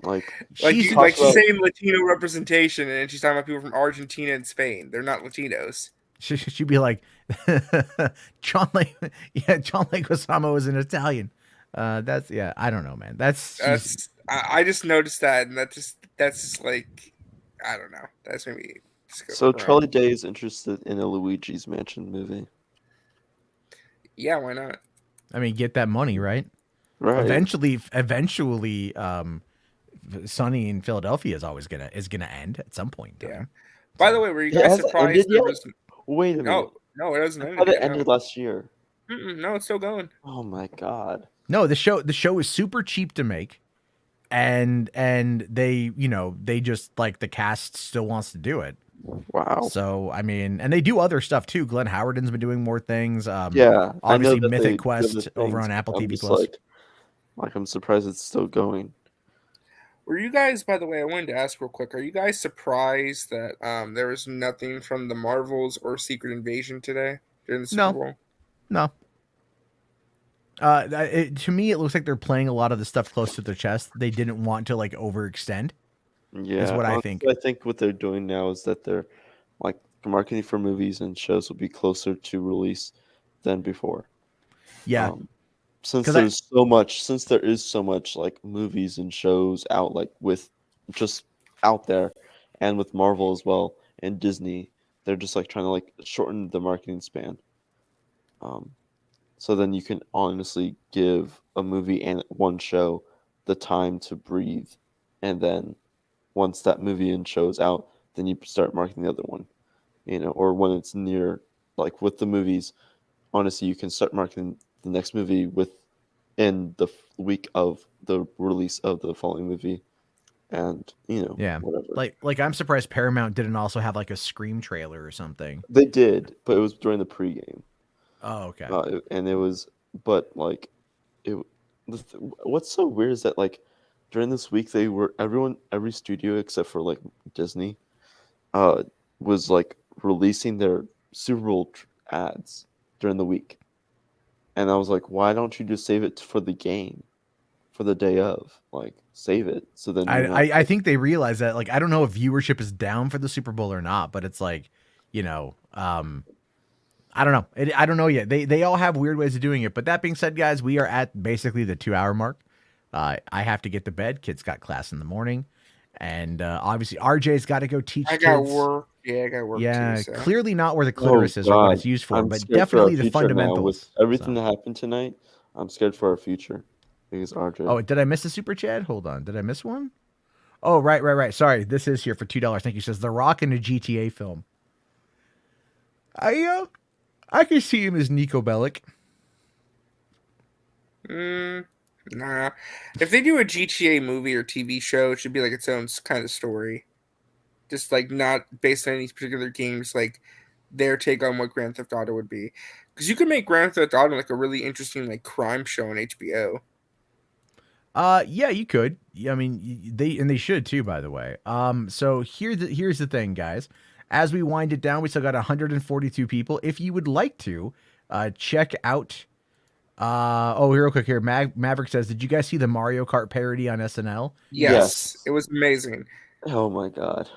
Like She's like about- saying Latino representation, and she's talking about people from Argentina and Spain. They're not Latinos. she'd be like, John Leguizamo is an Italian. That's I don't know, man. I just noticed that, and that's just like, I don't know. That's maybe. So Charlie Day is interested in a Luigi's Mansion movie. Yeah, why not? I mean, get that money, right? Right. Eventually, Sunny in Philadelphia is gonna end at some point in time. By the way, were you guys surprised there was? Wait a minute. No, it hasn't I ended. thought it yet, ended no. last year. No, it's still going. Oh my god. No, the show is super cheap to make, and they they just like the cast still wants to do it. Wow. So I mean, and they do other stuff too. Glenn Howerton's been doing more things. Yeah, I know obviously that they Mythic do Quest other over things, on Apple I'm TV just Plus. Like I'm surprised it's still going. Were you guys, by the way, I wanted to ask real quick, are you guys surprised that there was nothing from the Marvels or Secret Invasion today during the Super Bowl? No. To me, it looks like they're playing a lot of the stuff close to their chest. They didn't want to like overextend. Yeah, is what I honestly, think. I think what they're doing now is that they're like marketing for movies and shows will be closer to release than before. Yeah. Since 'Cause there is so much like movies and shows out like with just out there and with Marvel as well and Disney, they're just like trying to like shorten the marketing span. So then you can honestly give a movie and one show the time to breathe, and then once that movie and show is out, then you start marketing the other one, or when it's near, like with the movies, honestly, you can start marketing the next movie in the week of the release of the following movie, and whatever. Like I'm surprised Paramount didn't also have like a Scream trailer or something. They did, but it was during the pregame. Oh, okay. And it was, but like, what's so weird is that like during this week every studio except for like Disney, was like releasing their Super Bowl ads during the week, and I was like, why don't you just save it for the game, for the day of? Like, save it so then. I think they realize that. Like, I don't know if viewership is down for the Super Bowl or not, but it's like, I don't know. I don't know yet. They all have weird ways of doing it. But that being said, guys, we are at basically the 2-hour mark. I have to get to bed. Kids got class in the morning. And obviously, RJ's got to go teach kids. I got work. Yeah, I got work too. So. Clearly not where the clitoris is or what it's used for, but definitely the fundamentals. With everything that happened tonight, I'm scared for our future. Because RJ. Oh, did I miss a super chat? Hold on. Did I miss one? Oh, right. Sorry. This is here for $2. Thank you. Says The Rock in a GTA film. I can see him as Nico Bellic. Nah. If they do a GTA movie or TV show, it should be like its own kind of story. Just like not based on any particular games, like their take on what Grand Theft Auto would be. Because you could make Grand Theft Auto like a really interesting like crime show on HBO. Yeah, you could. I mean, they should too, by the way. So here's the thing, guys. As we wind it down, we still got 142 people. If you would like to check out, real quick here, Maverick says, "Did you guys see the Mario Kart parody on SNL?" Yes. It was amazing. Oh my god.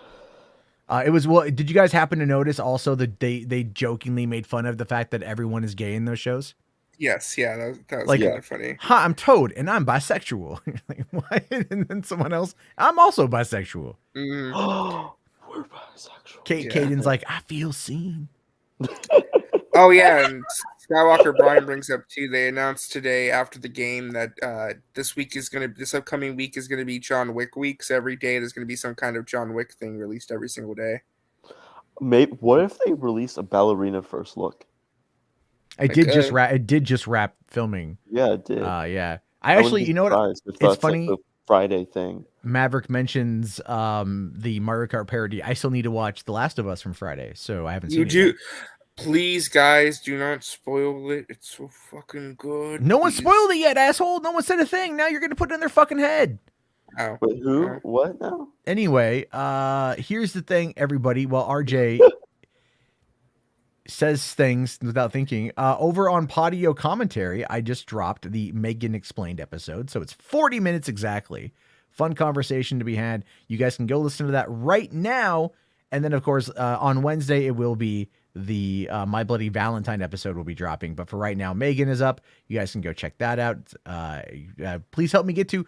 It was well. Did you guys happen to notice also that they jokingly made fun of the fact that everyone is gay in those shows? Yes, yeah, that was like, kind of funny. Hi, I'm Toad, and I'm bisexual. Like, what? And then someone else, I'm also bisexual. Mm-hmm. We're bisexual. Caden's like, I feel seen. Oh yeah, and Skywalker Brian brings up too. They announced today after the game that this upcoming week is gonna be John Wick week. So every day there's gonna be some kind of John Wick thing released every single day. Maybe what if they release a ballerina first look? It did just wrap filming. Yeah, it did. Yeah. I actually, you know what? It's funny. Like the Friday thing. Maverick mentions the Mario Kart parody. I still need to watch The Last of Us from Friday, so I haven't seen it yet. Please, guys, do not spoil it. It's so fucking good. No one spoiled it yet, asshole. No one said a thing. Now you're gonna put it in their fucking head. Oh. Wait, who? What now? Anyway, here's the thing, everybody. While RJ says things without thinking, over on Podio Commentary, I just dropped the Megan Explained episode, so it's 40 minutes exactly. Fun conversation to be had. You guys can go listen to that right now. And then, of course, on Wednesday, it will be the My Bloody Valentine episode will be dropping. But for right now, Megan is up. You guys can go check that out. Please help me get to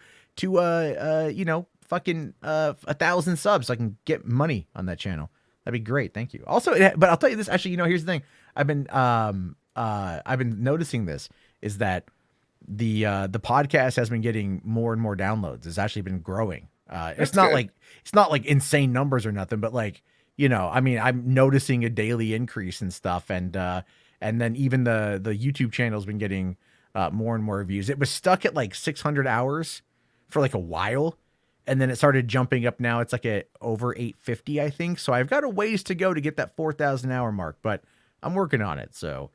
fucking 1,000 subs so I can get money on that channel. That'd be great. Thank you. Also, but I'll tell you this. Actually, here's the thing. I've been noticing this is that the podcast has been getting more and more downloads. It's actually been growing. It's not like insane numbers or nothing, but like, I'm noticing a daily increase and stuff. And then even the YouTube channel's been getting more and more views. It was stuck at like 600 hours for like a while. And then it started jumping up. Now it's like over 850, I think. So I've got a ways to go to get that 4,000 hour mark, but I'm working on it. So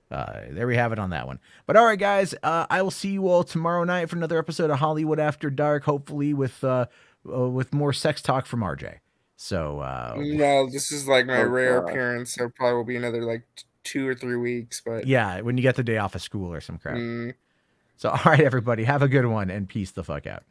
there we have it on that one. But all right, guys, I will see you all tomorrow night for another episode of Hollywood After Dark, hopefully with more sex talk from RJ. So no, this is like my rare appearance. So probably will be another like 2 or 3 weeks. But yeah, when you get the day off of school or some crap. So all right, everybody, have a good one and peace the fuck out.